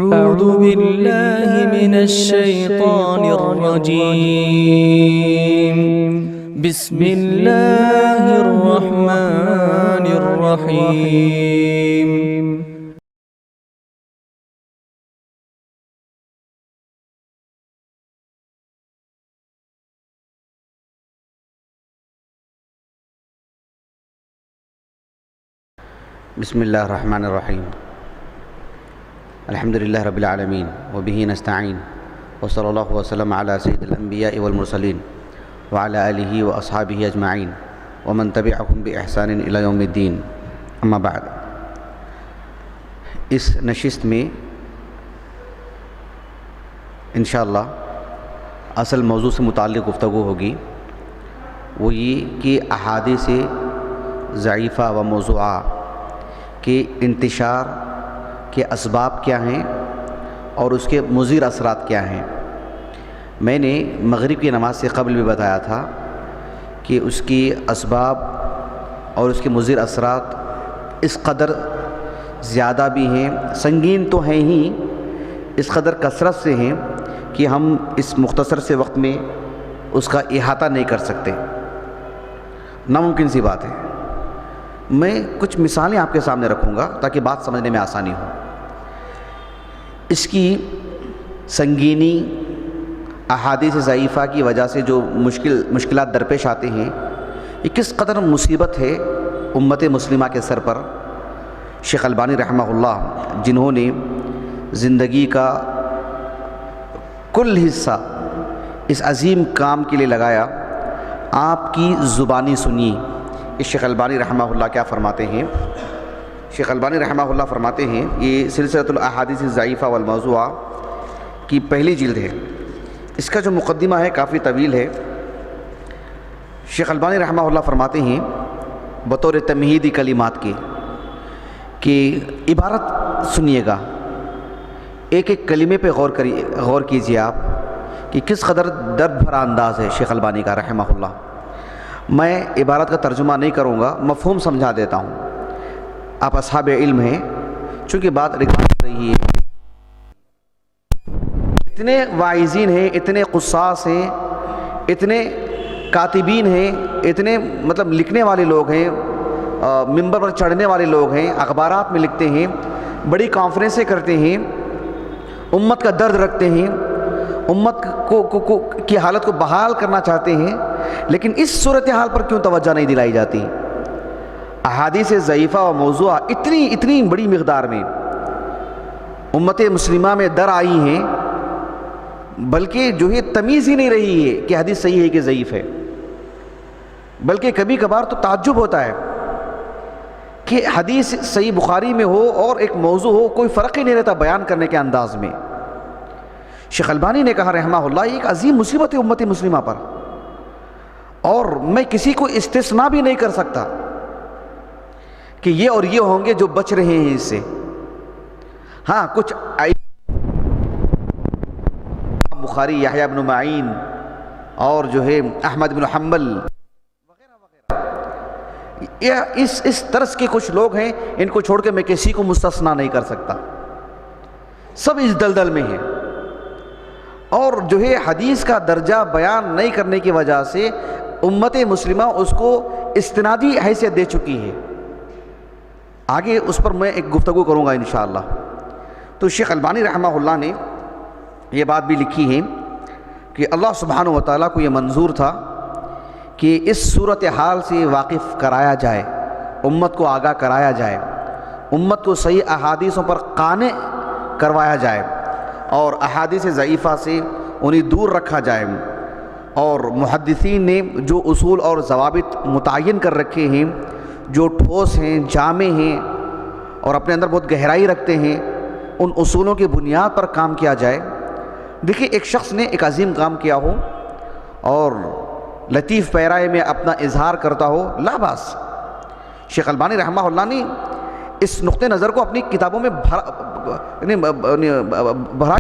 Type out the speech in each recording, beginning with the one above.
أعوذ بالله من الشيطان الرجيم. بسم الله الرحمن الرحيم. بسم اللہ الرحمن الرحیم. الحمد للہ رب العالمین وبہ نستعین وصلی اللہ وسلم علی سید الانبیاء والمرسلین وعلی آلہ واصحابہ اجمعین ومن تبعہم باحسان الی یوم الدین. اما بعد، اس نشست میں انشاءاللہ اصل موضوع سے متعلق گفتگو ہوگی، وہ یہ کہ احادیث ضعیفہ و موضوعہ کے انتشار کے اسباب کیا ہیں اور اس کے مضر اثرات کیا ہیں. میں نے مغرب کی نماز سے قبل بھی بتایا تھا کہ اس کی اسباب اور اس کے مضر اثرات اس قدر زیادہ بھی ہیں، سنگین تو ہیں ہی، اس قدر کثرت سے ہیں کہ ہم اس مختصر سے وقت میں اس کا احاطہ نہیں کر سکتے، ناممکن سی بات ہے. میں کچھ مثالیں آپ کے سامنے رکھوں گا تاکہ بات سمجھنے میں آسانی ہو. اس کی سنگینی، احادیث ضعیفہ کی وجہ سے جو مشکلات درپیش آتے ہیں، یہ کس قدر مصیبت ہے امت مسلمہ کے سر پر. شیخ البانی رحمہ اللہ، جنہوں نے زندگی کا کل حصہ اس عظیم کام کے لیے لگایا، آپ کی زبانی سنیے. شیخ البانی رحمہ اللہ کیا فرماتے ہیں؟ شیخ البانی رحمہ اللہ فرماتے ہیں، یہ سلسلۃ الاحادیث الضعیفہ والموضوعہ کی پہلی جلد ہے. اس کا جو مقدمہ ہے کافی طویل ہے. شیخ البانی رحمہ اللہ فرماتے ہیں بطور تمہیدی کلمات کے کہ عبارت سنیے گا، ایک ایک کلمے پہ غور کیجیے آپ کہ کس قدر درد بھرا انداز ہے شیخ البانی کا رحمہ اللہ. میں عبارت کا ترجمہ نہیں کروں گا، مفہوم سمجھا دیتا ہوں. آپ اصحاب علم ہیں، چونکہ بات ریکارڈ ہو رہی ہے. اتنے واعظین ہیں، اتنے قصاص ہیں، اتنے کاتبین ہیں، اتنے لکھنے والے لوگ ہیں، منبر پر چڑھنے والے لوگ ہیں، اخبارات میں لکھتے ہیں، بڑی کانفرنسیں کرتے ہیں، امت کا درد رکھتے ہیں، امت کی حالت کو بحال کرنا چاہتے ہیں، لیکن اس صورتحال پر کیوں توجہ نہیں دلائی جاتی؟ احادیث ضعیفہ و موضوعہ اتنی بڑی مقدار میں امت مسلمہ میں در آئی ہیں، بلکہ جو ہے تمیز ہی نہیں رہی ہے کہ حدیث صحیح ہے کہ ضعیف ہے. بلکہ کبھی کبھار تو تعجب ہوتا ہے کہ حدیث صحیح بخاری میں ہو اور ایک موضوع ہو، کوئی فرق ہی نہیں رہتا بیان کرنے کے انداز میں. شیخ البانی نے کہا رحمہ اللہ، یہ ایک عظیم مصیبت ہے امت مسلمہ پر، اور میں کسی کو استثناء بھی نہیں کر سکتا کہ یہ اور یہ ہوں گے جو بچ رہے ہیں اس سے. ہاں، کچھ بخاری، یحییٰ بن معین اور جو ہے احمد بن حنبل وغیرہ وغیرہ، اس طرز کے کچھ لوگ ہیں، ان کو چھوڑ کے میں کسی کو مستثنیٰ نہیں کر سکتا. سب اس دلدل میں ہیں، اور جو ہے حدیث کا درجہ بیان نہیں کرنے کی وجہ سے امت مسلمہ اس کو استنادی حیثیت دے چکی ہے. آگے اس پر میں ایک گفتگو کروں گا انشاءاللہ. تو شیخ البانی رحمہ اللہ نے یہ بات بھی لکھی ہے کہ اللہ سبحانہ و تعالیٰ کو یہ منظور تھا کہ اس صورتحال سے واقف کرایا جائے، امت کو آگاہ کرایا جائے، امت کو صحیح احادیثوں پر قانع کروایا جائے، اور احادیث ضعیفہ سے انہیں دور رکھا جائے. اور محدثین نے جو اصول اور ضوابط متعین کر رکھے ہیں، جو ٹھوس ہیں، جامع ہیں اور اپنے اندر بہت گہرائی رکھتے ہیں، ان اصولوں کی بنیاد پر کام کیا جائے. دیکھیے، ایک شخص نے ایک عظیم کام کیا ہو اور لطیف پیرائے میں اپنا اظہار کرتا ہو، لا باس. شیخ البانی رحمہ اللہ نے اس نقطۂ نظر کو اپنی کتابوں میں بھرا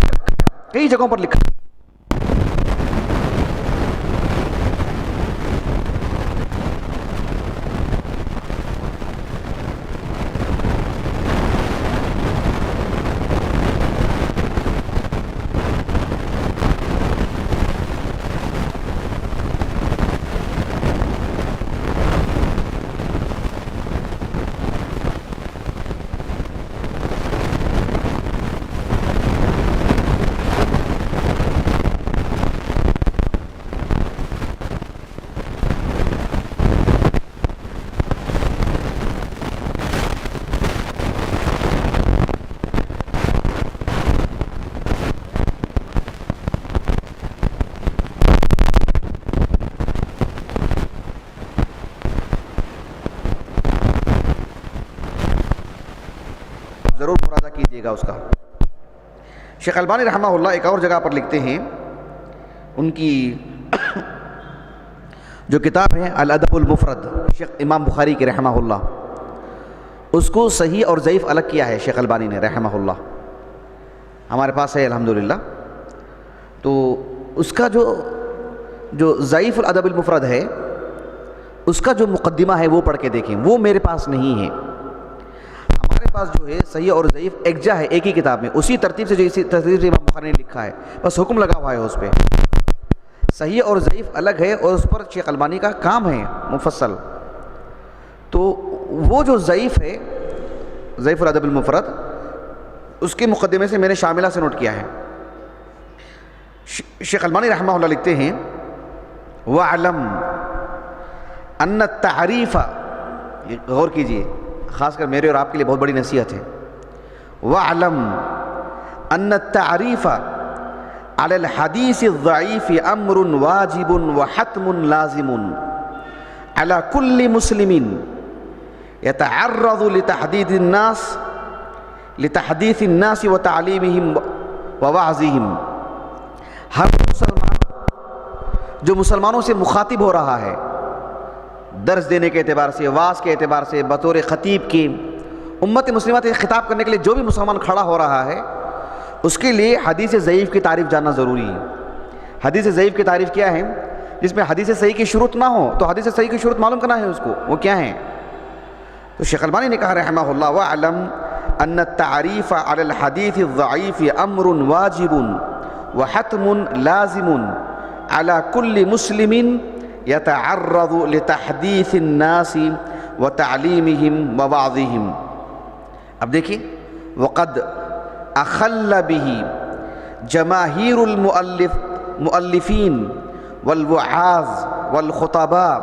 کئی جگہوں پر لکھا. دیکھیے گا اس کا۔ شیخ البانی رحمہ اللہ ایک اور جگہ پر لکھتے ہیں، ان کی جو کتاب ہے الادب المفرد شیخ امام بخاری کے رحمہ اللہ، اس کو صحیح اور ضعیف الگ کیا ہے شیخ البانی نے رحمہ اللہ، ہمارے پاس ہے الحمدللہ۔ تو اس کا جو ضعیف الادب المفرد ہے، اس کا جو مقدمہ ہے وہ پڑھ کے دیکھیں، وہ میرے پاس نہیں ہے۔ ہمارے پاس جو ہے صحیح اور ضعیف ایکجا ہے ایک ہی کتاب میں، اسی ترتیب سے جو اسی ترتیب سے امام بخاری نے لکھا ہے، بس حکم لگا ہوا ہے اس پہ۔ صحیح اور ضعیف الگ ہے اور اس پر شیخ البانی کا کام ہے مفصل۔ تو وہ جو ضعیف ہے، ضعیف الادب المفرد، اس کے مقدمے سے میں نے شاملہ سے نوٹ کیا ہے۔ شیخ البانی رحمہ اللہ لکھتے ہیں وَعْلَمْ أَنَّ التَّعْرِيفَ، غور کیجئے، خاص کر میرے اور آپ کے لیے بہت بڑی نصیحت ہے۔ وَعْلَمْ أَنَّ التَّعْرِيفَ عَلَى الْحَدِيثِ الضَّعِيفِ أَمْرٌ وَاجِبٌ وَحَتْمٌ لَازِمٌ عَلَى كُلِّ مُسْلِمٍ يَتَعَرَّضُ لِتَحْدِيثِ النَّاسِ وَتَعْلِيمِهِمْ وَوَعْظِهِمْ۔ ہر مسلمان جو مسلمانوں سے مخاطب ہو رہا ہے، درس دینے کے اعتبار سے، واعظ کے اعتبار سے، بطور خطیب کی امت مسلمہ سے خطاب کرنے کے لیے جو بھی مسلمان کھڑا ہو رہا ہے، اس کے لیے حدیث ضعیف کی تعریف جاننا ضروری ہے۔ حدیث ضعیف کی تعریف کیا ہے؟ جس میں حدیث صحیح کی شروط نہ ہو، تو حدیث صحیح کی شروط معلوم کرنا ہے اس کو، وہ کیا ہیں؟ تو شیخ البانی نے کہا رحمہ اللہ وَعْلَمْ أَنَّ التَّعْرِيفَ عَلَى الْحَدِيثِ الضَّعِيفِ أَمْرٌ وَاجِبٌ وَحَتْمٌ لَازِمٌ عَلَى كُلِّ مُسْلِمٍ يَتَعَرَّضُ لِتَحْدِيثِ النَّاسِ وَتَعْلِيمِهِمْ وَوَعْظِهِمْ۔ اب دیکھیں وَقَدْ أَخَلَّ بِهِ جَمَاهِيرُ الْمُؤَلِّفِينَ وَالْوُعَاظِ وَالْخُطَبَاءِ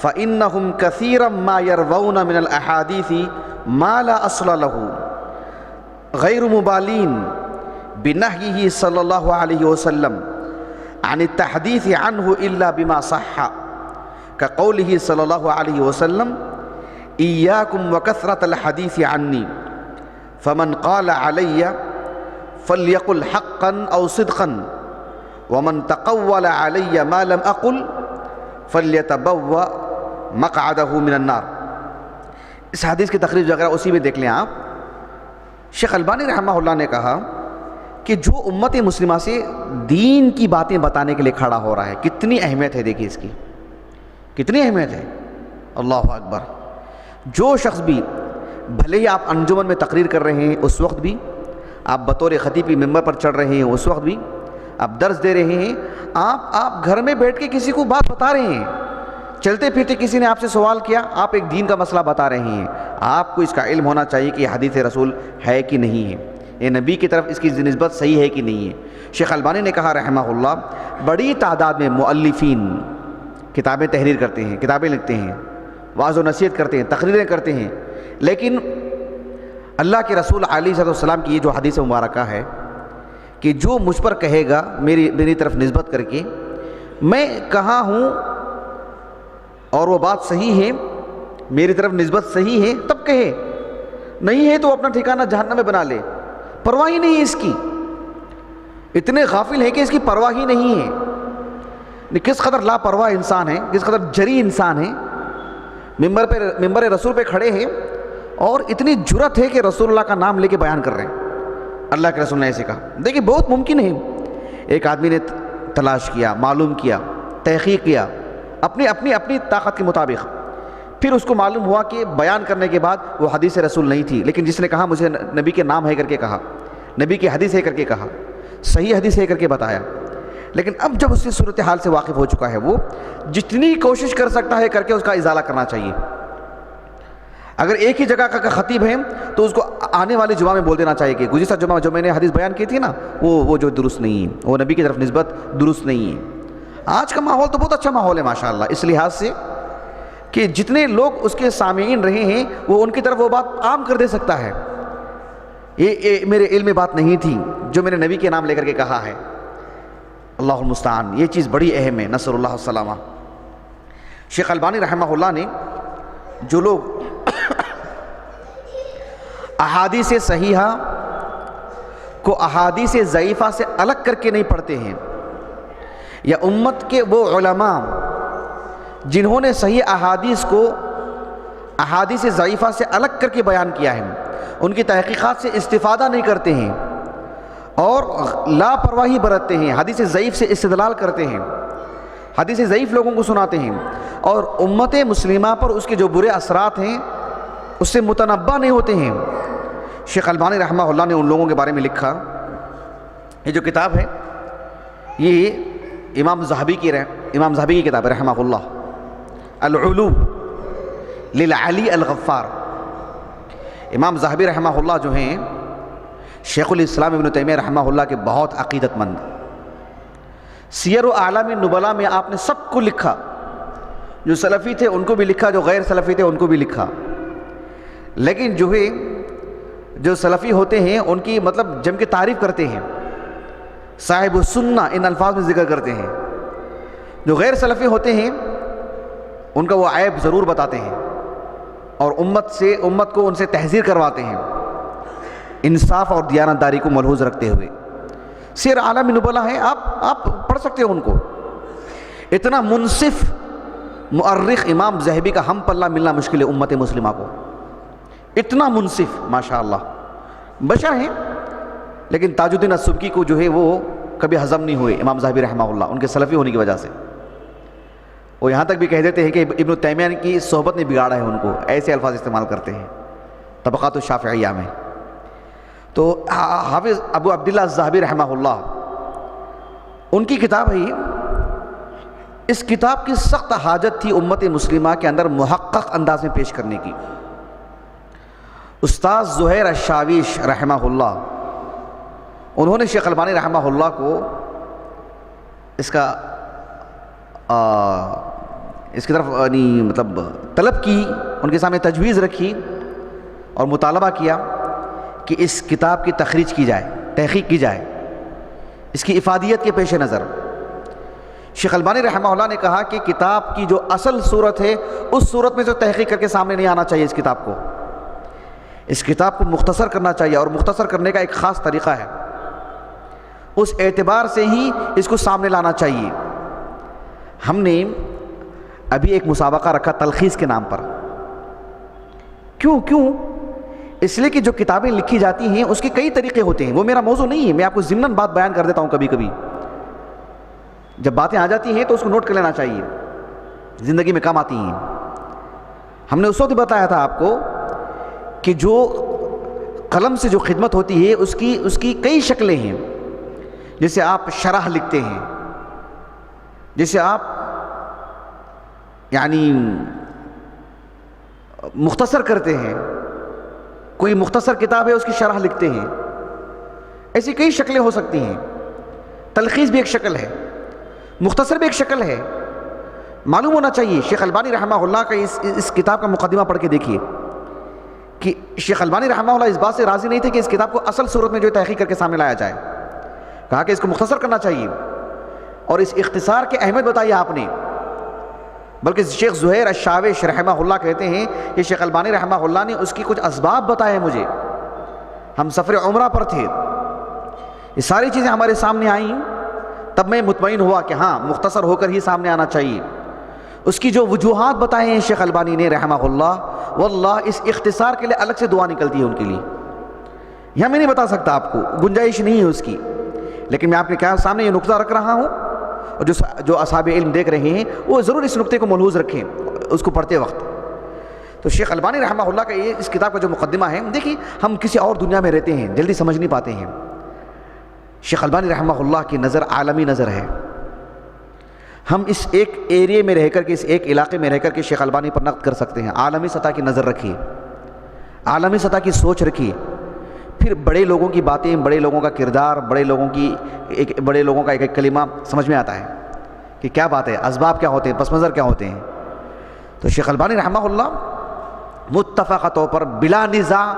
فَإِنَّهُمْ كَثِيرًا مَا يَرْوَوْنَ مِنَ الْأَحَادِيثِ مَا لَا أَصْلَ لَهُ غَيْرُ مُبَالِينَ بِنَهْيِهِ صلی اللہ علیہ وسلم عن التحديث عنه إلا بما صح كقوله صلى الله عليه وسلم إياكم وكثرة الحديث عني فمن قال علي فليقل حقا أو صدقا ومن تقول علي ما لم أقل فليتبوأ مقعده من النار۔ اس حدیث کی تخریج وغیرہ اسی میں دیکھ لیں آپ۔ شیخ البانی رحمہ اللہ نے کہا کہ جو امت مسلمہ سے دین کی باتیں بتانے کے لیے کھڑا ہو رہا ہے، کتنی اہمیت ہے، دیکھیے اس کی کتنی اہمیت ہے، اللہ اکبر۔ جو شخص بھی، بھلے ہی آپ انجمن میں تقریر کر رہے ہیں اس وقت بھی، آپ بطور خطیب کی ممبر پر چڑھ رہے ہیں اس وقت بھی، آپ درس دے رہے ہیں، آپ گھر میں بیٹھ کے کسی کو بات بتا رہے ہیں، چلتے پھرتے کسی نے آپ سے سوال کیا، آپ ایک دین کا مسئلہ بتا رہے ہیں، آپ کو اس کا علم ہونا چاہیے کہ یہ حدیث رسول ہے کہ نہیں ہے، یہ نبی کی طرف اس کی نسبت صحیح ہے کہ نہیں ہے۔ شیخ البانی نے کہا رحمہ اللہ بڑی تعداد میں مؤلفین کتابیں تحریر کرتے ہیں، کتابیں لکھتے ہیں، واعظ و نصیحت کرتے ہیں، تقریریں کرتے ہیں، لیکن اللہ کے رسول علیہ السلام کی یہ جو حدیث مبارکہ ہے کہ جو مجھ پر کہے گا میری طرف نسبت کر کے میں کہاں ہوں اور وہ بات صحیح ہے، میری طرف نسبت صحیح ہے تب کہے، نہیں ہے تو اپنا ٹھکانہ جہنم میں بنا لے، پرواہ ہی نہیں ہے اس کی، اتنے غافل ہے کہ اس کی پرواہ ہی نہیں ہے۔ کس قدر لاپرواہ انسان ہے، کس قدر جری انسان ہے، ممبر رسول پہ کھڑے ہیں اور اتنی جرت ہے کہ رسول اللہ کا نام لے کے بیان کر رہے ہیں، اللہ کے رسول نے ایسے کہا۔ دیکھیں بہت ممکن ہے، ایک آدمی نے تلاش کیا، معلوم کیا، تحقیق کیا اپنی طاقت کے مطابق، پھر اس کو معلوم ہوا کہ بیان کرنے کے بعد وہ حدیث رسول نہیں تھی، لیکن جس نے کہا مجھے نبی کے نام ہے کر کے کہا، نبی کی حدیث ہے کر کے کہا، صحیح حدیث ہے کر کے بتایا، لیکن اب جب اس کی صورتحال سے واقف ہو چکا ہے، وہ جتنی کوشش کر سکتا ہے کر کے اس کا ازالہ کرنا چاہیے۔ اگر ایک ہی جگہ کا خطیب ہے تو اس کو آنے والے جمعہ میں بول دینا چاہیے کہ گزشتہ جمعہ جو میں نے حدیث بیان کی تھی نا وہ جو درست نہیں ہے، وہ نبی کی طرف نسبت درست نہیں ہے۔ آج کا ماحول تو بہت اچھا ماحول ہے ماشاءاللہ، اس لحاظ سے کہ جتنے لوگ اس کے سامعین رہے ہیں وہ ان کی طرف وہ بات عام کر دے سکتا ہے، یہ میرے علم میں بات نہیں تھی جو میں نے نبی کے نام لے کر کے کہا ہے، اللہ المستعان، یہ چیز بڑی اہم ہے، نصر اللہ السلامہ۔ شیخ البانی رحمہ اللہ نے جو لوگ احادیث صحیحہ کو احادیث ضعیفہ سے الگ کر کے نہیں پڑھتے ہیں، یا امت کے وہ علماء جنہوں نے صحیح احادیث کو احادیث ضعیفہ سے الگ کر کے بیان کیا ہے، ان کی تحقیقات سے استفادہ نہیں کرتے ہیں اور لاپرواہی برتتے ہیں، حدیث ضعیف سے استدلال کرتے ہیں، حدیث ضعیف لوگوں کو سناتے ہیں، اور امت مسلمہ پر اس کے جو برے اثرات ہیں اس سے متنبہ نہیں ہوتے ہیں۔ شیخ البانی رحمہ اللہ نے ان لوگوں کے بارے میں لکھا، یہ جو کتاب ہے یہ امام ذہبی کی کتاب ہے رحمہ اللہ، العلو للعلی الغفار۔ امام ذہبی رحمہ اللہ جو ہیں شیخ الاسلام ابن تیمیہ رحمہ اللہ کے بہت عقیدت مند، سیر و اعلام النبلاء میں آپ نے سب کو لکھا، جو سلفی تھے ان کو بھی لکھا، جو غیر سلفی تھے ان کو بھی لکھا، لیکن جو سلفی ہوتے ہیں ان کی مطلب جم کے تعریف کرتے ہیں، صاحب السنہ ان الفاظ میں ذکر کرتے ہیں، جو غیر سلفی ہوتے ہیں ان کا وہ عیب ضرور بتاتے ہیں اور امت کو ان سے تحذیر کرواتے ہیں، انصاف اور دیانتداری کو ملحوظ رکھتے ہوئے۔ سیر اعلام النبلاء ہے، آپ پڑھ سکتے ہو ان کو۔ اتنا منصف مؤرخ امام ذہبی کا ہم پلہ ملنا مشکل ہے امت مسلمہ کو، اتنا منصف ماشاءاللہ، بشر ہیں لیکن تاج الدین السبکی کو جو ہے وہ کبھی ہضم نہیں ہوئے امام ذہبی رحمہ اللہ، ان کے سلفی ہونے کی وجہ سے۔ وہ یہاں تک بھی کہہ دیتے ہیں کہ ابن تیمیہ کی صحبت نے بگاڑا ہے ان کو، ایسے الفاظ استعمال کرتے ہیں طبقات الشافعیہ میں۔ تو حافظ ابو عبداللہ الذہبی رحمہ اللہ، ان کی کتاب ہے، اس کتاب کی سخت حاجت تھی امت مسلمہ کے اندر محقق انداز میں پیش کرنے کی۔ استاد زہیر الشاویش رحمہ اللہ، انہوں نے شیخ البانی رحمہ اللہ کو اس کی طرف مطلب طلب کی، ان کے سامنے تجویز رکھی اور مطالبہ کیا کہ اس کتاب کی تخریج کی جائے، تحقیق کی جائے اس کی افادیت کے پیش نظر۔ شیخ البانی رحمہ اللہ نے کہا کہ کتاب کی جو اصل صورت ہے اس صورت میں جو تحقیق کر کے سامنے نہیں آنا چاہیے، اس کتاب کو مختصر کرنا چاہیے، اور مختصر کرنے کا ایک خاص طریقہ ہے، اس اعتبار سے ہی اس کو سامنے لانا چاہیے۔ ہم نے ابھی ایک مسابقہ رکھا تلخیص کے نام پر، کیوں اس لیے کہ جو کتابیں لکھی جاتی ہیں اس کے کئی طریقے ہوتے ہیں، وہ میرا موضوع نہیں ہے، میں آپ کو ضمناً بات بیان کر دیتا ہوں، کبھی کبھی جب باتیں آ جاتی ہیں تو اس کو نوٹ کر لینا چاہیے، زندگی میں کام آتی ہیں۔ ہم نے اس وقت بتایا تھا آپ کو کہ جو قلم سے جو خدمت ہوتی ہے اس کی کئی شکلیں ہیں، جیسے آپ شرح لکھتے ہیں، جیسے آپ مختصر کرتے ہیں، کوئی مختصر کتاب ہے اس کی شرح لکھتے ہیں، ایسی کئی شکلیں ہو سکتی ہیں۔ تلخیص بھی ایک شکل ہے، مختصر بھی ایک شکل ہے۔ معلوم ہونا چاہیے، شیخ البانی رحمہ اللہ کا اس کتاب کا مقدمہ پڑھ کے دیکھیے کہ شیخ البانی رحمہ اللہ اس بات سے راضی نہیں تھے کہ اس کتاب کو اصل صورت میں جو تحقیق کر کے سامنے لایا جائے، کہا کہ اس کو مختصر کرنا چاہیے، اور اس اختصار کی اہمیت بتائی آپ نے۔ بلکہ شیخ زہیر الشاویش رحمہ اللہ کہتے ہیں کہ شیخ البانی رحمہ اللہ نے اس کی کچھ اسباب بتائے مجھے، ہم سفر عمرہ پر تھے، یہ ساری چیزیں ہمارے سامنے آئیں، تب میں مطمئن ہوا کہ ہاں مختصر ہو کر ہی سامنے آنا چاہیے۔ اس کی جو وجوہات بتائے ہیں شیخ البانی نے رحمہ اللہ، واللہ اس اختصار کے لیے الگ سے دعا نکلتی ہے ان کے لیے، یہاں میں نہیں بتا سکتا، آپ کو گنجائش نہیں ہے اس کی، لیکن میں آپ کے سامنے یہ نقطہ رکھ رہا ہوں، اور جو اصحاب علم دیکھ رہے ہیں وہ ضرور اس نقطے کو ملحوظ رکھیں اس کو پڑھتے وقت۔ تو شیخ البانی رحمہ اللہ کا یہ اس کتاب کا جو مقدمہ ہے، دیکھیے ہم کسی اور دنیا میں رہتے ہیں، جلدی سمجھ نہیں پاتے ہیں۔ شیخ البانی رحمہ اللہ کی نظر عالمی نظر ہے، ہم اس ایک ایریے میں رہ کر کے، اس ایک علاقے میں رہ کر کے شیخ البانی پر نقد کر سکتے ہیں۔ عالمی سطح کی نظر رکھیے، عالمی سطح کی سوچ رکھیے، پھر بڑے لوگوں کی باتیں، بڑے لوگوں کا کردار، بڑے لوگوں کا ایک کلمہ سمجھ میں آتا ہے کہ کیا بات ہے، اسباب کیا ہوتے ہیں، پس منظر کیا ہوتے ہیں۔ تو شیخ البانی رحمہ اللہ متفقہ طور پر بلا نزاع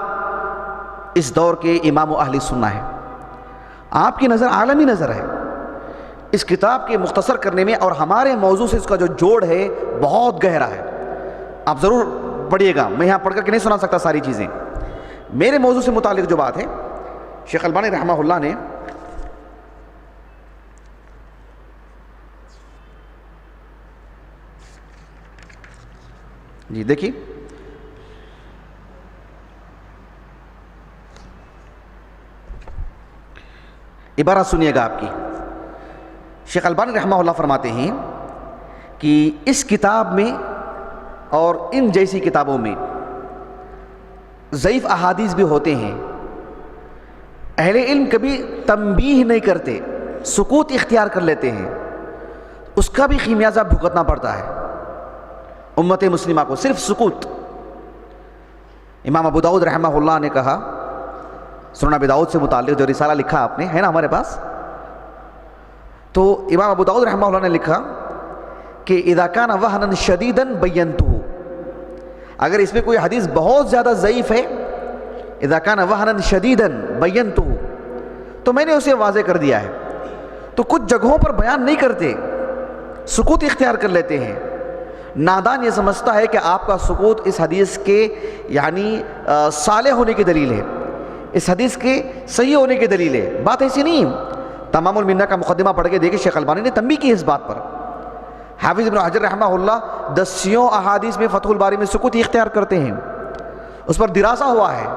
اس دور کے امام و اہل سنہ ہے، آپ کی نظر عالمی نظر ہے۔ اس کتاب کے مختصر کرنے میں اور ہمارے موضوع سے اس کا جو جوڑ ہے بہت گہرا ہے، آپ ضرور پڑھیے گا، میں یہاں پڑھ کر کے نہیں سنا سکتا ساری چیزیں۔ میرے موضوع سے متعلق جو بات ہے شیخ البانی رحمہ اللہ نے جی دیکھیے عبارت سنیے گا آپ کی. شیخ البانی رحمہ اللہ فرماتے ہیں کہ اس کتاب میں اور ان جیسی کتابوں میں ضعیف احادیث بھی ہوتے ہیں. اہل علم کبھی تنبیہ نہیں کرتے، سکوت اختیار کر لیتے ہیں، اس کا بھی خمیازہ بھگتنا پڑتا ہے امت مسلمہ کو، صرف سکوت. امام ابو داؤد رحمہ اللہ نے کہا، سنن ابی داؤد سے متعلق جو رسالہ لکھا آپ نے ہے نا ہمارے پاس، تو امام ابو داؤد رحمہ اللہ نے لکھا کہ اذا کان وہنا شدیدا بینتہ، اگر اس میں کوئی حدیث بہت زیادہ ضعیف ہے، اذا کان وہنا شدیدا بینتہ، تو میں نے اسے واضح کر دیا ہے. تو کچھ جگہوں پر بیان نہیں کرتے، سکوت اختیار کر لیتے ہیں. نادان یہ سمجھتا ہے کہ آپ کا سکوت اس حدیث کے یعنی صالح ہونے کی دلیل ہے، اس حدیث کے صحیح ہونے کی دلیل ہے. بات ایسی نہیں. تمام المنہ کا مقدمہ پڑھ کے دیکھیں، شیخ البانی نے تنبیہ کی اس بات پر. حافظ ابن حجر رحمہ اللہ دسیوں احادیث میں فتح الباری میں سکوت اختیار کرتے ہیں، اس پر دراسہ ہوا ہے.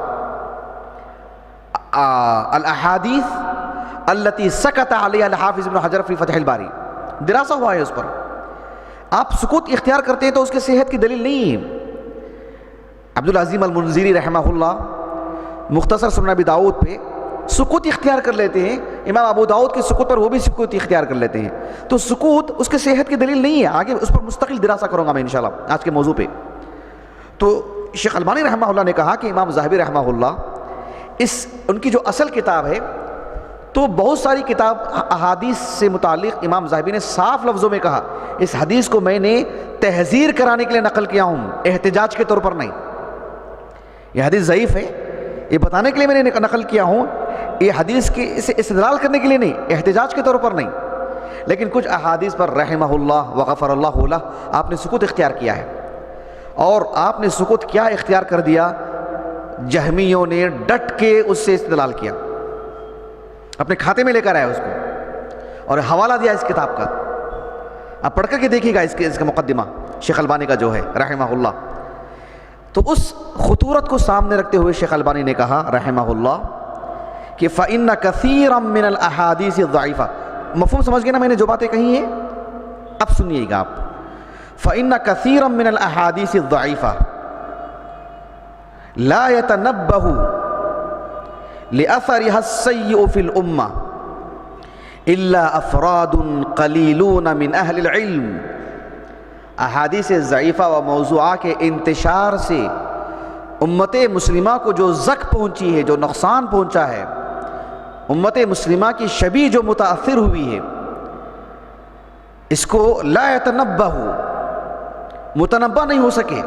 الاحادیث التي سکت علیہا الحافظ ابن حجر فی فتح الباری، دراسہ ہوا ہے اس پر. آپ سکوت اختیار کرتے ہیں تو اس کے صحت کی دلیل نہیں ہے. عبدالعظیم المنذری رحمہ اللہ مختصر سنن ابی داؤد پہ سکوت اختیار کر لیتے ہیں، امام ابو داؤد کے سکوت پر وہ بھی سکوت اختیار کر لیتے ہیں. تو سکوت اس کے صحت کی دلیل نہیں ہے. آگے اس پر مستقل دراسہ کروں گا میں انشاءاللہ آج کے موضوع پہ. تو شیخ البانی رحمہ اللہ نے کہا کہ امام ذہبی رحمہ اللہ ان کی جو اصل کتاب ہے، تو بہت ساری کتاب احادیث سے متعلق امام ذہبی نے صاف لفظوں میں کہا اس حدیث کو میں نے تحذیر کرانے کے لیے نقل کیا ہوں، احتجاج کے طور پر نہیں. یہ حدیث ضعیف ہے یہ بتانے کے لیے میں نے نقل کیا ہوں، یہ حدیث کی اسے استدلال کرنے کے لیے نہیں، احتجاج کے طور پر نہیں. لیکن کچھ احادیث پر رحمہ اللہ وغفر اللہ لہ آپ نے سکوت اختیار کیا ہے. اور آپ نے سکوت کیا اختیار کر دیا؟ جہمیوں نے ڈٹ کے اس سے استدلال کیا، اپنے کھاتے میں لے کر آیا اس کو اور حوالہ دیا اس کتاب کا. آپ پڑھ کر کے دیکھیے گا اس کا مقدمہ شیخ البانی کا جو ہے رحمہ اللہ. تو اس خطورت کو سامنے رکھتے ہوئے شیخ البانی نے کہا رحمہ اللہ کہ فَإِنَّ كَثِيرًا مِّنَ الْأَحَادِيثِ الضَّعِيفَةِ. مفہوم سمجھ گئے نا میں نے جو باتیں کہی ہیں؟ اب سنیے گا آپ. فَإِنَّ كَثِيرًا مِّنَ الْأَحَادِيثِ الضَّعِيفَةِ لَا يَتَنَبَّهُ لِأَثَرِهَا السَّيِّئُ فِي الْأُمَّةِ إِلَّا أَفْرَادٌ قَلِيلُونَ مِنْ أَهْلِ الْعِلْمِ. احادیث ضعیفہ و موضوعہ کے انتشار سے امت مسلمہ کو جو زک پہنچی ہے، جو نقصان پہنچا ہے، امت مسلمہ کی شبیہ جو متاثر ہوئی ہے، اس کو لا يتنبہ، متنبہ نہیں ہو سکے،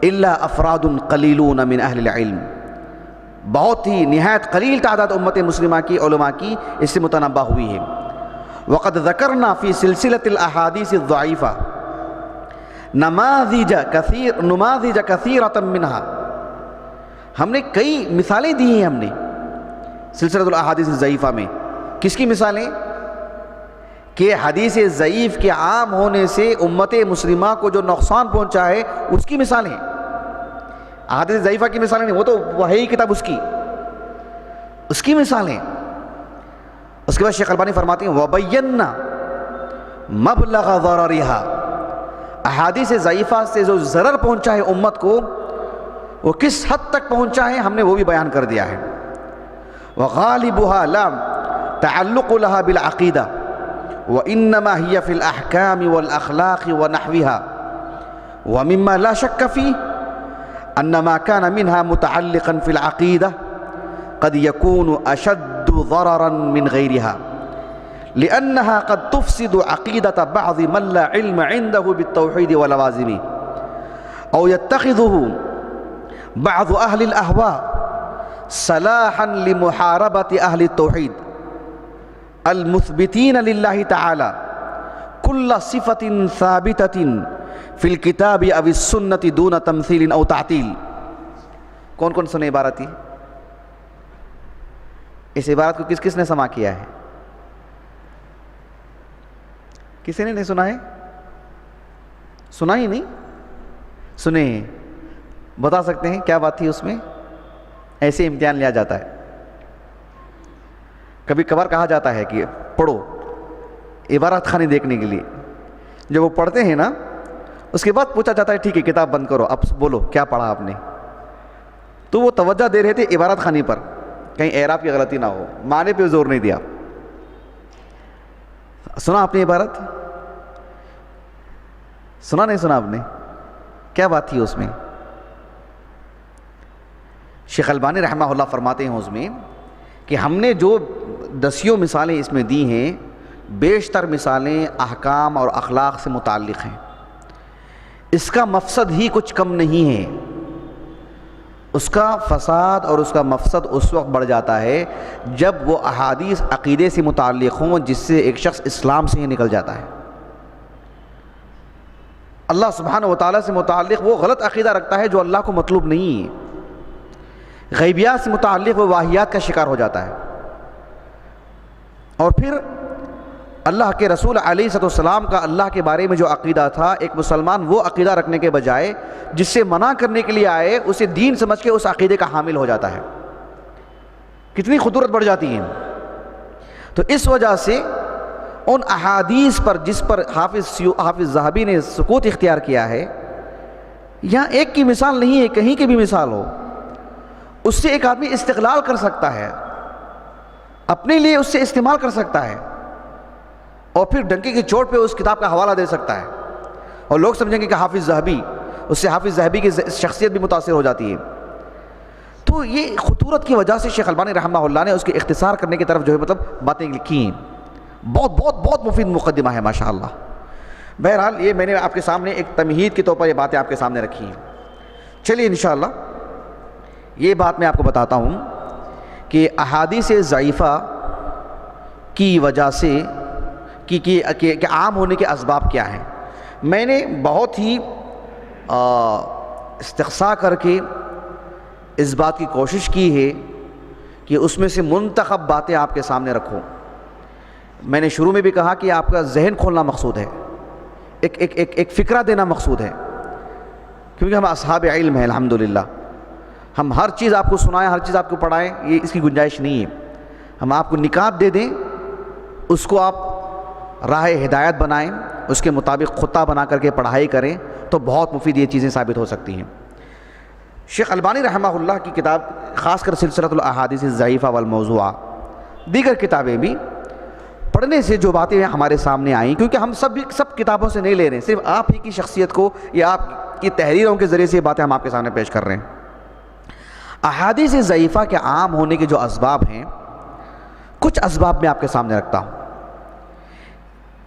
الا افراد قلیلون من اہل العلم، بہت ہی نہایت قلیل تعداد امت مسلمہ کی علماء کی اس سے متنبہ ہوئی ہے. وقد ذکرنا فی سلسلۃ الاحادیث الضعیفہ نماذج کثیرۃ منہا، ہم نے کئی مثالیں دی ہیں ہم نے سلسلۃ الاحادیث الضعیفہ میں. کس کی مثالیں؟ کہ حدیث ضعیف کے عام ہونے سے امت مسلمہ کو جو نقصان پہنچا ہے اس کی مثالیں. احادیث ضعیفہ کی مثالیں نہیں، وہ تو وہی کتاب اس کی مثالیں. اس کے بعد شیخ البانی فرماتے ہیں وَبَيَّنَّا مَبْلَغَ ضَرَرِهَا، احادیث ضعیفہ سے جو ضرر پہنچا ہے امت کو وہ کس حد تک پہنچا ہے ہم نے وہ بھی بیان کر دیا ہے. وَغَالِبُهَا لَا تَعَلُّقُ لَهَا بِالْعَقِيدَةِ وَإِنَّمَا هِيَ فِي الْأَحْكَامِ وَالْأَخْلَاقِ وَنَحْوِهَا وَمِمَّا لَا شَكَّ فِيهِ أَنَّ مَا كَانَ مِنْهَا مُتَعَلِّقًا فِي الْعَقِيدَةِ قد يكون أشد ضررا من غيرها لأنها قد تفسد عقيدة بعض من لا علم عنده بالتوحيد ولوازمه أو يتخذه بعض أهل الأهواء صلاحا لمحاربة أهل التوحيد المثبتين لله تعالى كل صفة ثابتة في الكتاب أو السنة دون تمثيل أو تعطيل. کون کون سنے عبارت اس عبارت کو کس کس نے سماع کیا ہے؟ کسی نے نہیں سنا ہے؟ سنا ہی نہیں؟ سنے ہیں؟ بتا سکتے ہیں کیا بات تھی اس میں؟ ایسے امتحان لیا جاتا ہے، کبھی کبھار کہا جاتا ہے کہ پڑھو عبارت خانی دیکھنے کے لیے. جب وہ پڑھتے ہیں نا اس کے بعد پوچھا جاتا ہے ٹھیک ہے کتاب بند کرو اب بولو کیا پڑھا آپ نے. تو وہ توجہ دے رہے تھے عبارت خانی پر، کہیں اعراب کی غلطی نہ ہو، معنی پہ زور نہیں دیا. سنا آپ نے عبارت؟ سنا نہیں سنا آپ نے؟ کیا بات تھی اس میں؟ شیخ البانی رحمہ اللہ فرماتے ہیں اس میں کہ ہم نے جو دسیوں مثالیں اس میں دی ہیں بیشتر مثالیں احکام اور اخلاق سے متعلق ہیں. اس کا مفسد ہی کچھ کم نہیں ہے، اس کا فساد اور اس کا مفسد اس وقت بڑھ جاتا ہے جب وہ احادیث عقیدے سے متعلق ہوں جس سے ایک شخص اسلام سے ہی نکل جاتا ہے. اللہ سبحانہ و تعالیٰ سے متعلق وہ غلط عقیدہ رکھتا ہے جو اللہ کو مطلوب نہیں ہے. غیبیات سے متعلق وہ واہیات کا شکار ہو جاتا ہے. اور پھر اللہ کے رسول علیہ السلام کا اللہ کے بارے میں جو عقیدہ تھا، ایک مسلمان وہ عقیدہ رکھنے کے بجائے جس سے منع کرنے کے لیے آئے اسے دین سمجھ کے اس عقیدے کا حامل ہو جاتا ہے. کتنی خطورت بڑھ جاتی ہے. تو اس وجہ سے ان احادیث پر جس پر حافظ ذہبی نے سکوت اختیار کیا ہے، یہاں ایک کی مثال نہیں ہے، کہیں کی بھی مثال ہو اس سے ایک آدمی استقلال کر سکتا ہے، اپنے لیے اس سے استعمال کر سکتا ہے، اور پھر ڈنکی کی چوٹ پہ اس کتاب کا حوالہ دے سکتا ہے، اور لوگ سمجھیں گے کہ حافظ ذہبی، اس سے حافظ ذہبی کی شخصیت بھی متاثر ہو جاتی ہے. تو یہ خطورت کی وجہ سے شیخ البانی رحمہ اللہ نے اس کے اختصار کرنے کی طرف جو ہے باتیں لکھی ہیں. بہت بہت بہت مفید مقدمہ ہے ماشاءاللہ. بہرحال یہ میں نے آپ کے سامنے ایک تمہید کے طور پر یہ باتیں آپ کے سامنے رکھی ہیں. چلیے انشاءاللہ یہ بات میں آپ کو بتاتا ہوں کہ احادیث ضعیفہ کی وجہ سے کہ عام ہونے کے اسباب کیا ہیں. میں نے بہت ہی استقصاء کر کے اس بات کی کوشش کی ہے کہ اس میں سے منتخب باتیں آپ کے سامنے رکھوں. میں نے شروع میں بھی کہا کہ آپ کا ذہن کھولنا مقصود ہے، ایک فکرہ دینا مقصود ہے، کیونکہ ہم اصحاب علم ہیں الحمدللہ. ہم ہر چیز آپ کو سنائیں، ہر چیز آپ کو پڑھائیں، یہ اس کی گنجائش نہیں ہے. ہم آپ کو نکات دے دیں، اس کو آپ راہ ہدایت بنائیں، اس کے مطابق خطہ بنا کر کے پڑھائی کریں تو بہت مفید یہ چیزیں ثابت ہو سکتی ہیں. شیخ البانی رحمہ اللہ کی کتاب خاص کر سلسلۃ الاحادیث الضعیفہ والموضوعہ، دیگر کتابیں بھی پڑھنے سے جو باتیں ہمارے سامنے آئیں، کیونکہ ہم سب کتابوں سے نہیں لے رہے ہیں، صرف آپ ہی کی شخصیت کو یا آپ کی تحریروں کے ذریعے سے یہ باتیں ہم آپ کے سامنے پیش کر رہے ہیں. احادیث ضعیفہ کے عام ہونے کے جو اسباب ہیں، کچھ اسباب میں آپ کے سامنے رکھتا ہوں.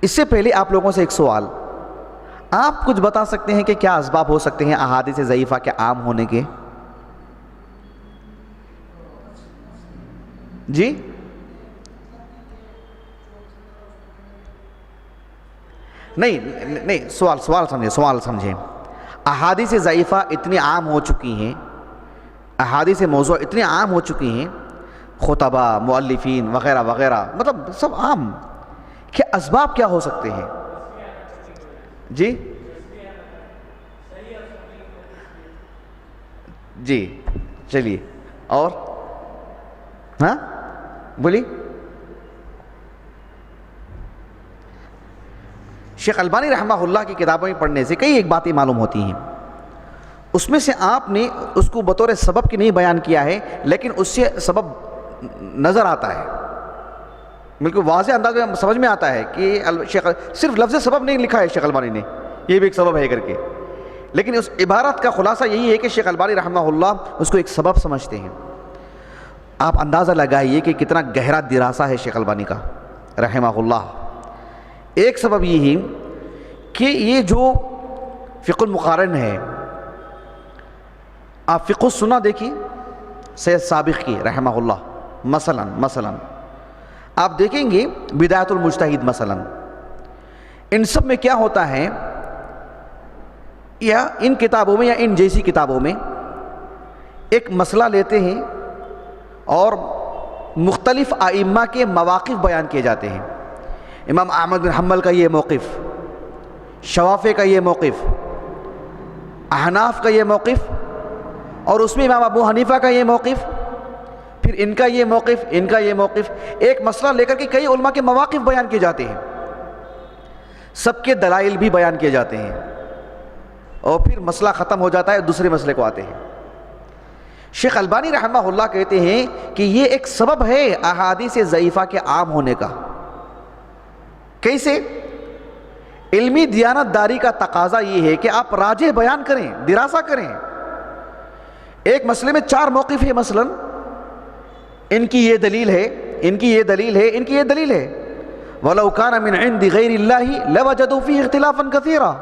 اس سے پہلے آپ لوگوں سے ایک سوال، آپ کچھ بتا سکتے ہیں کہ کیا اسباب ہو سکتے ہیں احادیث ضعیفہ کے عام ہونے کے؟ جی نہیں، سوال سمجھیں. احادیث ضعیفہ اتنی عام ہو چکی ہیں، احادیث موضوع اتنی عام ہو چکی ہیں، خطبہ، مؤلفین وغیرہ وغیرہ، مطلب سب عام، کہ اسباب کیا ہو سکتے ہیں؟ جی چلیے، اور ہاں بولی. شیخ البانی رحمہ اللہ کی کتابیں پڑھنے سے کئی ایک باتیں معلوم ہوتی ہیں. اس میں سے آپ نے اس کو بطور سبب کی نہیں بیان کیا ہے، لیکن اس سے سبب نظر آتا ہے، بالکل واضح انداز میں سمجھ میں آتا ہے کہ صرف لفظ سبب نہیں لکھا ہے شیخ البانی نے، یہ بھی ایک سبب ہے کر کے، لیکن اس عبارت کا خلاصہ یہی ہے کہ شیخ البانی رحمہ اللہ اس کو ایک سبب سمجھتے ہیں. آپ اندازہ لگائیے کہ کتنا گہرا دراسہ ہے شیخ البانی کا رحمہ اللہ. ایک سبب یہ ہے کہ یہ جو فقہ المقارن ہے، آپ فقہ السنہ دیکھیے سید سابق کی رحمہ اللہ، مثلا آپ دیکھیں گے بدایت المجتہد مثلا، ان سب میں کیا ہوتا ہے، یا ان کتابوں میں یا ان جیسی کتابوں میں ایک مسئلہ لیتے ہیں اور مختلف ائمہ کے مواقف بیان کیے جاتے ہیں. امام احمد بن حنبل کا یہ موقف، شوافع کا یہ موقف، احناف کا یہ موقف، اور اس میں امام ابو حنیفہ کا یہ موقف، پھر ان کا یہ موقف، ان کا یہ موقف. ایک مسئلہ لے کر کے کئی علماء کے مواقف بیان کیے جاتے ہیں، سب کے دلائل بھی بیان کیے جاتے ہیں، اور پھر مسئلہ ختم ہو جاتا ہے، دوسرے مسئلے کو آتے ہیں. شیخ البانی رحمہ اللہ کہتے ہیں کہ یہ ایک سبب ہے احادیث ضعیفہ کے عام ہونے کا. کیسے؟ علمی دیانت داری کا تقاضا یہ ہے کہ آپ راجح بیان کریں، دراسہ کریں. ایک مسئلے میں 4 موقف ہے، مثلا ان کی یہ دلیل ہے، ان کی یہ دلیل ہے، ان کی یہ دلیل ہے. وَلَوْ كَانَ مِنْ عِنْدِ غَيْرِ اللَّهِ لَوَجَدُوا فِيهِ اخْتِلَافًا كَثِيرًا.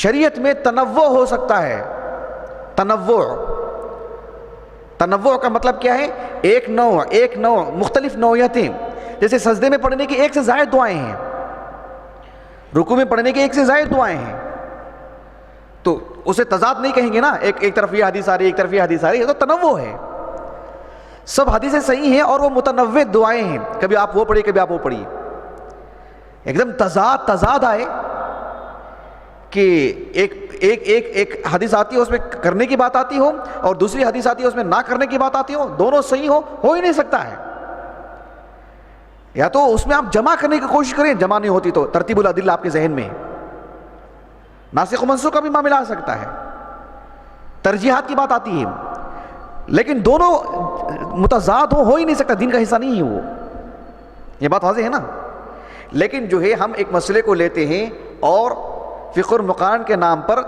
شریعت میں تنوع ہو سکتا ہے. تنوع کا مطلب کیا ہے؟ ایک نوع مختلف نوعیتیں. جیسے سجدے میں پڑھنے کی 1 سے زائد دعائیں ہیں، رکوع میں پڑھنے کی 1 سے زائد دعائیں ہیں، تو اسے تضاد نہیں کہیں گے نا. ایک طرف یہ حدیث آ رہی ہے، ایک طرف یہ حدیث آ رہی ہے، یہ تو تنوع ہے. سب حدیثیں صحیح ہیں اور وہ متنوع دعائیں ہیں، کبھی آپ وہ پڑھیے، کبھی آپ وہ پڑھیے. ایک دم تضاد آئے کہ ایک حدیث آتی ہے اس میں کرنے کی بات آتی ہو، اور دوسری حدیث آتی ہے اس میں نہ کرنے کی بات آتی ہو، دونوں صحیح ہو ہی نہیں سکتا ہے. یا تو اس میں آپ جمع کرنے کی کوشش کریں، جمع نہیں ہوتی تو ترتیب الادلہ آپ کے ذہن میں ہے، ناسخ و منسوخ کا بھی معاملہ آ سکتا ہے، ترجیحات کی بات آتی ہے، لیکن دونوں متضاد ہو ہی نہیں سکتا، دین کا حصہ نہیں ہے وہ. یہ بات واضح ہے نا. لیکن جو ہے ہم ایک مسئلے کو لیتے ہیں اور فقہ المقارن کے نام پر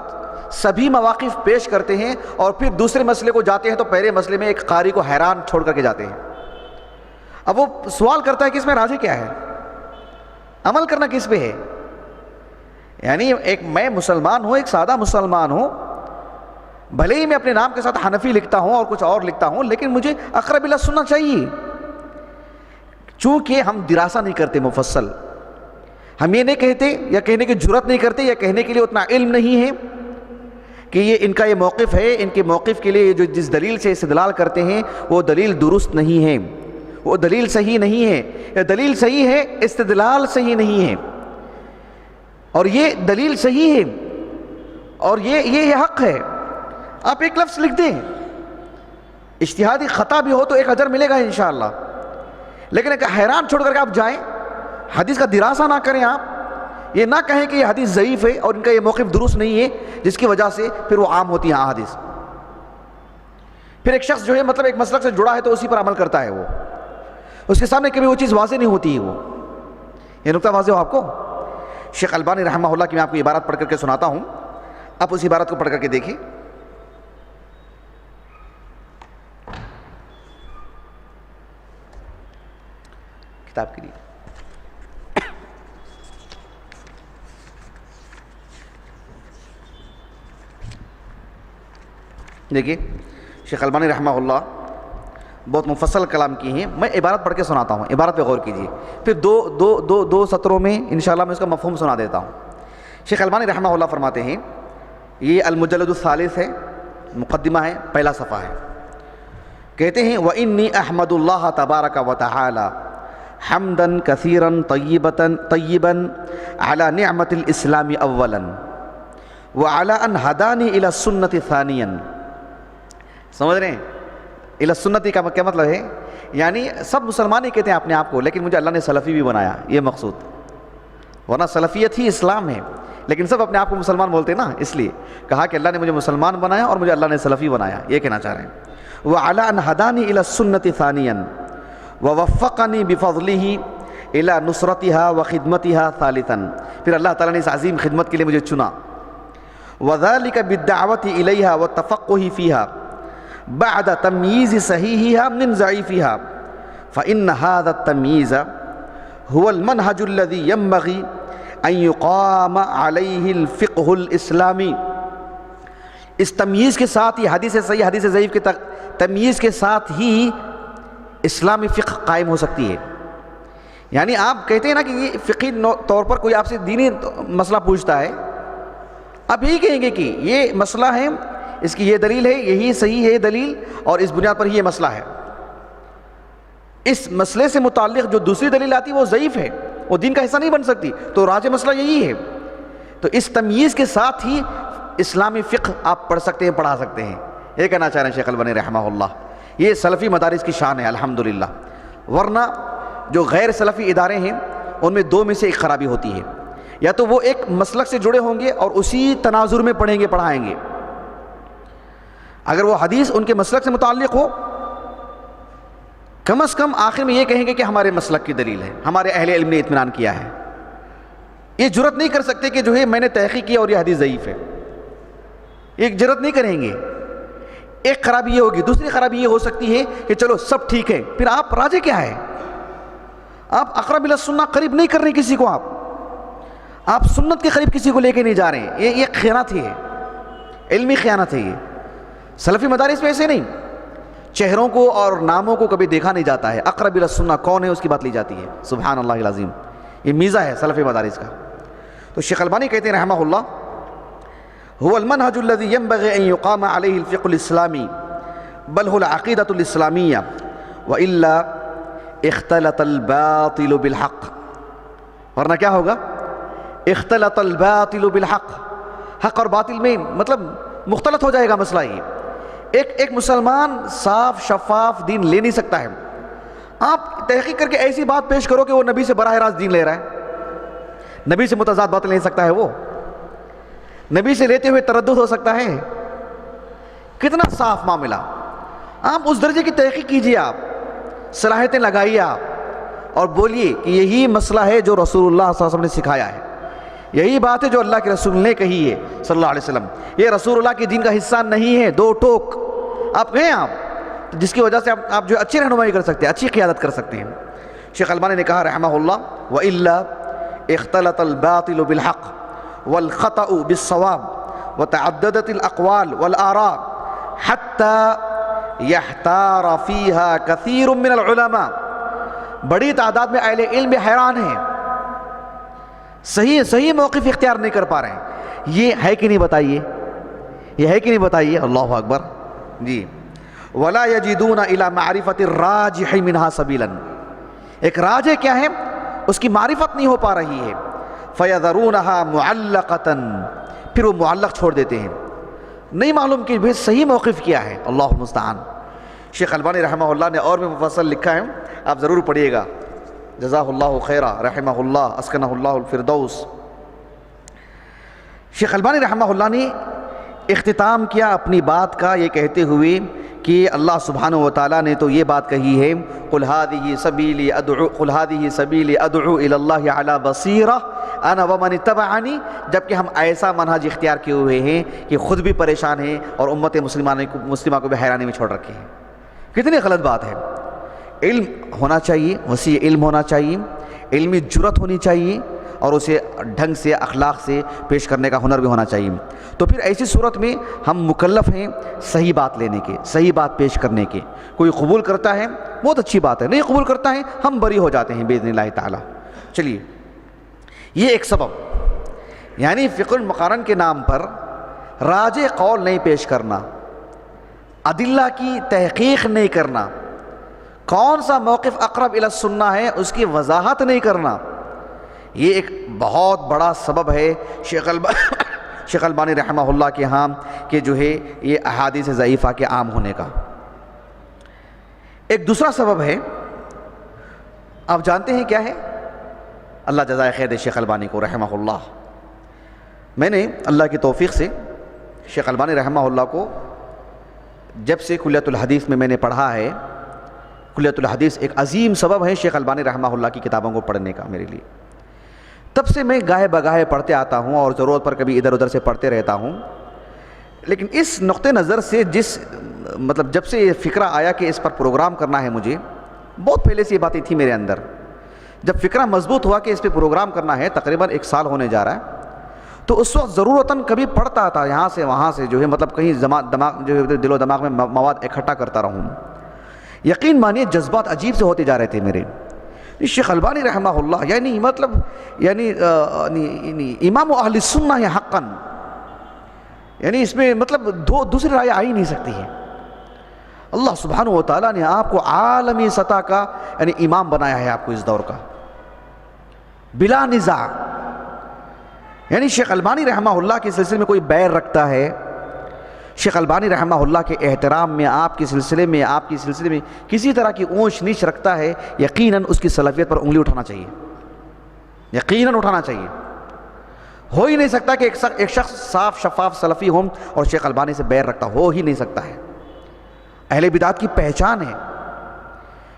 سبھی مواقف پیش کرتے ہیں، اور پھر دوسرے مسئلے کو جاتے ہیں تو پہلے مسئلے میں ایک قاری کو حیران چھوڑ کر کے جاتے ہیں. اب وہ سوال کرتا ہے کہ اس میں راجح کیا ہے، عمل کرنا کس پہ ہے. یعنی میں مسلمان ہوں، ایک سادہ مسلمان ہوں، بھلے ہی میں اپنے نام کے ساتھ حنفی لکھتا ہوں اور کچھ اور لکھتا ہوں، لیکن مجھے اقرب الی سنت چاہیے. چونکہ ہم دراسہ نہیں کرتے مفصل، ہم یہ نہیں کہتے یا کہنے کی جرات نہیں کرتے یا کہنے کے لیے اتنا علم نہیں ہے کہ یہ ان کا یہ موقف ہے، ان کے موقف کے لیے جو جس دلیل سے استدلال کرتے ہیں وہ دلیل درست نہیں ہے، وہ دلیل صحیح نہیں ہے، یا دلیل صحیح ہے استدلال صحیح نہیں ہے، اور یہ دلیل صحیح ہے اور یہ حق ہے. آپ ایک لفظ لکھ دیں، اجتہادی خطا بھی ہو تو 1 اجر ملے گا انشاءاللہ، لیکن ایک حیران چھوڑ کر کے آپ جائیں، حدیث کا دراسہ نہ کریں، آپ یہ نہ کہیں کہ یہ حدیث ضعیف ہے اور ان کا یہ موقف درست نہیں ہے، جس کی وجہ سے پھر وہ عام ہوتی ہیں احادیث. پھر ایک شخص جو ہے مطلب ایک مسلک سے جڑا ہے تو اسی پر عمل کرتا ہے، وہ اس کے سامنے کبھی وہ چیز واضح نہیں ہوتی ہے. وہ یہ نقطہ واضح ہو آپ کو. شیخ البانی رحمہ اللہ کی میں آپ کو عبارت پڑھ کر کے سناتا ہوں، آپ اس عبارت کو پڑھ کر کے دیکھیں. کتاب کے لیے دیکھیے، شیخ البانی رحمہ اللہ بہت مفصل کلام کی ہیں. میں عبارت پڑھ کے سناتا ہوں، عبارت پہ غور کیجیے، پھر دو سطروں میں انشاءاللہ میں اس کا مفہوم سنا دیتا ہوں. شیخ البانی رحمہ اللہ فرماتے ہیں، یہ المجلد الثالث ہے، مقدمہ ہے، پہلا صفحہ ہے. کہتے ہیں وَإِنِّي أَحْمَدُ اللَّهَ تَبَارَكَ وَتَعَالَى حمدن کثیرن طیبن علی نعمت الاسلام اولا وعلی ان ہدانی الی السنت ثانیا. سمجھ رہے ہیں؟ الی السنت کا کیا مطلب ہے؟ یعنی سب مسلمان ہی کہتے ہیں اپنے آپ کو، لیکن مجھے اللہ نے سلفی بھی بنایا، یہ مقصود. ورنہ سلفیت ہی اسلام ہے، لیکن سب اپنے آپ کو مسلمان بولتے ہیں نا، اس لیے کہا کہ اللہ نے مجھے مسلمان بنایا اور مجھے اللہ نے سلفی بنایا، یہ کہنا چاہ رہے ہیں. وعلی ان ہدانی الی السنت ثانیا ووفقنی بفضلہ الی نصرتها وخدمتها ثالثا. پھر اللہ تعالیٰ نے اس عظیم خدمت کے لیے مجھے چنا. وذلك بالدعوة الیہا والتفقہ فیہا بعد تمییز صحیحها من ضعیفها فإن هذا التمييز هو المنهج الذي ينبغي أن يقام عليه الفقه الإسلامي. اس تمییز کے ساتھ ہی حدیث صحیح حدیث ضعیف کے تمییز کے ساتھ ہی اسلامی فقہ قائم ہو سکتی ہے. یعنی آپ کہتے ہیں نا کہ یہ فقہی طور پر کوئی آپ سے دینی مسئلہ پوچھتا ہے، آپ یہی کہیں گے کہ یہ مسئلہ ہے، اس کی یہ دلیل ہے، یہی صحیح ہے دلیل، اور اس بنیاد پر ہی یہ مسئلہ ہے. اس مسئلے سے متعلق جو دوسری دلیل آتی ہے وہ ضعیف ہے، وہ دین کا حصہ نہیں بن سکتی، تو راجح مسئلہ یہی ہے۔ تو اس تمییز کے ساتھ ہی اسلامی فقہ آپ پڑھ سکتے ہیں، پڑھا سکتے ہیں، یہ کہنا چاہ رہے ہیں شیخ البانی رحمہ اللہ۔ یہ سلفی مدارس کی شان ہے الحمدللہ، ورنہ جو غیر سلفی ادارے ہیں ان میں دو میں سے ایک خرابی ہوتی ہے، یا تو وہ ایک مسلک سے جڑے ہوں گے اور اسی تناظر میں پڑھیں گے پڑھائیں گے، اگر وہ حدیث ان کے مسلک سے متعلق ہو کم از کم آخر میں یہ کہیں گے کہ ہمارے مسلک کی دلیل ہے، ہمارے اہل علم نے اطمینان کیا ہے۔ یہ جرت نہیں کر سکتے کہ جو ہے میں نے تحقیق کی اور یہ حدیث ضعیف ہے، یہ جرت نہیں کریں گے۔ ایک خرابی یہ ہوگی، دوسری خرابی یہ ہو سکتی ہے کہ چلو سب ٹھیک ہے، پھر آپ راجح کیا ہے؟ آپ اقرب الی السنہ قریب نہیں کر رہے کسی کو، آپ سنت کے قریب کسی کو لے کے نہیں جا رہے ہیں، یہ خیانت ہے، علمی خیانت ہے۔ یہ سلفی مدارس میں ایسے نہیں، چہروں کو اور ناموں کو کبھی دیکھا نہیں جاتا ہے، اقرب الی السنہ کون ہے اس کی بات لی جاتی ہے، سبحان اللہ العظیم، یہ میزہ ہے سلفی مدارس کا۔ تو شیخ البانی کہتے ہیں رحمہ اللہ، هو المنهج الذي ينبغي ان يقام عليه الفقه الاسلامي بل هو العقيدة الاسلامية والا اختلط الباطل بالحق، ورنہ کیا ہوگا؟ اختلط الباطل بالحق، حق اور باطل میں مطلب مختلط ہو جائے گا مسئلہ۔ یہ ایک مسلمان صاف شفاف دین لے نہیں سکتا ہے۔ آپ تحقیق کر کے ایسی بات پیش کرو کہ وہ نبی سے براہ راست دین لے رہا ہے، نبی سے متضاد بات لے سکتا ہے، وہ نبی سے لیتے ہوئے تردد ہو سکتا ہے، کتنا صاف معاملہ۔ آپ اس درجے کی تحقیق کیجئے، آپ صلاحیتیں لگائیے آپ اور بولیے کہ یہی مسئلہ ہے جو رسول اللہ صلی اللہ علیہ وسلم نے سکھایا ہے، یہی بات ہے جو اللہ کے رسول نے کہی ہے صلی اللہ علیہ وسلم، یہ رسول اللہ کے دین کا حصہ نہیں ہے، دو ٹوک آپ کہیں آپ، جس کی وجہ سے آپ جو اچھی رہنمائی کر سکتے ہیں، اچھی قیادت کر سکتے ہیں۔ شیخ البانی نے کہا رحمہ اللہ، وَإِلَّا اخْتَلَطَ الْبَاطِلُ بِالْحَقِّ وَالْخَطَأُ بِالصَّوَابِ وَتَعَدَّدَتِ الْأَقْوَالُ وَالْآرَاءُ حَتَّى يَحْتَارَ فِيهَا كَثِيرٌ مِّنَ الْعُلَمَاءِ، بڑی تعداد میں اہل علم بھی حیران ہیں، صحیح موقف اختیار نہیں کر پا رہے ہیں۔ یہ ہے کہ نہیں بتائیے، یہ ہے کہ نہیں بتائیے، اللہ اکبر جی۔ وَلَا يَجِدُونَ إِلَى مَعْرِفَةِ الرَّاجِحِ مِنْهَا سَبِيلًا، ایک راجح کیا ہے اس کی معرفت نہیں ہو پا رہی ہے۔ فَيَذَرُونَهَا مُعَلَّقَةً، پھر وہ معلق چھوڑ دیتے ہیں، نہیں معلوم کہ بھئی صحیح موقف کیا ہے، اللہ المستعان۔ شیخ البانی رحمہ اللہ نے اور بھی مفصل لکھا ہے، آپ ضرور پڑھیے گا، جزاہ اللہ خیرہ رحمہ اللہ، اسکنہ اللہ الفردوس۔ شیخ البانی رحمہ اللہ نے اختتام کیا اپنی بات کا یہ کہتے ہوئے کہ اللہ سبحانہ و تعالیٰ نے تو یہ بات کہی ہے، قُلْ هَذِهِ سَبِيلِي أَدْعُو إِلَى اللَّهِ عَلَى بَصِيرَةٍ أَنَا وَمَنِ اتَّبَعَنِي، جبکہ ہم ایسا منہج اختیار کیے ہوئے ہیں کہ خود بھی پریشان ہیں اور امت مسلمہ کو بھی حیرانی میں چھوڑ رکھے ہیں۔ کتنی غلط بات ہے۔ علم ہونا چاہیے، وسیع علم ہونا چاہیے، علمی جرت ہونی چاہیے، اور اسے ڈھنگ سے اخلاق سے پیش کرنے کا ہنر بھی ہونا چاہیے۔ تو پھر ایسی صورت میں ہم مکلف ہیں صحیح بات لینے کے، صحیح بات پیش کرنے کے۔ کوئی قبول کرتا ہے بہت اچھی بات ہے، نہیں قبول کرتا ہے ہم بری ہو جاتے ہیں باذن اللہ تعالی۔ چلیے، یہ ایک سبب، یعنی فقہ المقارن کے نام پر راجح قول نہیں پیش کرنا، ادلہ کی تحقیق نہیں کرنا، کون سا موقف اقرب الی السنہ ہے اس کی وضاحت نہیں کرنا، یہ ایک بہت بڑا سبب ہے شیخ البانی رحمہ اللہ کے ہاں کہ جو ہے یہ احادیث ضعیفہ کے عام ہونے کا۔ ایک دوسرا سبب ہے، آپ جانتے ہیں کیا ہے؟ اللہ جزائے خیر دے شیخ البانی کو رحمہ اللہ۔ میں نے اللہ کی توفیق سے شیخ البانی رحمہ اللہ کو جب سے کلیۃ الحدیث میں نے پڑھا ہے، کلیۃ الحدیث ایک عظیم سبب ہے شیخ البانی رحمہ اللہ کی کتابوں کو پڑھنے کا میرے لیے، تب سے میں گاہے بگاہے پڑھتے آتا ہوں اور ضرورت پر کبھی ادھر ادھر سے پڑھتے رہتا ہوں۔ لیکن اس نقطہ نظر سے جب سے یہ فکرہ آیا کہ اس پر پروگرام کرنا ہے، مجھے بہت پہلے سے یہ باتیں تھی میرے اندر، جب فکرہ مضبوط ہوا کہ اس پہ پروگرام کرنا ہے، تقریباً 1 سال ہونے جا رہا ہے، تو اس وقت ضرورتاً کبھی پڑھتا تھا یہاں سے وہاں سے، جو ہے مطلب کہیں دماغ جو ہے دل و دماغ میں مواد اکٹھا کرتا رہوں۔ یقین مانیے جذبات عجیب سے ہوتے جا رہے تھے میرے۔ شیخ البانی رحمہ اللہ یعنی امام اہل سنہ ہے حقاً، یعنی اس میں مطلب دوسری رائے آ ہی نہیں سکتی ہے۔ اللہ سبحانہ و تعالیٰ نے آپ کو عالمی سطح کا یعنی امام بنایا ہے، آپ کو اس دور کا بلا نزاع۔ یعنی شیخ البانی رحمہ اللہ کے سلسلے میں کوئی بیر رکھتا ہے، شیخ البانی رحمہ اللہ کے احترام میں، آپ کے سلسلے میں کسی طرح کی اونچ نیچ رکھتا ہے، یقیناً اس کی سلفیت پر انگلی اٹھانا چاہیے، یقیناً اٹھانا چاہیے۔ ہو ہی نہیں سکتا کہ ایک شخص صاف شفاف سلفی ہو اور شیخ البانی سے بیر رکھتا، ہو ہی نہیں سکتا ہے۔ اہل بدعت کی پہچان ہے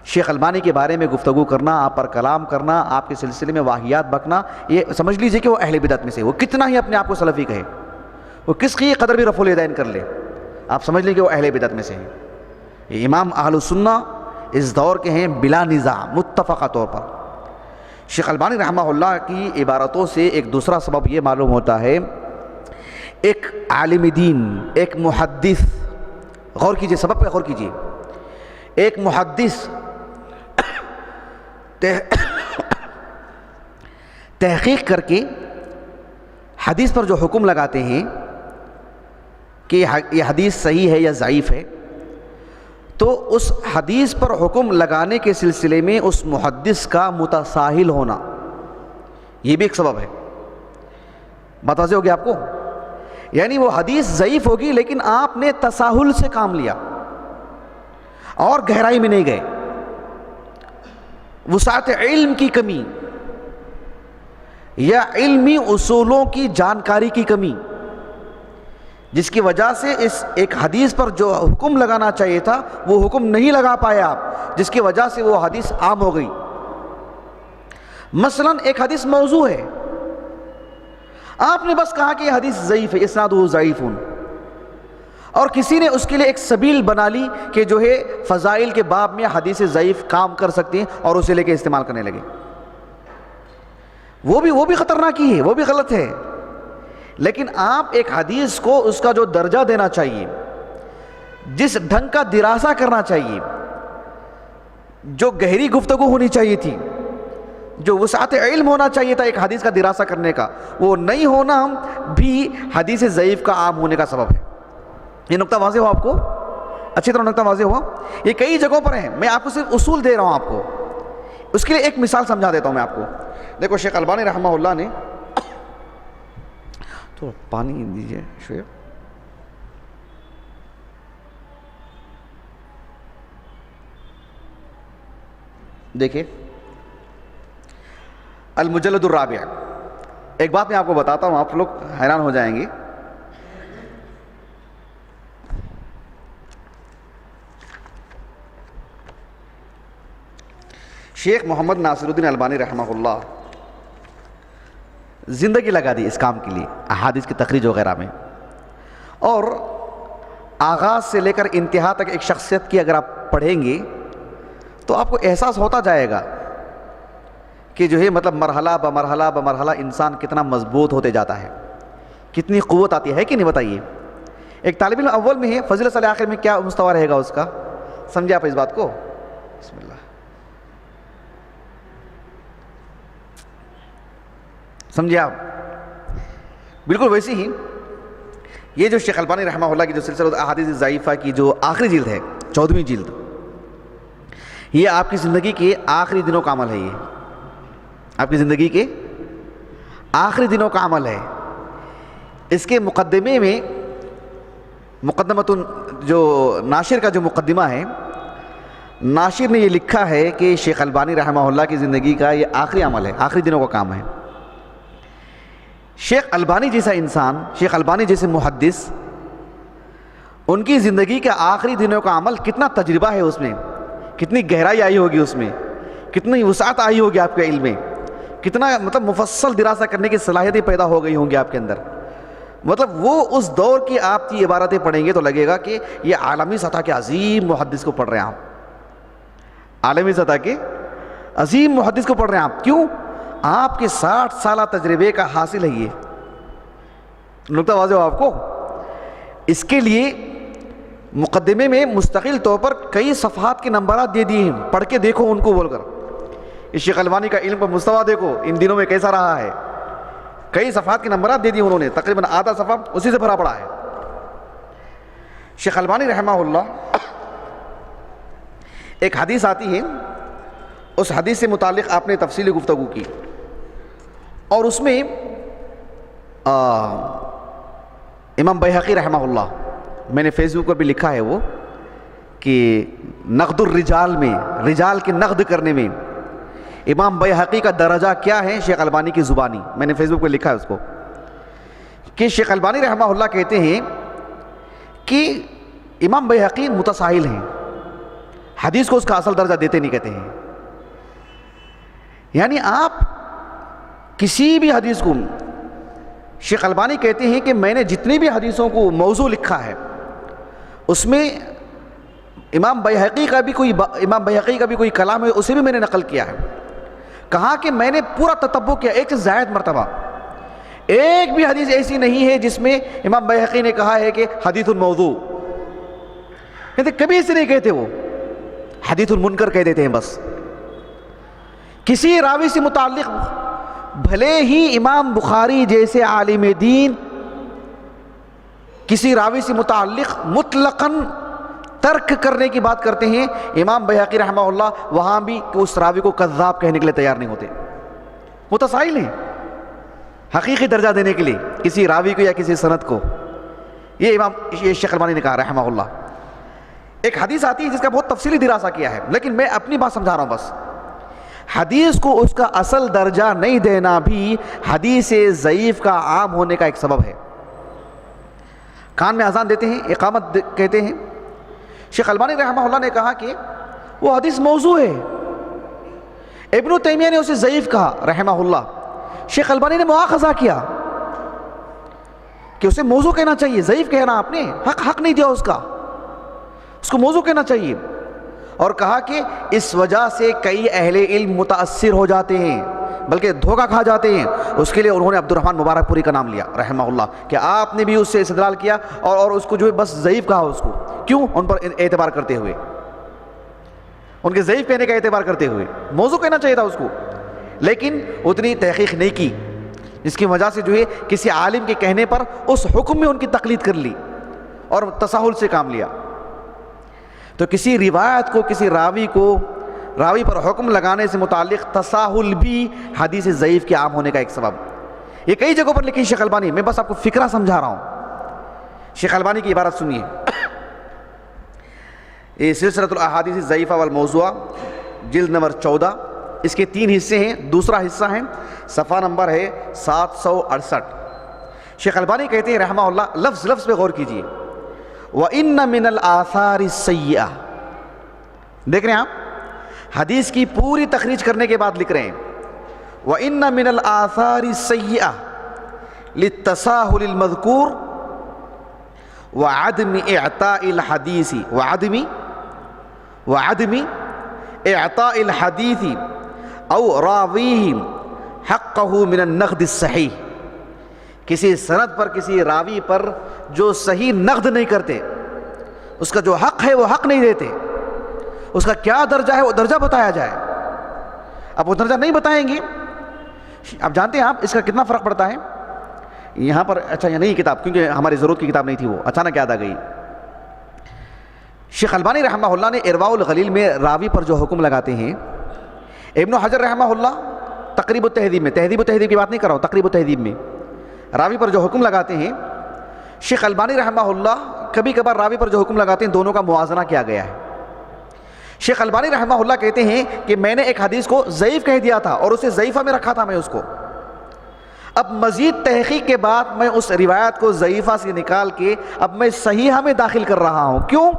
شیخ البانی کے بارے میں گفتگو کرنا، آپ پر کلام کرنا، آپ کے سلسلے میں واہیات بکنا، یہ سمجھ لیجئے کہ وہ اہل بدعت میں سے، وہ کتنا ہی اپنے آپ کو سلفی کہے، وہ کس کی قدر بھی رفع الیدین کر لے، آپ سمجھ لیں کہ وہ اہل بدعت میں سے ہیں۔ یہ امام اہل السنہ اس دور کے ہیں بلا نزاع، متفقہ طور پر۔ شیخ البانی رحمہ اللہ کی عبارتوں سے ایک دوسرا سبب یہ معلوم ہوتا ہے، ایک عالم دین، ایک محدث، غور کیجئے، سبب پہ غور کیجئے، ایک محدث تحقیق کر کے حدیث پر جو حکم لگاتے ہیں کہ یہ حدیث صحیح ہے یا ضعیف ہے، تو اس حدیث پر حکم لگانے کے سلسلے میں اس محدث کا متساہل ہونا، یہ بھی ایک سبب ہے۔ بات واضح ہوگی آپ کو؟ یعنی وہ حدیث ضعیف ہوگی لیکن آپ نے تساہل سے کام لیا اور گہرائی میں نہیں گئے، وسعت علم کی کمی یا علمی اصولوں کی جانکاری کی کمی، جس کی وجہ سے اس ایک حدیث پر جو حکم لگانا چاہیے تھا وہ حکم نہیں لگا پائے آپ، جس کی وجہ سے وہ حدیث عام ہو گئی۔ مثلا ایک حدیث موضوع ہے، آپ نے بس کہا کہ یہ حدیث ضعیف ہے، اسنادہ ضعیف، اور کسی نے اس کے لیے ایک سبیل بنا لی کہ جو ہے فضائل کے باب میں حدیث ضعیف کام کر سکتے ہیں اور اسے لے کے استعمال کرنے لگے، وہ بھی خطرناک ہی ہے، وہ بھی غلط ہے۔ لیکن آپ ایک حدیث کو اس کا جو درجہ دینا چاہیے، جس ڈھنگ کا دراسہ کرنا چاہیے، جو گہری گفتگو ہونی چاہیے تھی، جو وسعت علم ہونا چاہیے تھا ایک حدیث کا دراسہ کرنے کا، وہ نہیں ہونا بھی حدیث ضعیف کا عام ہونے کا سبب ہے۔ یہ نقطہ واضح ہوا آپ کو؟ اچھی طرح نقطہ واضح ہوا؟ یہ کئی جگہوں پر ہیں، میں آپ کو صرف اصول دے رہا ہوں آپ کو، اس کے لیے ایک مثال سمجھا دیتا ہوں میں آپ کو۔ دیکھو شیخ البانی رحمہ اللہ نے، تو پانی دیجئے شعیب، دیکھیں المجلد الرابع، ایک بات میں آپ کو بتاتا ہوں، آپ لوگ حیران ہو جائیں گے۔ شیخ محمد ناصر الدین البانی رحمہ اللہ زندگی لگا دی اس کام کے لیے، احادیث کی تخریج وغیرہ میں، اور آغاز سے لے کر انتہا تک ایک شخصیت کی اگر آپ پڑھیں گے تو آپ کو احساس ہوتا جائے گا کہ جو ہے مطلب مرحلہ بمرحلہ انسان کتنا مضبوط ہوتے جاتا ہے، کتنی قوت آتی ہے کہ نہیں، بتائیے۔ ایک طالب علم اول میں ہے، فضیلت صالح آخر میں کیا مستویٰ رہے گا اس کا، سمجھے آپ اس بات کو؟ بسم اللہ، سمجھے آپ؟ بالکل ویسی ہی یہ جو شیخ البانی رحمہ اللہ کی جو سلسلہ احادیث ضعیفہ کی جو آخری جلد ہے، 14ویں جلد، یہ آپ کی زندگی کے آخری دنوں کا عمل ہے، یہ آپ کی زندگی کے آخری دنوں کا عمل ہے۔ اس کے مقدمے میں مقدمۃ جو ناشر کا جو مقدمہ ہے، ناشر نے یہ لکھا ہے کہ شیخ البانی رحمہ اللہ کی زندگی کا یہ آخری عمل ہے، آخری دنوں کا کام ہے۔ شیخ البانی جیسا انسان، شیخ البانی جیسے محدث، ان کی زندگی کے آخری دنوں کا عمل، کتنا تجربہ ہے اس میں، کتنی گہرائی آئی ہوگی اس میں، کتنی وسعت آئی ہوگی آپ کے علم میں، کتنا مطلب مفصل دراسہ کرنے کی صلاحیتیں پیدا ہو گئی ہوں گی آپ کے اندر۔ مطلب وہ اس دور کی آپ کی عبارتیں پڑھیں گے تو لگے گا کہ یہ عالمی سطح کے عظیم محدث کو پڑھ رہے ہیں آپ، عالمی سطح کے عظیم محدث کو پڑھ رہے ہیں آپ۔ کیوں؟ آپ کے 60 سالہ تجربے کا حاصل ہے یہ، نقطہ واضح ہو آپ کو؟ اس کے لیے مقدمے میں مستقل طور پر کئی صفحات کے نمبرات دے دیے ہیں، پڑھ کے دیکھو ان کو بول کر، اس شیخ البانی کا علم کا مستویٰ دیکھو ان دنوں میں کیسا رہا ہے۔ کئی صفحات کے نمبرات دے دیے انہوں نے، تقریباً آدھا صفحہ اسی سے بھرا پڑا ہے۔ شیخ البانی رحمہ اللہ ایک حدیث آتی ہے، اس حدیث سے متعلق آپ نے تفصیلی گفتگو کی، اور اس میں امام بیہقی رحمہ اللہ، میں نے فیس بک پر بھی لکھا ہے وہ، کہ نقد الرجال میں، رجال کے نقد کرنے میں امام بیہقی کا درجہ کیا ہے شیخ البانی کی زبانی، میں نے فیس بک پہ لکھا ہے اس کو، کہ شیخ البانی رحمہ اللہ کہتے ہیں کہ امام بیہقی متساہل ہیں، حدیث کو اس کا اصل درجہ دیتے نہیں، کہتے ہیں یعنی آپ کسی بھی حدیث کو، شیخ البانی کہتے ہیں کہ میں نے جتنی بھی حدیثوں کو موضوع لکھا ہے اس میں امام بیہقی کا بھی کوئی کلام ہے، اسے بھی میں نے نقل کیا ہے، کہا کہ میں نے پورا تتبع کیا 1 سے زائد مرتبہ، ایک بھی حدیث ایسی نہیں ہے جس میں امام بیہقی نے کہا ہے کہ حدیث الموضوع، کہتے کبھی ایسے نہیں کہتے، وہ حدیث المنکر کہہ دیتے ہیں بس۔ کسی راوی سے متعلق بھلے ہی امام بخاری جیسے عالم دین کسی راوی سے متعلق مطلقاً ترک کرنے کی بات کرتے ہیں، امام بیہقی رحمہ اللہ وہاں بھی اس راوی کو کذاب کہنے کے لیے تیار نہیں ہوتے، متساہل ہیں حقیقی درجہ دینے کے لیے کسی راوی کو یا کسی سند کو، یہ شیخ البانی نے کہا رحمہ اللہ۔ ایک حدیث آتی ہے جس کا بہت تفصیلی دراسہ کیا ہے، لیکن میں اپنی بات سمجھا رہا ہوں بس، حدیث کو اس کا اصل درجہ نہیں دینا بھی حدیث ضعیف کا عام ہونے کا ایک سبب ہے۔ کان میں اذان دیتے ہیں، اقامت کہتے ہیں، شیخ البانی رحمہ اللہ نے کہا کہ وہ حدیث موضوع ہے، ابن تیمیہ نے اسے ضعیف کہا رحمہ اللہ، شیخ البانی نے مواخذہ کیا کہ اسے موضوع کہنا چاہیے، ضعیف کہنا آپ نے حق نہیں دیا اس کو موضوع کہنا چاہیے، اور کہا کہ اس وجہ سے کئی اہل علم متاثر ہو جاتے ہیں بلکہ دھوکہ کھا جاتے ہیں، اس کے لیے انہوں نے عبد الرحمن مبارک پوری کا نام لیا رحمہ اللہ کہ آپ نے بھی اس سے استدلال کیا اور اس کو جو ہے بس ضعیف کہا، اس کو کیوں؟ ان پر اعتبار کرتے ہوئے، ان کے ضعیف کہنے کا اعتبار کرتے ہوئے، موضوع کہنا چاہیے تھا اس کو، لیکن اتنی تحقیق نہیں کی، جس کی وجہ سے جو ہے کسی عالم کے کہنے پر اس حکم میں ان کی تقلید کر لی اور تساہل سے کام لیا۔ تو کسی روایت کو، کسی راوی پر حکم لگانے سے متعلق تساہل بھی حدیث ضعیف کے عام ہونے کا ایک سبب، یہ کئی جگہوں پر لکھی شیخ البانی، میں بس آپ کو فکرہ سمجھا رہا ہوں۔ شیخ البانی کی عبارت سنیے، یہ سلسلۃ الاحادیث الضعیفہ والموضوعہ جلد نمبر 14، اس کے 3 حصے ہیں، دوسرا حصہ ہے صفحہ نمبر ہے 768۔ شیخ البانی کہتے ہیں رحمہ اللہ، لفظ لفظ پہ غور کیجیے، وَإِنَّ مِنَ الْآثَارِ السَّيِّئَةِ، دیکھ رہے ہیں آپ، حدیث کی پوری تخریج کرنے کے بعد لکھ رہے ہیں وَإِنَّ مِنَ الْآثَارِ السَّيِّئَةِ لِلتَّسَاهُلِ الْمَذْكُورِ وَعَدْمِ إِعْطَاءِ الْحَدِيثِ وَعَدْمِ إِعْطَاءِ الْحَدِيثِ أَوْ رَاوِيهِ حَقَّهُ مِنَ النَّقْدِ الصَّحِيحِ، کسی سند پر، کسی راوی پر جو صحیح نقد نہیں کرتے، اس کا جو حق ہے وہ حق نہیں دیتے، اس کا کیا درجہ ہے وہ درجہ بتایا جائے۔ اب وہ درجہ نہیں بتائیں گے، اب جانتے ہیں آپ اس کا کتنا فرق پڑتا ہے یہاں پر، اچھا یہ نہیں کتاب، کیونکہ ہماری ضرورت کی کتاب نہیں تھی، وہ اچانک یاد آ گئی۔ شیخ البانی رحمہ اللہ نے ارواء الغلیل میں راوی پر جو حکم لگاتے ہیں، ابن حجر رحمہ اللہ تقریب التہذیب میں، تہذیب و تہذیب کی بات نہیں کر رہا ہوں، تقریب التہذیب میں راوی پر جو حکم لگاتے ہیں، شیخ البانی رحمہ اللہ کبھی کبھار راوی پر جو حکم لگاتے ہیں دونوں کا موازنہ کیا گیا ہے۔ شیخ البانی رحمہ اللہ کہتے ہیں کہ میں نے ایک حدیث کو ضعیف کہہ دیا تھا اور اسے ضعیفہ میں رکھا تھا میں اس کو، اب مزید تحقیق کے بعد میں اس روایت کو ضعیفہ سے نکال کے اب میں صحیحہ میں داخل کر رہا ہوں، کیوں؟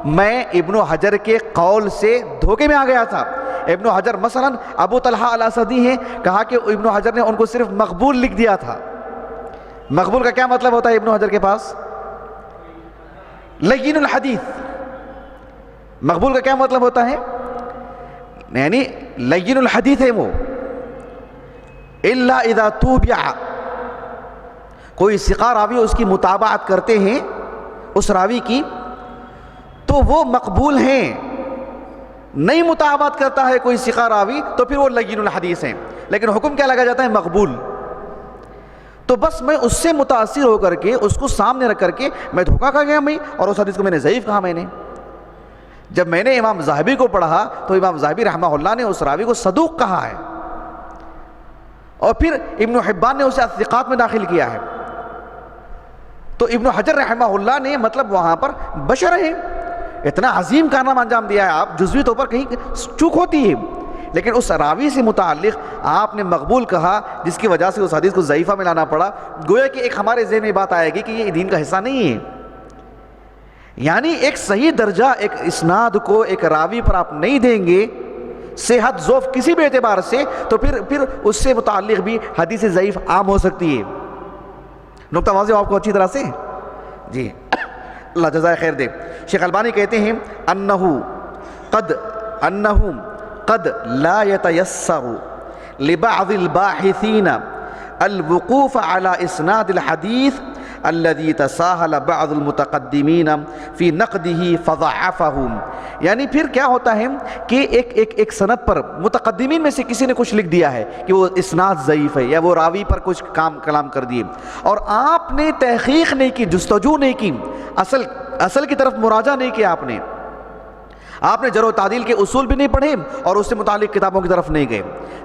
میں ابن حجر کے قول سے دھوکے میں آ گیا تھا۔ ابن حجر مثلا ابو طلحہ الاسدی ہیں، کہا کہ ابن حجر نے ان کو صرف مقبول لکھ دیا تھا۔ مقبول کا کیا مطلب ہوتا ہے ابن حجر کے پاس؟ لین الحدیث۔ مقبول کا کیا مطلب ہوتا ہے؟ یعنی لین الحدیث ہے وہ، الا اذا توبع، کوئی ثقہ راوی اس کی متابعت کرتے ہیں اس راوی کی تو وہ مقبول ہیں، نہیں متابعت کرتا ہے کوئی ثقہ راوی تو پھر وہ لین الحدیث ہیں، لیکن حکم کیا لگا جاتا ہے؟ مقبول۔ تو بس میں اس سے متاثر ہو کر کے اس کو سامنے رکھ کر کے میں دھوکہ کھا گیا میں، اور اس حدیث کو میں نے ضعیف کہا میں نے۔ جب میں نے امام ذہبی کو پڑھا تو امام ذہبی رحمہ اللہ نے اس راوی کو صدوق کہا ہے، اور پھر ابن حبان نے اسے الثقات میں داخل کیا ہے. تو ابن حجر رحمہ اللہ نے مطلب وہاں پر بشر ہے، اتنا عظیم کارنامہ انجام دیا ہے. آپ جزوی طور پر کہیں چوک ہوتی ہے، لیکن اس راوی سے متعلق آپ نے مقبول کہا، جس کی وجہ سے اس حدیث کو ضعیفہ میں لانا پڑا. گویا کہ ایک ہمارے ذہن میں بات آئے گی کہ یہ دین کا حصہ نہیں ہے. یعنی ایک صحیح درجہ ایک اسناد کو ایک راوی پر آپ نہیں دیں گے صحت ضعف کسی بھی اعتبار سے، تو پھر اس سے متعلق بھی حدیث ضعیف عام ہو سکتی ہے. نقطہ واضح آپ کو اچھی طرح سے؟ جی اللہ جزائے خیر دے. شیخ البانی کہتے ہیں انہو قد لا يتيسر لبعض الباحثین الوقوف على اسناد الحدیث الذي تساهل بعض المتقدمین فی نقده فضعفهم. یعنی پھر کیا ہوتا ہے کہ ایک سند پر متقدمین میں سے کسی نے کچھ لکھ دیا ہے کہ وہ اسناد ضعیف ہے، یا وہ راوی پر کچھ کلام کر دیے، اور آپ نے تحقیق نہیں کی، جستجو نہیں کی، اصل کی طرف مراجعہ نہیں کیا. آپ نے جرح و تعدیل کے اصول بھی نہیں پڑھے اور اس سے متعلق کتابوں کی طرف نہیں گئے.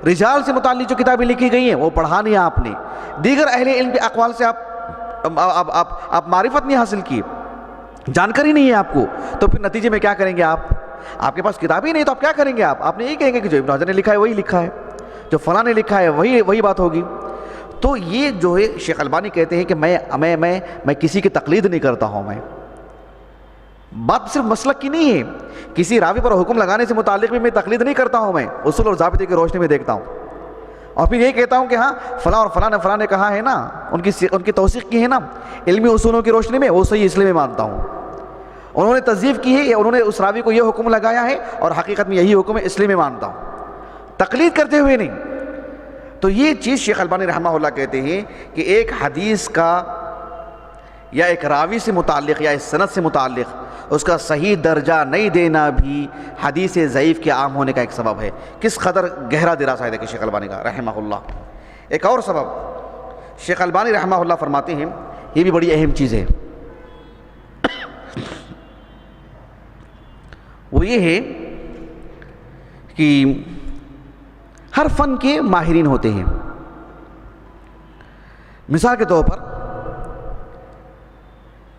رجال سے متعلق جو کتابیں لکھی گئی ہیں وہ پڑھا نہیں آپ نے. دیگر اہل علم کے اقوال سے آپ معرفت نہیں حاصل کی، جانکاری نہیں ہے آپ کو. تو پھر نتیجے میں کیا کریں گے آپ کے پاس کتاب ہی نہیں تو آپ کیا کریں گے؟ آپ نے یہی کہیں گے کہ جو ابن حجر نے لکھا ہے وہی لکھا ہے، جو فلاں نے لکھا ہے وہی بات ہوگی. تو یہ جو ہے شیخ البانی کہتے ہیں کہ میں کسی کی تقلید نہیں کرتا ہوں. میں بات صرف مسلک کی نہیں ہے، کسی راوی پر حکم لگانے سے متعلق بھی میں تقلید نہیں کرتا ہوں. میں اصول اور ضابطے کی روشنی میں دیکھتا ہوں، اور پھر یہ کہتا ہوں کہ ہاں فلاں اور فلاں نے کہا ہے نا، ان کی توثیق کی ہے نا علمی اصولوں کی روشنی میں، وہ صحیح اس لیے میں مانتا ہوں. انہوں نے تضعیف کی ہے یا انہوں نے اس راوی کو یہ حکم لگایا ہے اور حقیقت میں یہی حکم ہے، اس لیے میں مانتا ہوں، تقلید کرتے ہوئے نہیں. تو یہ چیز شیخ البانی رحمہ اللہ کہتے ہیں کہ ایک حدیث کا یا ایک راوی سے متعلق یا اس سند سے متعلق اس کا صحیح درجہ نہیں دینا بھی حدیث ضعیف کے عام ہونے کا ایک سبب ہے. کس قدر گہرا دراسہ ہے کہ شیخ البانی کا رحمہ اللہ. ایک اور سبب شیخ البانی رحمہ اللہ فرماتے ہیں، یہ بھی بڑی اہم چیز ہے، وہ یہ ہے کہ ہر فن کے ماہرین ہوتے ہیں. مثال کے طور پر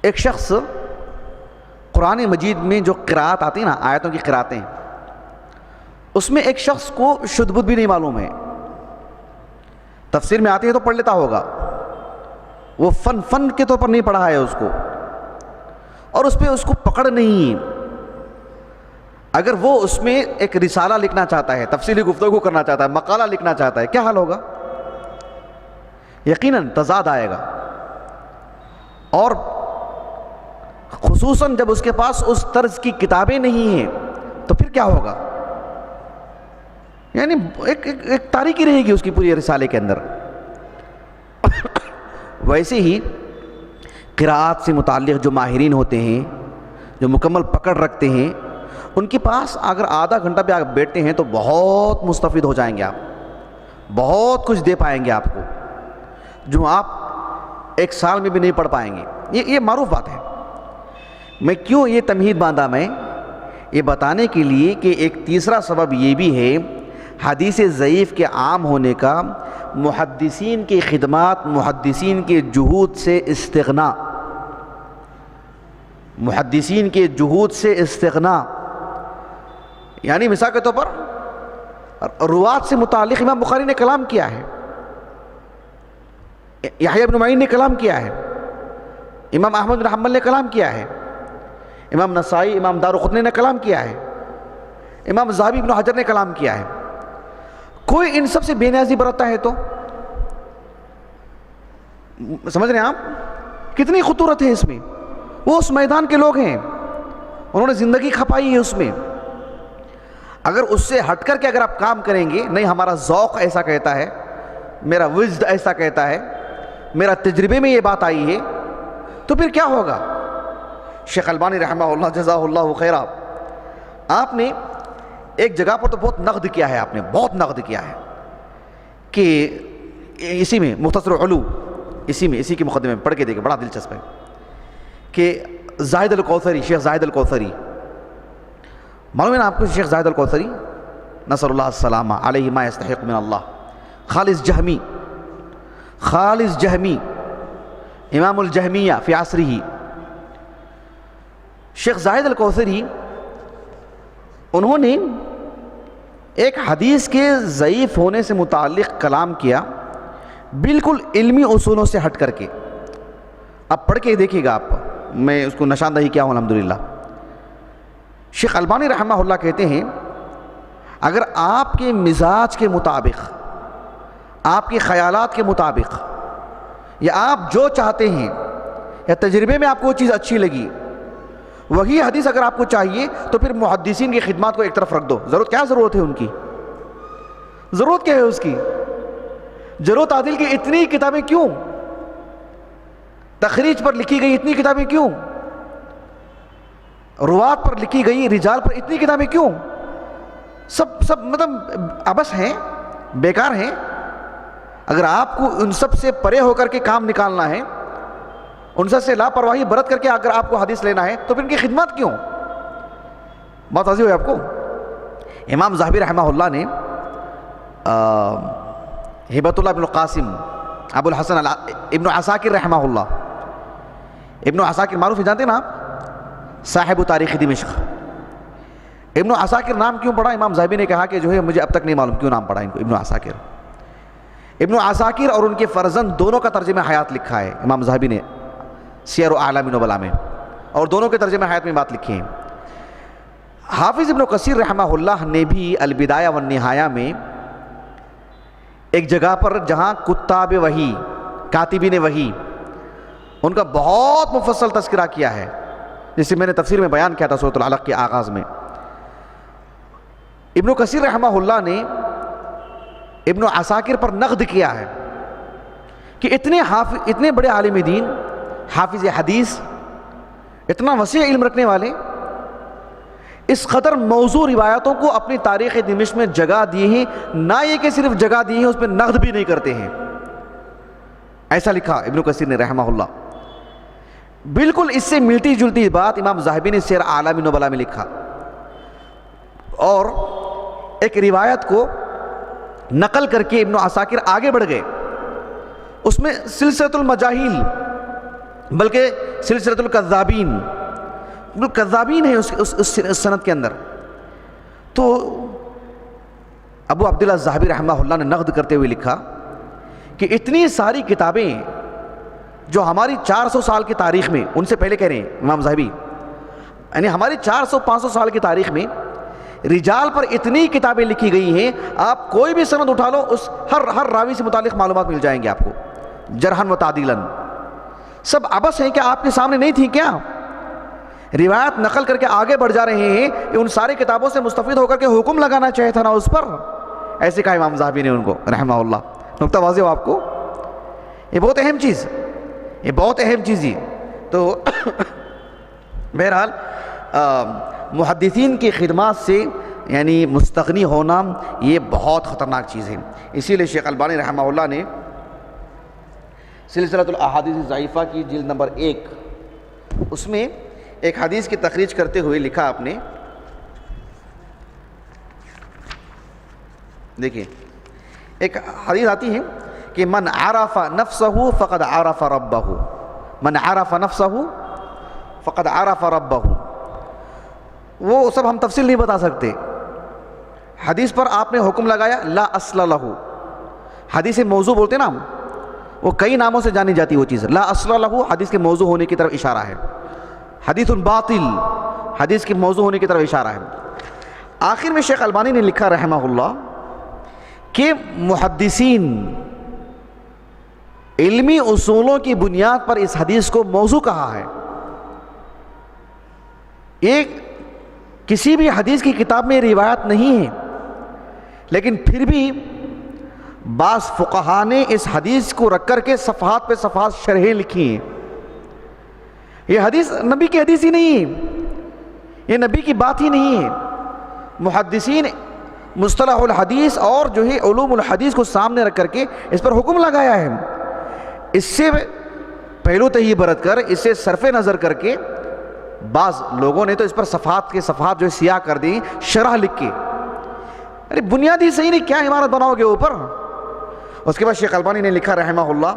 ایک شخص قرآن مجید میں جو قراءت آتی ہیں نا، آیتوں کی قراءتیں، اس میں ایک شخص کو شدھ بدھ بھی نہیں معلوم ہے. تفسیر میں آتی ہے تو پڑھ لیتا ہوگا، وہ فن کے طور پر نہیں پڑھا ہے اس کو، اور اس پہ اس کو پکڑ نہیں. اگر وہ اس میں ایک رسالہ لکھنا چاہتا ہے، تفصیلی گفتگو کرنا چاہتا ہے، مقالہ لکھنا چاہتا ہے، کیا حال ہوگا؟ یقیناً تضاد آئے گا. اور خصوصاً جب اس کے پاس اس طرز کی کتابیں نہیں ہیں تو پھر کیا ہوگا؟ یعنی ایک تاریکی رہے گی اس کی پوری رسالے کے اندر. ویسے ہی قراءات سے متعلق جو ماہرین ہوتے ہیں، جو مکمل پکڑ رکھتے ہیں، ان کے پاس اگر آدھا گھنٹہ بھی آپ بیٹھتے ہیں تو بہت مستفید ہو جائیں گے. آپ بہت کچھ دے پائیں گے آپ کو، جو آپ ایک سال میں بھی نہیں پڑھ پائیں گے. یہ معروف بات ہے. میں کیوں یہ تمہید باندھا؟ میں یہ بتانے کے لیے کہ ایک تیسرا سبب یہ بھی ہے حدیث ضعیف کے عام ہونے کا، محدثین کی خدمات، محدثین کے جہود سے استغنا. محدثین کے جہود سے استغنا یعنی مثال کے طور پر روات سے متعلق امام بخاری نے کلام کیا ہے، یحییٰ بن معین نے کلام کیا ہے، امام احمد بن حنبل نے کلام کیا ہے، امام نسائی، امام دارقطنی نے کلام کیا ہے، امام ذہبی، ابن حجر نے کلام کیا ہے. کوئی ان سب سے بے نیازی برتتا ہے تو سمجھ رہے ہیں آپ کتنی خطورت ہے اس میں؟ وہ اس میدان کے لوگ ہیں، انہوں نے زندگی کھپائی ہے اس میں. اگر اس سے ہٹ کر کے اگر آپ کام کریں گے، نہیں ہمارا ذوق ایسا کہتا ہے، میرا وجد ایسا کہتا ہے، میرا تجربے میں یہ بات آئی ہے، تو پھر کیا ہوگا؟ شیخ البانی رحمہ اللہ جزاہ اللہ خیرہ، آپ نے ایک جگہ پر تو بہت نقد کیا ہے، آپ نے بہت نقد کیا ہے کہ اسی میں مختصر علو، اسی کے مقدمے میں پڑھ کے دیکھیں، بڑا دلچسپ ہے کہ زاہد الکوثری، شیخ زاہد الکوثری معلوم ہے نا آپ کو شیخ زاہد الکوثری نصر اللہ السلامہ علیہ ما یستحق من اللہ، خالص جہمی امام الجہمیہ فی عصرہ، شیخ زاہد الکوثری انہوں نے ایک حدیث کے ضعیف ہونے سے متعلق کلام کیا بالکل علمی اصولوں سے ہٹ کر کے. اب پڑھ کے دیکھیے گا آپ، میں اس کو نشاندہی کیا ہوں الحمدللہ. شیخ البانی رحمہ اللہ کہتے ہیں اگر آپ کے مزاج کے مطابق، آپ کے خیالات کے مطابق، یا آپ جو چاہتے ہیں یا تجربے میں آپ کو وہ چیز اچھی لگی، وہی حدیث اگر آپ کو چاہیے تو پھر محدثین کی خدمات کو ایک طرف رکھ دو. ضرورت ہے ان کی؟ ضرورت کیا ہے اس کی؟ جرح و تعدیل کی اتنی کتابیں کیوں؟ تخریج پر لکھی گئی اتنی کتابیں کیوں؟ روات پر لکھی گئی، رجال پر اتنی کتابیں کیوں؟ سب مطلب عبث ہیں، بیکار ہیں. اگر آپ کو ان سب سے پرے ہو کر کے کام نکالنا ہے، ان سب سے لاپرواہی برت کر کے اگر آپ کو حدیث لینا ہے تو پھر ان کی خدمت کیوں؟ بات واضح ہوئی آپ کو؟ امام ذہبی رحمہ اللہ نے ہبۃ اللہ بن قاسم، ابو الحسن ابن عساکر رحمہ اللہ، ابن عساکر معروف ہے، جانتے ہیں نا آپ، صاحب تاریخ دمشق. ابن عساکر نام کیوں پڑا؟ امام ذہبی نے کہا کہ جو ہے مجھے اب تک نہیں معلوم کیوں نام پڑا ان کو ابن عساکر. ابن عساکر اور ان کے فرزند دونوں کا ترجمہ حیات لکھا ہے امام ذہبی نے سیر اعلام نبلاء میں، اور دونوں کے ترجمہ حیات میں بات لکھی ہے. حافظ ابن کثیر رحمہ اللہ نے بھی البدایہ والنہایہ میں ایک جگہ پر جہاں کتاب وحی، کاتبین وحی، ان کا بہت مفصل تذکرہ کیا ہے، جسے میں نے تفسیر میں بیان کیا تھا سورۃ العلق کے آغاز میں. ابن کثیر رحمہ اللہ نے ابن عساکر پر نقد کیا ہے کہ اتنے بڑے عالم دین، حافظ حدیث، اتنا وسیع علم رکھنے والے، اس قدر موضوع روایتوں کو اپنی تاریخ دمشق میں جگہ دیے ہیں، نہ یہ کہ صرف جگہ دیے ہیں، اس پہ نقد بھی نہیں کرتے ہیں. ایسا لکھا ابن کثیر نے رحمہ اللہ. بالکل اس سے ملتی جلتی بات امام ذہبی نے سیر اعلام نبلاء میں لکھا، اور ایک روایت کو نقل کر کے ابن عساکر آگے بڑھ گئے. اس میں سلسلۃ المجاہیل، بلکہ سلسلۃ الکذابین، کذابین ہیں اس سند کے اندر. تو ابو عبداللہ ذہبی رحمہ اللہ نے نقد کرتے ہوئے لکھا کہ اتنی ساری کتابیں جو ہماری 400 سال کی تاریخ میں، ان سے پہلے کہہ رہے ہیں امام ذہبی، یعنی ہماری 400-500 سال کی تاریخ میں رجال پر اتنی کتابیں لکھی گئی ہیں، آپ کوئی بھی سند اٹھا لو، اس ہر راوی سے متعلق معلومات مل جائیں گے آپ کو، جرحن و تعدیلاً. سب عبث ہیں کیا؟ آپ کے سامنے نہیں تھی کیا؟ روایت نقل کر کے آگے بڑھ جا رہے ہیں کہ ان ساری کتابوں سے مستفید ہو کر کے حکم لگانا چاہیے تھا نا اس پر. ایسے کہا امام ذہبی نے ان کو رحمہ اللہ. نقطہ واضح ہو آپ کو؟ یہ بہت اہم چیز ہی. تو بہرحال محدثین کی خدمات سے یعنی مستغنی ہونا یہ بہت خطرناک چیز ہے. اسی لیے شیخ البانی رحمہ اللہ نے سلسلۃ الاحادیث الضعیفہ کی جلد نمبر 1 اس میں ایک حدیث کی تخریج کرتے ہوئے لکھا آپ نے، دیکھیں ایک حدیث آتی ہے کہ من عرف نفسہ فقد عرف ربہ، من عرف نفسہ فقد عرف ربہ. وہ سب ہم تفصیل نہیں بتا سکتے. حدیث پر آپ نے حکم لگایا لا اصل لہ، حدیث موضوع بولتے ہیں نا ہم، وہ کئی ناموں سے جانی جاتی وہ چیز. لا اصل لہ حدیث کے موضوع ہونے کی طرف اشارہ ہے. حدیث باطل حدیث کے موضوع ہونے کی طرف اشارہ ہے. آخر میں شیخ البانی نے لکھا رحمہ اللہ کہ محدثین علمی اصولوں کی بنیاد پر اس حدیث کو موضوع کہا ہے. ایک کسی بھی حدیث کی کتاب میں روایت نہیں ہے، لیکن پھر بھی بعض فقہا نے اس حدیث کو رکھ کر کے صفحات پہ صفحات شرحیں لکھی ہیں. یہ حدیث نبی کی حدیث ہی نہیں ہے، یہ نبی کی بات ہی نہیں ہے. محدثین مصطلح الحدیث اور جو ہے علوم الحدیث کو سامنے رکھ کر کے اس پر حکم لگایا ہے. اس سے پہلو تہی برت کر، اس سے صرف نظر کر کے بعض لوگوں نے تو اس پر صفحات کے صفحات جو سیاہ کر دی شرح لکھ کے. ارے بنیادی صحیح نہیں, کیا عمارت بناؤ گے اوپر؟ اس کے بعد شیخ البانی نے لکھا رحمہ اللہ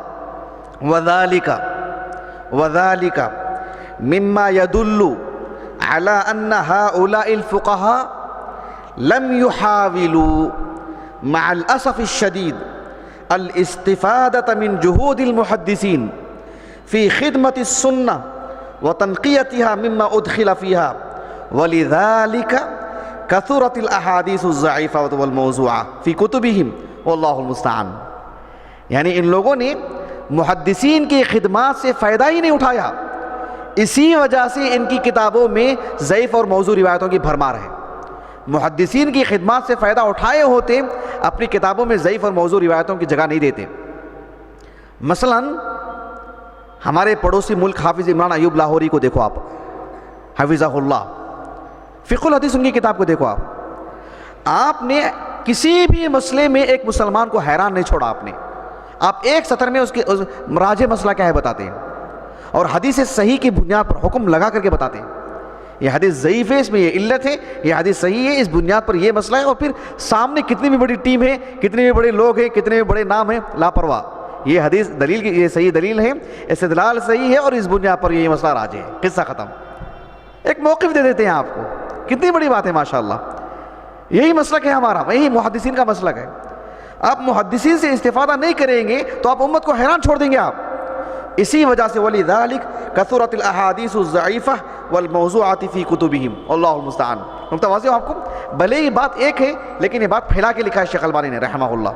وَذَلِكَ مِمَّا يَدُلُّ عَلَىٰ أَنَّ هَؤُلَاءِ الْفُقَهَاءِ لَمْ يُحَاوِلُوا مَعَ الْأَسَفِ الشَّدِيدِ الْإِسْتِفَادَةَ مِنْ جُهُودِ الْمُحَدِّثِينَ فِي خِدْمَةِ السُّنَّةِ وَتَنْقِيَتِهَا مِمَّا أُدْخِلَ فِيهَا وَلِذَلِكَ كَثُرَتِ الْأَحَادِيثُ الضَّعِيفَةُ وَالْمَوْضُوعَةُ فِي كُتُبِهِمْ وَاللَّهُ الْمُسْتَعَانُ. یعنی ان لوگوں نے محدثین کی خدمات سے فائدہ ہی نہیں اٹھایا, اسی وجہ سے ان کی کتابوں میں ضعیف اور موضوع روایتوں کی بھرمار ہے. محدثین کی خدمات سے فائدہ اٹھائے ہوتے اپنی کتابوں میں ضعیف اور موضوع روایتوں کی جگہ نہیں دیتے. مثلا ہمارے پڑوسی ملک حافظ عمران ایوب لاہوری کو دیکھو آپ, حفظہ اللہ, فقہ الحدیث ان کی کتاب کو دیکھو آپ نے کسی بھی مسئلے میں ایک مسلمان کو حیران نہیں چھوڑا. آپ ایک سطر میں اس کے راجح مسئلہ کیا ہے بتاتے ہیں, اور حدیث صحیح کی بنیاد پر حکم لگا کر کے بتاتے ہیں. یہ حدیث ضعیف ہے, اس میں یہ علت ہے, یہ حدیث صحیح ہے, اس بنیاد پر یہ مسئلہ ہے. اور پھر سامنے کتنی بھی بڑی ٹیم ہے, کتنے بھی بڑے لوگ ہیں, کتنے بھی بڑے نام ہیں, لاپرواہ. یہ حدیث دلیل کی, یہ صحیح دلیل ہے, استدلال صحیح ہے, اور اس بنیاد پر یہ مسئلہ راجح ہے. قصہ ختم. ایک موقف دے دیتے ہیں آپ کو. کتنی بڑی بات ہے ماشاءاللہ. یہی مسلک ہے ہمارا, یہی محدثین کا مسلک ہے. آپ محدثین سے استفادہ نہیں کریں گے تو آپ امت کو حیران چھوڑ دیں گے آپ. اسی وجہ سے وَلِذَلِكَ كَثُرَتِ الْأَحَادِيثُ الضَّعِيفَةُ وَالْمَوْضُوعَةُ فِي كُتُبِهِمْ وَاللَّهُ الْمُسْتَعَانُ. نقطہ واضح ہو آپ کو؟ بھلے ہی بات ایک ہے لیکن یہ بات پھیلا کے لکھا ہے شیخ البانی نے رحمہ اللہ.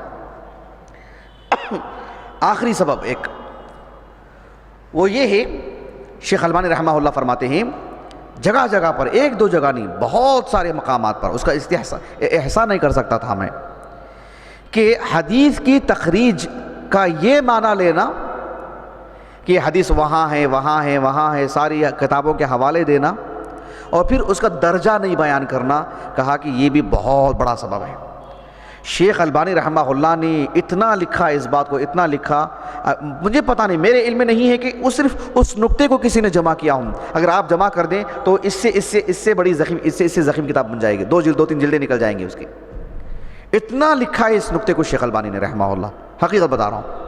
آخری سبب ایک وہ یہ ہے, شیخ البانی رحمہ اللہ فرماتے ہیں جگہ جگہ پر, ایک دو جگہ نہیں, بہت سارے مقامات پر, اس کا احسان نہیں کر سکتا تھا میں, کہ حدیث کی تخریج کا یہ معنی لینا کہ حدیث وہاں ہے وہاں ہے وہاں ہے, ساری کتابوں کے حوالے دینا, اور پھر اس کا درجہ نہیں بیان کرنا, کہا کہ یہ بھی بہت بڑا سبب ہے. شیخ البانی رحمہ اللہ نے اتنا لکھا اس بات کو, اتنا لکھا, مجھے پتہ نہیں, میرے علم میں نہیں ہے کہ وہ صرف اس نقطے کو کسی نے جمع کیا ہوں. اگر آپ جمع کر دیں تو اس سے بڑی زخیم, اس سے زخیم کتاب بن جائے گی, 2-3 جلدیں نکل جائیں گی اس کی. اتنا لکھا ہے اس نقطے کو شیخ البانی نے رحمہ اللہ. حقیقت بتا رہا ہوں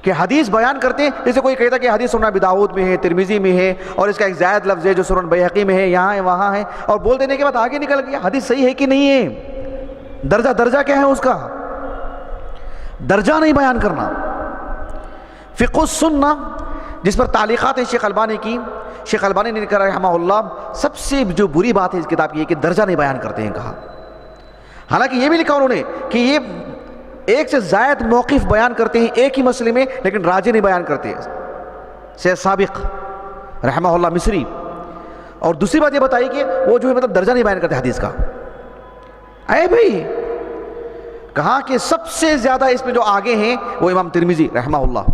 کہ حدیث بیان کرتے ہیں, جیسے کوئی کہتا کہ حدیث سنن ابی داؤد میں ہے, ترمذی میں ہے, اور اس کا ایک زائد لفظ ہے جو سنن بیہقی میں ہے, یہاں ہے وہاں ہے, اور بول دینے کے بعد آگے نکل گیا. حدیث صحیح ہے کہ نہیں ہے, درجہ کیا ہے اس کا, درجہ نہیں بیان کرنا. فقہ السنہ جس پر تعلیقات ہیں شیخ البانی کی, شیخ البانی نے کہا رحمہ اللہ سب سے جو بری بات ہے اس کتاب کی یہ کہ درجہ نہیں بیان کرتے ہیں. کہا حالانکہ یہ بھی لکھا انہوں نے کہ یہ ایک سے زائد موقف بیان کرتے ہیں ایک ہی مسئلے میں, لیکن راجح نہیں بیان کرتے. سید سابق رحمہ اللہ مصری. اور دوسری بات یہ بتائی کہ وہ جو ہے مطلب درجہ نہیں بیان کرتے حدیث کا. اے بھائی, کہا کہ سب سے زیادہ اس میں جو آگے ہیں وہ امام ترمذی رحمہ اللہ.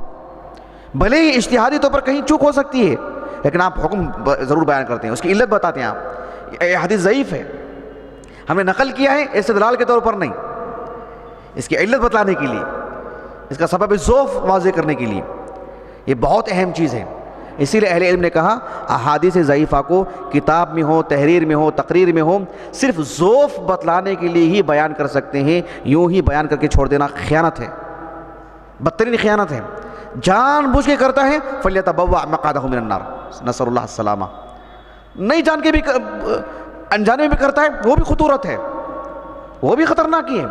بھلے ہی اجتہادی طور پر کہیں چوک ہو سکتی ہے, لیکن آپ حکم ضرور بیان کرتے ہیں, اس کی علت بتاتے ہیں. آپ یہ حدیث ضعیف ہے, ہم نے نقل کیا ہے استدلال کے طور پر نہیں, اس کی علت بتلانے کے لیے, اس کا سبب ضعف واضح کرنے کے لیے. یہ بہت اہم چیز ہے. اسی لیے اہل علم نے کہا احادیث ضعیفہ کو کتاب میں ہو, تحریر میں ہو, تقریر میں ہو, صرف ضعف بتلانے کے لیے ہی بیان کر سکتے ہیں. یوں ہی بیان کر کے چھوڑ دینا خیانت ہے, بدترین خیانت ہے. جان بوجھ کے کرتا ہے فَلْيَتَبَوَّأْ مَقْعَدَهُ مِنَ النَّارِ, نسأل اللہ السلامہ. نہیں جان کے بھی, انجانے میں بھی کرتا ہے, وہ بھی خطورت ہے, وہ بھی خطرناک ہی ہے.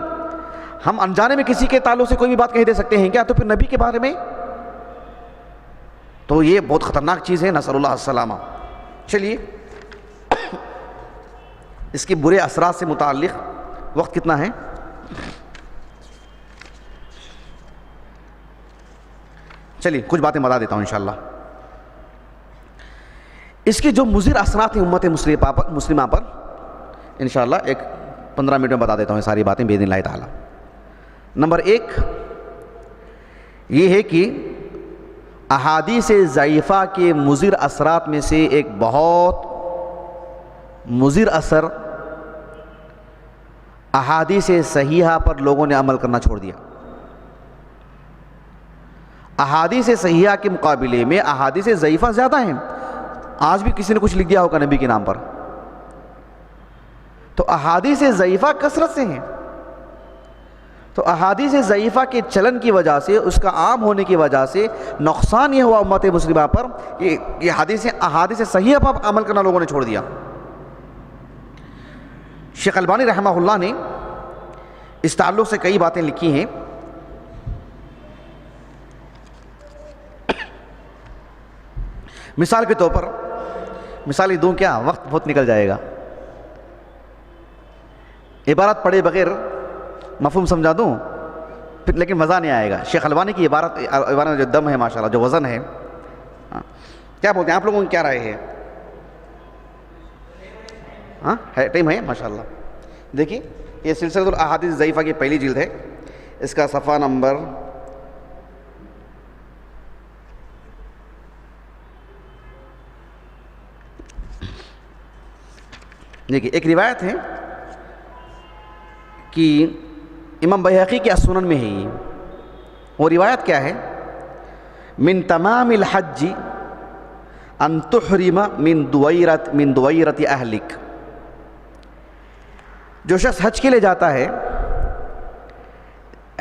ہم انجانے میں کسی کے تعلق سے کوئی بھی بات کہہ دے سکتے ہیں کیا, تو پھر نبی کے بارے میں تو یہ بہت خطرناک چیز ہے, نسأل اللہ السلامہ. چلیے اس کے برے اثرات سے متعلق وقت کتنا ہے؟ چلیے کچھ باتیں بتا دیتا ہوں انشاءاللہ. اس کے جو مضر اثرات ہیں امت مسلمہ پر انشاءاللہ ایک 15 منٹ میں بتا دیتا ہوں ساری باتیں باذن اللہ تعالی. نمبر 1 یہ ہے کہ احادیث ضعیفہ کے مضر اثرات میں سے ایک بہت مضر اثر احادیث صحیحہ پر لوگوں نے عمل کرنا چھوڑ دیا. احادیث صحیحہ کے مقابلے میں احادیث ضعیفہ زیادہ ہیں. آج بھی کسی نے کچھ لکھ دیا ہوگا نبی کے نام پر. تو احادیث ضعیفہ کثرت سے ہیں. تو احادیث ضعیفہ کے چلن کی وجہ سے، اس کا عام ہونے کی وجہ سے نقصان یہ ہوا امت مسلمہ پر، یہ احادیث صحیحہ پر عمل کرنا لوگوں نے چھوڑ دیا. شیخ البانی رحمہ اللہ نے اس تعلق سے کئی باتیں لکھی ہیں. مثال کے طور پر، مثال دوں کیا، وقت بہت نکل جائے گا، عبارت پڑھے بغیر مفہوم سمجھا دوں پھر لیکن مزہ نہیں آئے گا. شیخ البانی کی عبارت میں جو دم ہے ماشاءاللہ، جو وزن ہے، کیا بولتے ہیں آپ لوگوں کی کیا رائے ہے؟ ہاں ٹائم ہے ماشاءاللہ. دیکھیے یہ سلسلۃ الاحادیث ضعیفہ کی پہلی جلد ہے، اس کا صفحہ نمبر دیکھیے. ایک روایت ہے کہ امام بیہقی کے السنن میں ہے یہ. وہ روایت کیا ہے؟ من تمام الحج ان تحرم من دویرت اہلک. جو شخص حج کے لیے جاتا ہے،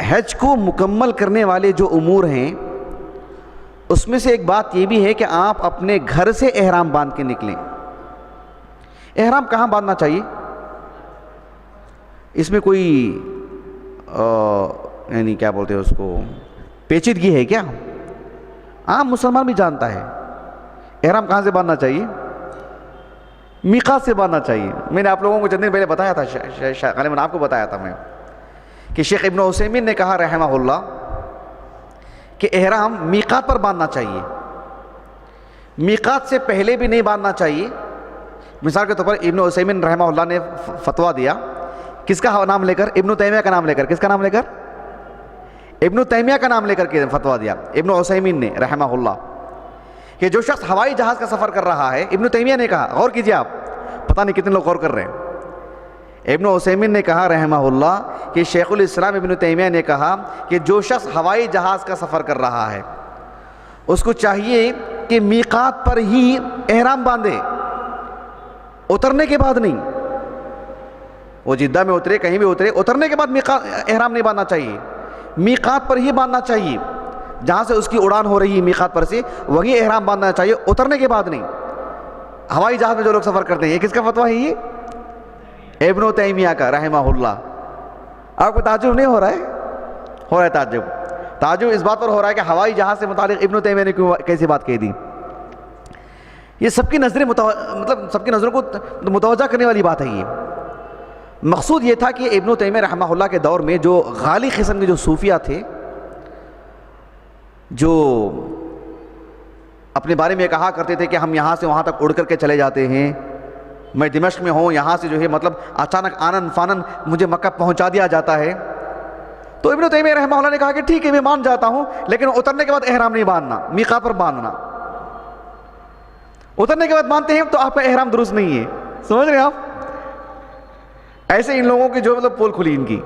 حج کو مکمل کرنے والے جو امور ہیں اس میں سے ایک بات یہ بھی ہے کہ آپ اپنے گھر سے احرام باندھ کے نکلیں. احرام کہاں باندھنا چاہیے؟ اس میں کوئی یعنی کیا بولتے ہیں اس کو، پیچیدگی ہے کیا؟ عام مسلمان بھی جانتا ہے احرام کہاں سے باندھنا چاہیے، میقات سے باندھنا چاہیے. میں نے آپ لوگوں کو چند دن پہلے بتایا تھا، غالباً آپ کو بتایا تھا میں، کہ شیخ ابن عثیمین نے کہا رحمہ اللہ کہ احرام میقات پر باندھنا چاہیے، میقات سے پہلے بھی نہیں باندھنا چاہیے. مثال کے طور پر ابن عثیمین رحمہ اللہ نے فتویٰ دیا، کس کا نام لے کر؟ ابن تیمیہ کا نام لے کر. کس کا نام لے کر؟ ابن تیمیہ کا نام لے کر کے فتویٰ دیا ابن عثیمین نے رحمہ اللہ کہ جو شخص ہوائی جہاز کا سفر کر رہا ہے، ابن تیمیہ نے کہا، غور کیجئے آپ، پتہ نہیں کتنے لوگ غور کر رہے ہیں. ابن عثیمین نے کہا رحمہ اللہ کہ شیخ الاسلام ابن تیمیہ نے کہا کہ جو شخص ہوائی جہاز کا سفر کر رہا ہے اس کو چاہیے کہ میقات پر ہی احرام باندھے، اترنے کے بعد نہیں. وہ جدہ میں اترے، کہیں بھی اترے، اترنے کے بعد احرام نہیں باندھنا چاہیے، میقات پر ہی باندھنا چاہیے. جہاں سے اس کی اڑان ہو رہی ہے میقات پر سے، وہی احرام باندھنا چاہیے، اترنے کے بعد نہیں. ہوائی جہاز میں جو لوگ سفر کرتے ہیں، یہ کس کا فتویٰ ہے؟ یہ ابن تیمیہ کا رحمہ اللہ. آپ کو تعجب نہیں ہو رہا ہے؟ ہو رہا ہے تعجب اس بات پر ہو رہا ہے کہ ہوائی جہاز سے متعلق ابن تیمیہ نے کیسی بات کہہ دی. یہ سب کی نظریں مطلب سب کی نظروں کو متوجہ کرنے والی بات ہے. یہ مقصود یہ تھا کہ ابن تیمیہ رحمہ اللہ کے دور میں جو غالی قسم کے جو صوفیہ تھے، جو اپنے بارے میں کہا کرتے تھے کہ ہم یہاں سے وہاں تک اڑ کر کے چلے جاتے ہیں، میں دمشق میں ہوں، یہاں سے جو ہے مطلب اچانک آنن فانن مجھے مکہ پہنچا دیا جاتا ہے. تو ابن تیمیہ رحمہ اللہ نے کہا کہ ٹھیک ہے میں مان جاتا ہوں، لیکن اترنے کے بعد احرام نہیں باندھنا، میقات پر باندھنا. اترنے کے بعد مانتے ہیں تو آپ کا احرام درست نہیں ہے. سمجھ رہے ہیں آپ؟ ایسے ان لوگوں کی جو مطلب پول کھلی ان کی،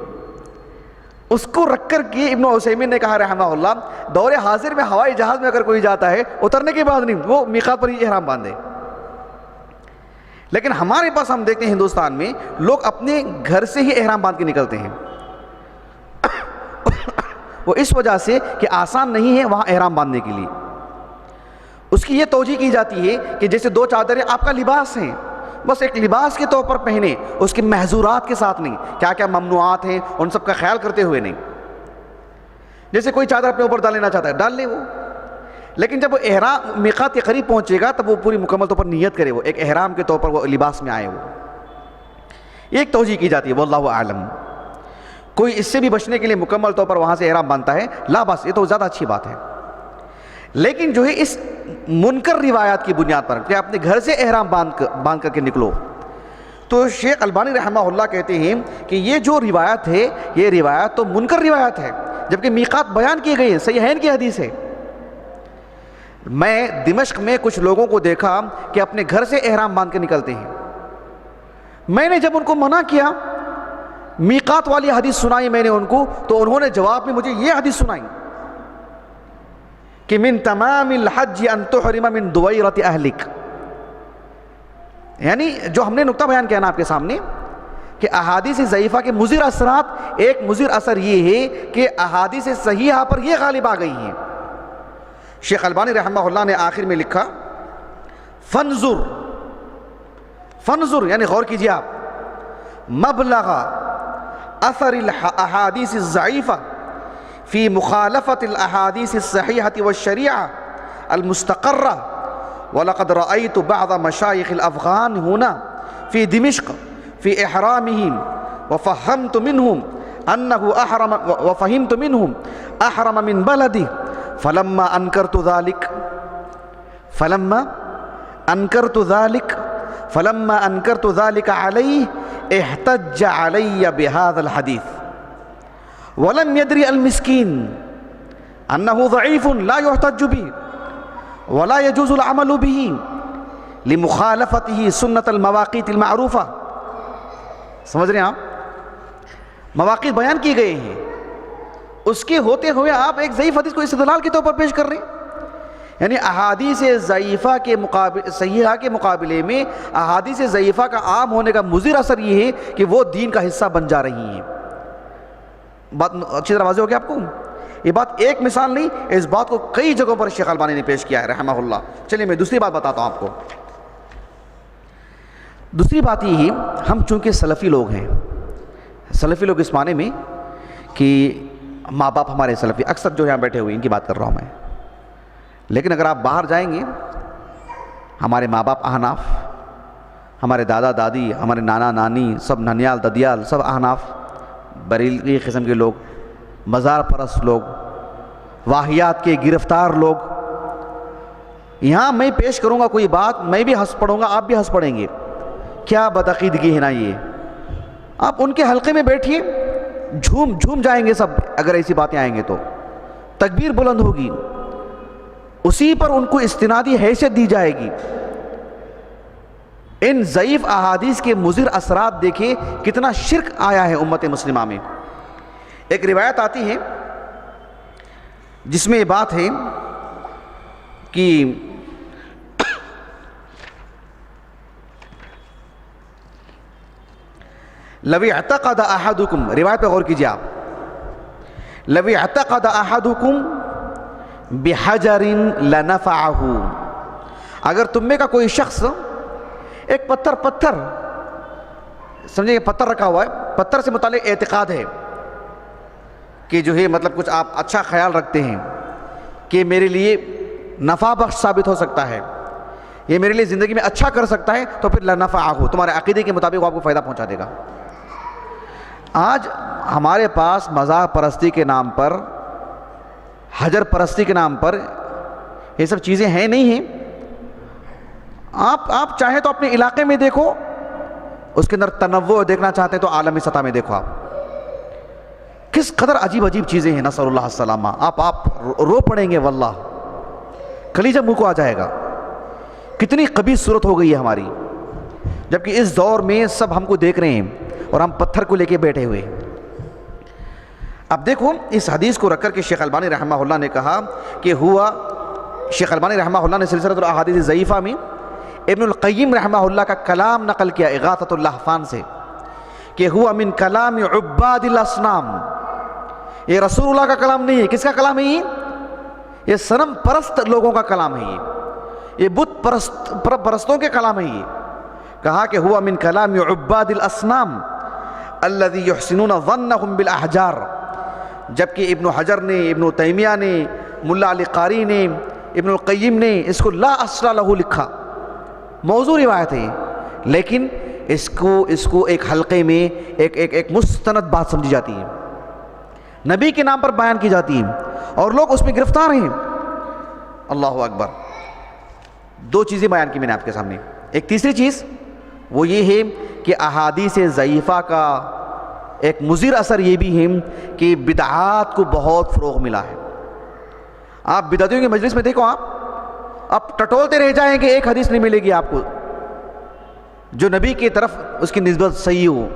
اس کو رکھ کر کے ابن عثیمین نے کہا رحمہ اللہ دور حاضر میں ہوائی جہاز میں اگر کوئی جاتا ہے اترنے کے بعد نہیں، وہ میقات پر ہی احرام باندھے. لیکن ہمارے پاس ہم دیکھتے ہیں ہندوستان میں لوگ اپنے گھر سے ہی احرام باندھ کے نکلتے ہیں. وہ اس وجہ سے کہ آسان نہیں ہے وہاں احرام باندھنے کے لیے. اس کی یہ توجیہ کی جاتی ہے کہ جیسے دو چادریں آپ کا لباس ہیں، بس ایک لباس کے طور پر پہنے، اس کے محظورات کے ساتھ نہیں، کیا کیا ممنوعات ہیں ان سب کا خیال کرتے ہوئے نہیں. جیسے کوئی چادر اپنے اوپر ڈال لینا چاہتا ہے ڈال لے وہ، لیکن جب وہ احرام میقات کے قریب پہنچے گا تب وہ پوری مکمل طور پر نیت کرے، وہ ایک احرام کے طور پر وہ لباس میں آئے. وہ ایک توجیہ کی جاتی ہے، واللہ اعلم. کوئی اس سے بھی بچنے کے لیے مکمل طور پر وہاں سے احرام باندھتا ہے، لا بس، یہ تو زیادہ اچھی بات ہے. لیکن جو ہے اس منکر روایات کی بنیاد پر کہ اپنے گھر سے احرام باندھ کر کے نکلو، تو شیخ البانی رحمہ اللہ کہتے ہیں کہ یہ جو روایت ہے یہ روایت تو منکر روایت ہے، جبکہ میقات بیان کی گئی ہے، صحیحین کی حدیث ہے. میں دمشق میں کچھ لوگوں کو دیکھا کہ اپنے گھر سے احرام باندھ کے نکلتے ہیں. میں نے جب ان کو منع کیا، میقات والی حدیث سنائی میں نے ان کو، تو انہوں نے جواب میں مجھے یہ حدیث سنائی کہ من تمام الحج ان تحرم من دویرت اہلک. یعنی جو ہم نے نقطہ بیان کیا نا آپ کے سامنے کہ احادیث ضعیفہ کے مضر اثرات، ایک مضر اثر یہ ہے کہ احادیث صحیحہ پر یہ غالب آ گئی ہیں۔ شیخ البانی رحمہ اللہ نے آخر میں لکھا فنظر یعنی غور کیجیے آپ، مبلغ اثر الاحادیث الضعیفہ فی مخالفت الاحادیث الصحیحہ والشریعہ المستقرہ، وَلَقَدْ رَأَيْتُ بَعْضَ مَشَائِخِ الْأَفْغَانِ هُنَا فِي دِمِشْقِ فِي إِحْرَامِهِمْ وَفَهِمْتُ مِنْهُمْ أَحْرَمَ مِنْ بَلَدِهِ فَلَمَّا أَنْكَرْتُ ذَلِكَ عَلَيْهِ احتج عَلَيَّ بِهَذَا الْحَدِيثِ وَلَمْ يَدْرِ الْمِسْكِينُ أَنَّهُ ضَعِيفٌ لَا يُحْتَجُّ بِهِ ولا يجوز العمل به لمخالفته سنة المواقيت المعروفة۔ سمجھ رہے ہیں آپ؟ مواقیت بیان کی گئے ہیں، اس کے ہوتے ہوئے آپ ایک ضعیف حدیث کو استدلال کے طور پر پیش کر رہے ہیں۔ یعنی احادیث ضعیفہ کے صحیحہ کے مقابلے میں احادیث ضعیفہ کا عام ہونے کا مضر اثر یہ ہے کہ وہ دین کا حصہ بن جا رہی ہیں۔ بات اچھی طرح واضح ہو گیا آپ کو؟ یہ بات ایک مثال نہیں، اس بات کو کئی جگہوں پر شیخ البانی نے پیش کیا ہے رحمہ اللہ۔ چلیے میں دوسری بات بتاتا ہوں آپ کو۔ دوسری بات یہ ہے، ہم چونکہ سلفی لوگ ہیں، سلفی لوگ اس معنی میں کہ ماں باپ ہمارے سلفی، اکثر جو یہاں بیٹھے ہوئے ان کی بات کر رہا ہوں میں، لیکن اگر آپ باہر جائیں گے، ہمارے ماں باپ احناف، ہمارے دادا دادی، ہمارے نانا نانی، سب ننیال ددیال، سب احناف، بریلوی قسم کے لوگ، مزار پرست لوگ، واہیات کے گرفتار لوگ، یہاں میں پیش کروں گا کوئی بات، میں بھی ہنس پڑوں گا، آپ بھی ہنس پڑیں گے، کیا بدعقیدگی ہے نا یہ۔ آپ ان کے حلقے میں بیٹھیے، جھوم جائیں گے سب، اگر ایسی باتیں آئیں گے تو تکبیر بلند ہوگی، اسی پر ان کو استنادی حیثیت دی جائے گی۔ ان ضعیف احادیث کے مضر اثرات دیکھیں کتنا شرک آیا ہے امت مسلمہ میں۔ ایک روایت آتی ہے جس میں یہ بات ہے کہ لو اعتقد احدکم، روایت پہ غور کیجیے آپ، لو اعتقد احدکم بحجر لنفعہ، اگر تم میں کا کوئی شخص ایک پتھر سمجھے، پتھر رکھا ہوا ہے، پتھر سے متعلق اعتقاد ہے کہ جو ہے مطلب کچھ آپ اچھا خیال رکھتے ہیں کہ میرے لیے نفع بخش ثابت ہو سکتا ہے، یہ میرے لیے زندگی میں اچھا کر سکتا ہے، تو پھر لنفعہ، تمہارے عقیدے کے مطابق وہ آپ کو فائدہ پہنچا دے گا۔ آج ہمارے پاس مزار پرستی کے نام پر، حجر پرستی کے نام پر یہ سب چیزیں ہیں نہیں ہیں۔ آپ چاہیں تو اپنے علاقے میں دیکھو، اس کے اندر تنوع دیکھنا چاہتے ہیں تو عالمی سطح میں دیکھو، آپ کس قدر عجیب چیزیں ہیں، نسأل اللہ السلامہ۔ آپ رو پڑیں گے واللہ، کلیجہ منہ کو آ جائے گا، کتنی قبیح صورت ہو گئی ہے ہماری، جبکہ اس دور میں سب ہم کو دیکھ رہے ہیں اور ہم پتھر کو لے کے بیٹھے ہوئے۔ اب دیکھو اس حدیث کو رکھ کر کے شیخ البانی رحمہ اللہ نے کہا کہ شیخ البانی رحمہ اللہ نے سلسلۃ الاحادیث ضعیفہ میں ابن القیم رحمہ اللہ کا کلام نقل کیا اغاثۃ اللہفان سے کہ ہوا من کلام عباد الاصنام، یہ رسول اللہ کا کلام نہیں ہے، کس کا کلام ہے؟ یہ صنم پرست لوگوں کا کلام ہے، یہ بت پرستوں کے کلام ہے۔ یہ کہا کہ ہوا من کلام عباد الاصنام الذی یحسنون ظنهم بالاحجار، جبکہ ابن حجر نے، ابن تیمیہ نے، ملا علی قاری نے، ابن القیم نے اس کو لا اصل لہ لکھا، موضوع روایت ہے، لیکن اس کو ایک حلقے میں ایک مستند بات سمجھی جاتی ہے، نبی کے نام پر بیان کی جاتی ہے، اور لوگ اس میں گرفتار ہیں۔ اللہ اکبر۔ دو چیزیں بیان کی میں نے آپ کے سامنے۔ ایک تیسری چیز وہ یہ ہے کہ احادیث ضعیفہ کا ایک مضر اثر یہ بھی ہے کہ بدعات کو بہت فروغ ملا ہے۔ آپ بدعتیوں کے مجلس میں دیکھو، آپ ٹٹولتے رہ جائیں کہ ایک حدیث نہیں ملے گی آپ کو جو نبی کی طرف اس کی نسبت صحیح ہو،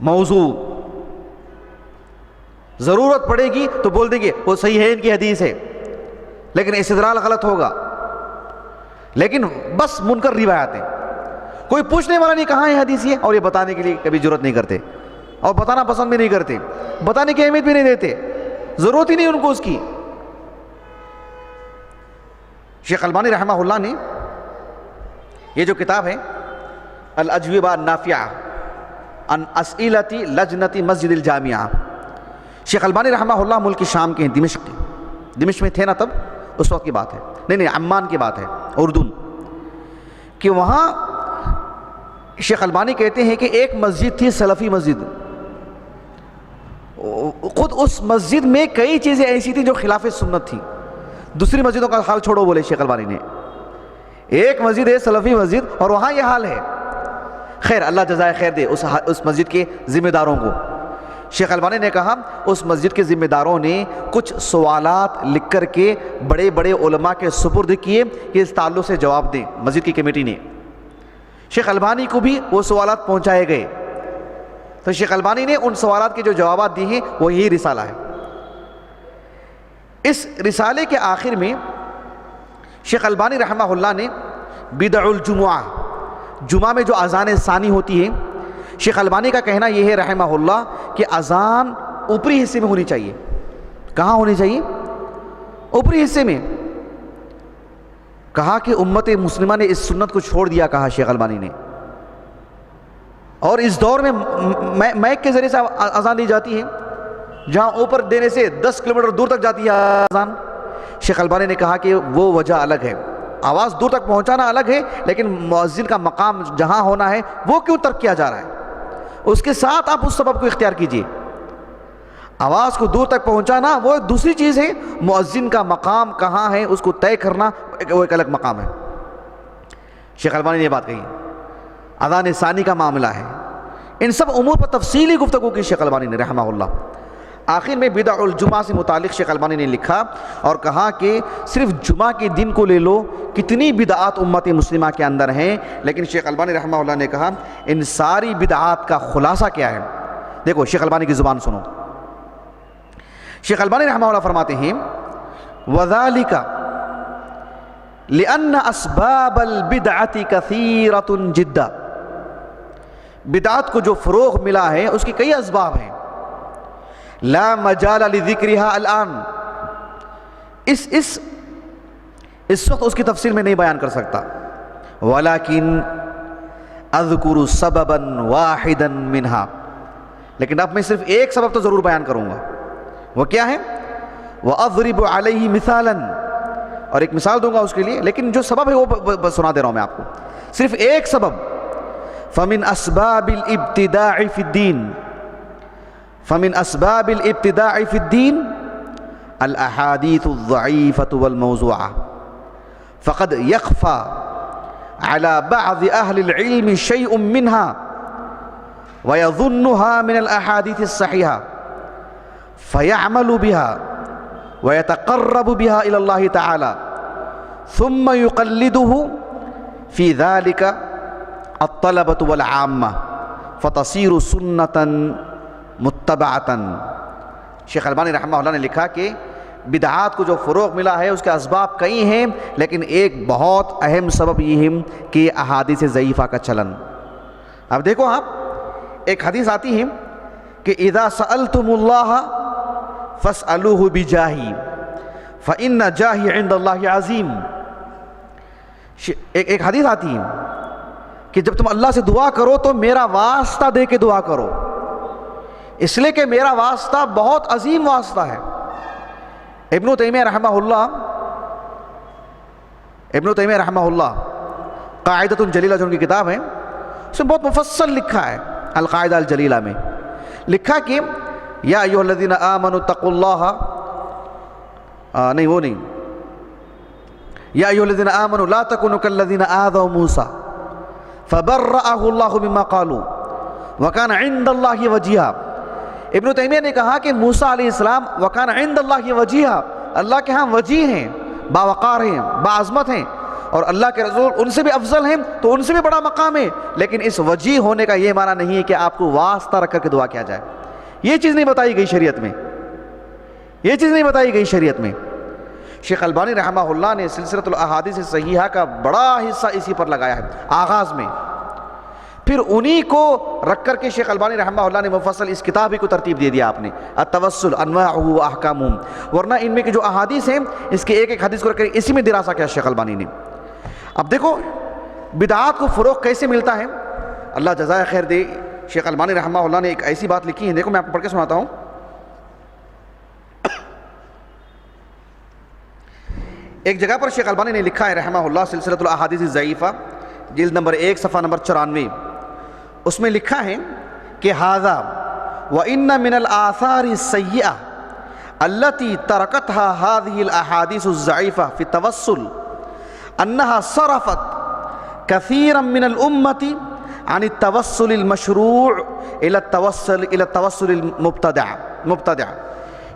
موضوع، ضرورت پڑے گی تو بول دیں گے وہ صحیح ہے، ان کی حدیث ہے، لیکن استدلال غلط ہوگا، لیکن بس منکر روایتیں۔ کوئی پوچھنے والا نہیں کہاں ہے حدیث یہ، اور یہ بتانے کے لیے کبھی ضرورت نہیں کرتے، اور بتانا پسند بھی نہیں کرتے، بتانے کی اہمیت بھی نہیں دیتے، ضرورت ہی نہیں ان کو اس کی۔ شیخ البانی رحمہ اللہ نے یہ جو کتاب ہے الاجوبہ النافعہ عن اسئلۃ لجنۃ مسجد الجامعہ، شیخ البانی رحمہ اللہ ملک شام کے ہیں، دمشق میں تھے نا تب، اس وقت کی بات ہے، نہیں عمان کی بات ہے، اردن، کہ وہاں شیخ البانی کہتے ہیں کہ ایک مسجد تھی سلفی مسجد، خود اس مسجد میں کئی چیزیں ایسی تھیں جو خلاف سنت تھی، دوسری مسجدوں کا حال چھوڑو بولے شیخ البانی نے، ایک مسجد ہے سلفی مسجد اور وہاں یہ حال ہے۔ خیر اللہ جزائے خیر دے اس مسجد کے ذمہ داروں کو۔ شیخ البانی نے کہا اس مسجد کے ذمہ داروں نے کچھ سوالات لکھ کر کے بڑے بڑے علماء کے سپرد کیے کہ اس تعلق سے جواب دیں، مسجد کی کمیٹی نے۔ شیخ البانی کو بھی وہ سوالات پہنچائے گئے، تو شیخ البانی نے ان سوالات کے جو جوابات دیے ہیں وہ یہی رسالہ ہے۔ اس رسالے کے آخر میں شیخ البانی رحمہ اللہ نے بدع الجمعہ، جمعہ میں جو اذان ثانی ہوتی ہے، شیخ البانی کا کہنا یہ ہے رحمہ اللہ کہ اذان اوپری حصے میں ہونی چاہیے۔ کہاں ہونی چاہیے؟ اوپری حصے میں۔ کہا کہ امت مسلمہ نے اس سنت کو چھوڑ دیا، کہا شیخ البانی نے، اور اس دور میں مائک کے ذریعے سے اذان دی جاتی ہے، جہاں اوپر دینے سے 10 کلومیٹر دور تک جاتی ہے اذان۔ شیخ البانی نے کہا کہ وہ وجہ الگ ہے، آواز دور تک پہنچانا الگ ہے، لیکن مؤذن کا مقام جہاں ہونا ہے وہ کیوں ترک کیا جا رہا ہے؟ اس کے ساتھ آپ اس سبب کو اختیار کیجئے۔ آواز کو دور تک پہنچانا وہ دوسری چیز ہے، مؤذن کا مقام کہاں ہے اس کو طے کرنا وہ ایک الگ مقام ہے۔ شیخ البانی نے یہ بات کہی۔ اذان ثانی کا معاملہ ہے، ان سب امور پر تفصیلی گفتگو کی شیخ البانی نے رحمہ اللہ۔ آخر میں بدع الجمعہ سے متعلق شیخ البانی نے لکھا اور کہا کہ صرف جمعہ کے دن کو لے لو کتنی بدعات امت مسلمہ کے اندر ہیں، لیکن شیخ البانی رحمہ اللہ نے کہا ان ساری بدعات کا خلاصہ کیا ہے؟ دیکھو شیخ البانی کی زبان سنو۔ شیخ البانی رحمہ اللہ فرماتے ہیں وَذَلِكَ لِأَنَّ أَسْبَابَ الْبِدْعَةِ كَثِيرَةٌ جِدًّا، بدعات کو جو فروغ ملا ہے اس کی کئی اسباب ہیں، لا مجال لذکرها الان، اس وقت اس کی تفصیل میں نہیں بیان کر سکتا، ولیکن اذکر سببا واحدا منها، لیکن اب میں صرف ایک سبب تو ضرور بیان کروں گا، وہ کیا ہے؟ وَأَضْرِبُ عَلَيْهِ مِثَالًا، اور ایک مثال دوں گا اس کے لیے، لیکن جو سبب ہے وہ سنا دے رہا ہوں میں آپ کو، صرف ایک سبب۔ فَمِنْ أَسْبَابِ الْإِبْتِدَاعِ فِي الدِّينِ، فمن اسباب الابتداع في الدين الاحاديث الضعيفة والموضوعة، فقد يخفى على بعض اهل العلم شيء منها ويظنها من الاحاديث الصحيحة فيعمل بها ويتقرب بها الى الله تعالى، ثم يقلده في ذلك الطلبة والعامة فتصير سنة متبعتاً۔ شیخ البانی رحمہ اللہ نے لکھا کہ بدعات کو جو فروغ ملا ہے اس کے اسباب کئی ہیں، لیکن ایک بہت اہم سبب یہ ہے کہ احادیث ضعیفہ کا چلن۔ اب دیکھو آپ، ایک حدیث آتی ہے کہ اذا سألتم اللہ فاسألوہ بجاہی فإن جاہی عند اللہ عظیم، ایک حدیث آتی ہے کہ جب تم اللہ سے دعا کرو تو میرا واسطہ دے کے دعا کرو، اس لیے کہ میرا واسطہ بہت عظیم واسطہ ہے۔ ابن تیمیہ رحمہ اللہ قاعدۃ جلیلہ جو ان کی کتاب ہے اس میں بہت مفصل لکھا ہے، القاعدہ الجلیلہ میں لکھا کہ یا ایھا الذین آمنوا اتقوا اللہ، نہیں وہ نہیں، یا ایھا الذین آمنوا لا تکونوا کالذین آذوا موسیٰ فبرأہ اللہ مما قالوا وکان عند اللہ وجیہا۔ ابن تیمیہ نے کہا کہ موسیٰ علیہ السلام وکان عند اللہ وجیہا، اللہ کے ہاں وجیہ ہیں، باوقار ہیں، باعظمت ہیں، اور اللہ کے رسول ان سے بھی افضل ہیں تو ان سے بھی بڑا مقام ہے، لیکن اس وجیہ ہونے کا یہ معنی نہیں ہے کہ آپ کو واسطہ رکھ کر کے دعا کیا جائے، یہ چیز نہیں بتائی گئی شریعت میں، یہ چیز نہیں بتائی گئی شریعت میں۔ شیخ البانی رحمہ اللہ نے سلسلۃ الاحادیث الصحیحہ کا بڑا حصہ اسی پر لگایا ہے، آغاز میں پھر انہی کو رکھ کر کے شیخ البانی رحمہ اللہ نے مفصل اس کتاب ہی کو ترتیب دے دیا آپ نے، التوسل انواعہ و احکامہ، ورنہ ان میں کی جو احادیث ہیں اس کے ایک ایک حدیث کو رکھ کر اسی میں دراسہ کیا شیخ البانی نے۔ اب دیکھو بدعات کو فروغ کیسے ملتا ہے، اللہ جزائے خیر دے۔ شیخ البانی رحمہ اللہ نے ایک ایسی بات لکھی ہے، دیکھو میں آپ کو پڑھ کے سناتا ہوں۔ ایک جگہ پر شیخ البانی نے لکھا ہے رحمہ اللہ، سلسلۃ الاحادیث الضعیفہ جلد نمبر 1 صفحہ نمبر 94، اس میں لکھا ہے کہ ھذا وَإِنَّ مِنَ الْآثَارِ السَّيِّئَةِ الَّتِي تَرَكَتْهَا هَذِهِ الْأَحَادِيثُ الضَّعِيفَةُ فِي التَّوَسُّلِ أَنَّهَا صَرَفَتْ كَثِيرًا مِنَ الْأُمَّةِ عَنِ التَّوَسُّلِ الْمَشْرُوعِ إِلَى التَّوَسُّلِ الْمُبْتَدَعِ۔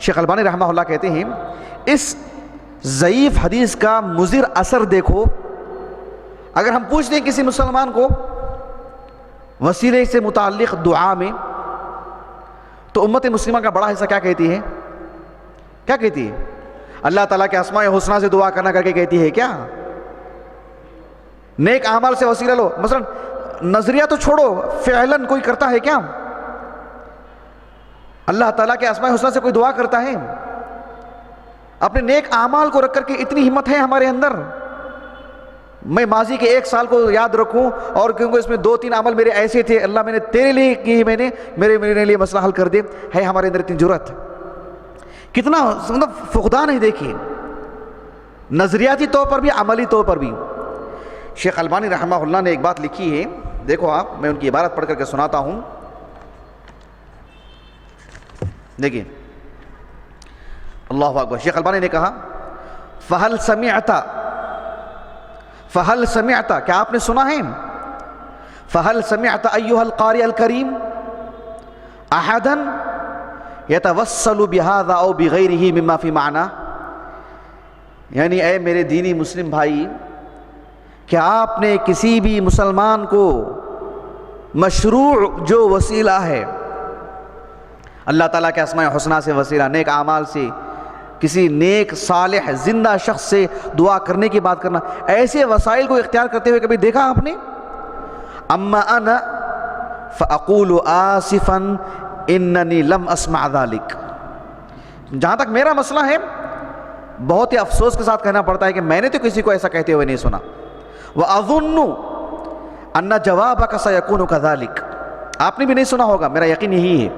شیخ البانی رحمہ اللہ کہتے ہیں اس ضعیف حدیث کا مضر اثر دیکھو۔ اگر ہم پوچھ دیں کسی مسلمان کو وسیلے سے متعلق دعا میں، تو امت مسلمہ کا بڑا حصہ کیا کہتی ہے؟ کیا کہتی ہے؟ اللہ تعالیٰ کے اسماء حسنہ سے دعا کرنا کر کے کہتی ہے کیا؟ نیک اعمال سے وسیلہ لو۔ مثلا نظریہ تو چھوڑو، فعلاً کوئی کرتا ہے کیا؟ اللہ تعالیٰ کے اسماء حسنہ سے کوئی دعا کرتا ہے؟ اپنے نیک اعمال کو رکھ کر کے اتنی ہمت ہے ہمارے اندر، میں ماضی کے 1 سال کو یاد رکھوں اور کیونکہ اس میں 2-3 عمل میرے ایسے تھے، اللہ میں نے تیرے لیے کی، میں نے میرے لیے مسئلہ حل کر دے، ہے ہمارے اندر اتنی جرأت؟ کتنا مطلب فقدان ہے دیکھیے، نظریاتی طور پر بھی عملی طور پر بھی۔ شیخ البانی رحمہ اللہ نے ایک بات لکھی ہے، دیکھو آپ، میں ان کی عبارت پڑھ کر کے سناتا ہوں، دیکھیے اللہ اکبر۔ شیخ البانی نے کہا فہل سمعت، کیا آپ نے سنا ہے؟ فہل سمعت ایھا القاری الکریم احدا یتوسل بہذا او بغیرہ مما فی معنی، یعنی اے میرے دینی مسلم بھائی، کیا آپ نے کسی بھی مسلمان کو مشروع جو وسیلہ ہے، اللہ تعالیٰ کے اسماء حسنہ سے وسیلہ، نیک اعمال سے، کسی نیک صالح زندہ شخص سے دعا کرنے کی بات کرنا، ایسے وسائل کو اختیار کرتے ہوئے کبھی دیکھا آپ نے؟ اما انا فاقول آسفا اننی لم اسمع ذلک، جہاں تک میرا مسئلہ ہے بہت ہی افسوس کے ساتھ کہنا پڑتا ہے کہ میں نے تو کسی کو ایسا کہتے ہوئے نہیں سنا۔ واظن ان جوابک سیکون کذلک، آپ نے بھی نہیں سنا ہوگا، میرا یقین یہی ہے۔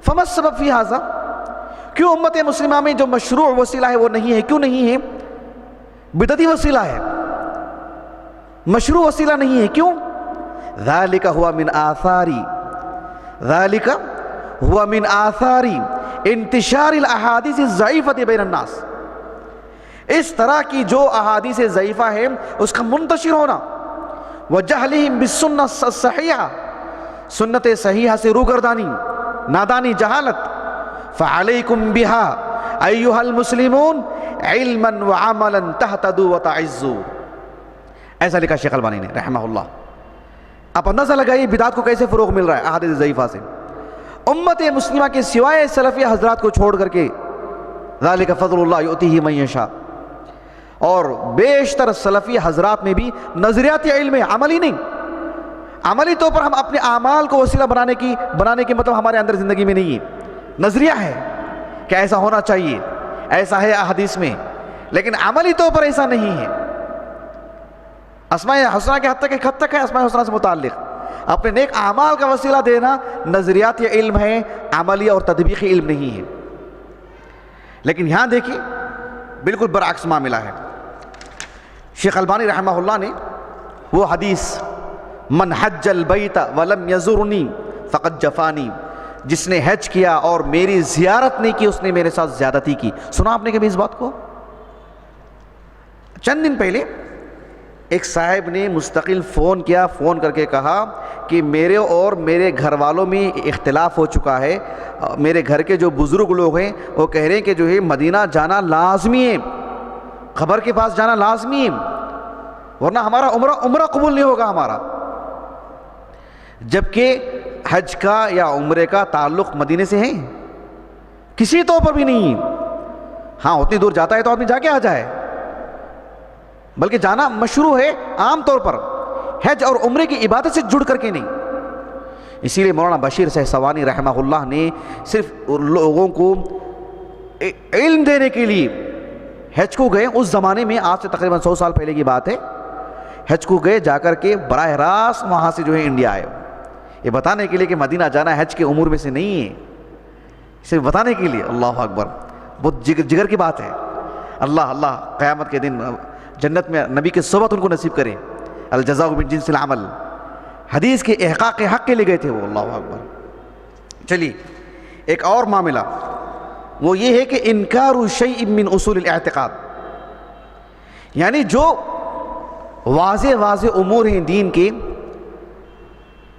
فما السبب فی ھذا، کیوں امت مسلمہ میں جو مشروع وسیلہ ہے وہ نہیں ہے؟ کیوں نہیں ہے؟ بدعتی وسیلہ ہے، مشروع وسیلہ نہیں ہے، کیوں؟ ذالک ہوا من آثاری انتشار الاحادیث الضعیفۃ بین الناس، اس طرح کی جو احادیث ضعیفہ ہے اس کا منتشر ہونا، وجہلہم بالسنہ الصحیحہ، سنت صحیحہ سے روگردانی، نادانی، جہالت، فعلیکم بہا ایھا المسلمون علما وعملا تہتدوا وتعزوا، ایسا لکھا شیخ البانی نے رحمہ اللہ۔ آپ اندازہ لگائیے بدعات کو کیسے فروغ مل رہا ہے احادیث ضعیفہ سے۔ امت مسلمہ کے سوائے سلفی حضرات کو چھوڑ کر کے، ذالک فضل اللہ یؤتیہ من یشاء، اور بیشتر سلفی حضرات میں بھی نظریاتی علم ہے، عملی نہیں۔ عملی طور پر ہم اپنے اعمال کو وسیلہ بنانے کی مطلب ہمارے اندر زندگی میں نہیں ہے، نظریہ ہے کہ ایسا ہونا چاہیے، ایسا ہے احادیث میں، لیکن عملی طور پر ایسا نہیں ہے۔ اسماء حسنہ کے حد تک ہے اسماء حسنہ سے متعلق، اپنے نیک اعمال کا وسیلہ دینا نظریاتی علم ہے، عملی اور تطبیقی علم نہیں ہے۔ لیکن یہاں دیکھیں بالکل برعکس معاملہ ہے۔ شیخ البانی رحمہ اللہ نے وہ حدیث من حج البیت ولم یزرنی فقد جفانی، جس نے حج کیا اور میری زیارت نہیں کی اس نے میرے ساتھ زیادتی کی، سنا آپ نے کبھی اس بات کو؟ چند دن پہلے ایک صاحب نے مستقل فون کیا، فون کر کے کہا کہ میرے اور میرے گھر والوں میں اختلاف ہو چکا ہے، میرے گھر کے جو بزرگ لوگ ہیں وہ کہہ رہے ہیں کہ جو ہے مدینہ جانا لازمی ہے، قبر کے پاس جانا لازمی ہے، ورنہ ہمارا عمرہ قبول نہیں ہوگا ہمارا، جبکہ حج کا یا عمرے کا تعلق مدینے سے ہے کسی طور پر بھی نہیں۔ ہاں اتنی دور جاتا ہے تو آدمی جا کے آ جائے، بلکہ جانا مشروع ہے عام طور پر، حج اور عمرے کی عبادت سے جڑ کر کے نہیں۔ اسی لیے مولانا بشیر سہسوانی رحمہ اللہ نے صرف لوگوں کو علم دینے کے لیے حج کو گئے، اس زمانے میں آج سے تقریباً 100 سال پہلے کی بات ہے، حج کو گئے، جا کر کے براہ راست وہاں سے جو ہے انڈیا آئے، یہ بتانے کے لیے کہ مدینہ جانا حج کے امور میں سے نہیں ہے، صرف بتانے کے لیے۔ اللہ اکبر، بہت جگر کی بات ہے۔ اللہ قیامت کے دن جنت میں نبی کے صحبت ان کو نصیب کرے، الجزاء من جنس العمل، حدیث کے احقاق حق کے لے گئے تھے وہ۔ اللہ اکبر۔ چلیے ایک اور معاملہ وہ یہ ہے کہ انکار شیء من اصول الاعتقاد، یعنی جو واضح امور ہیں دین کے،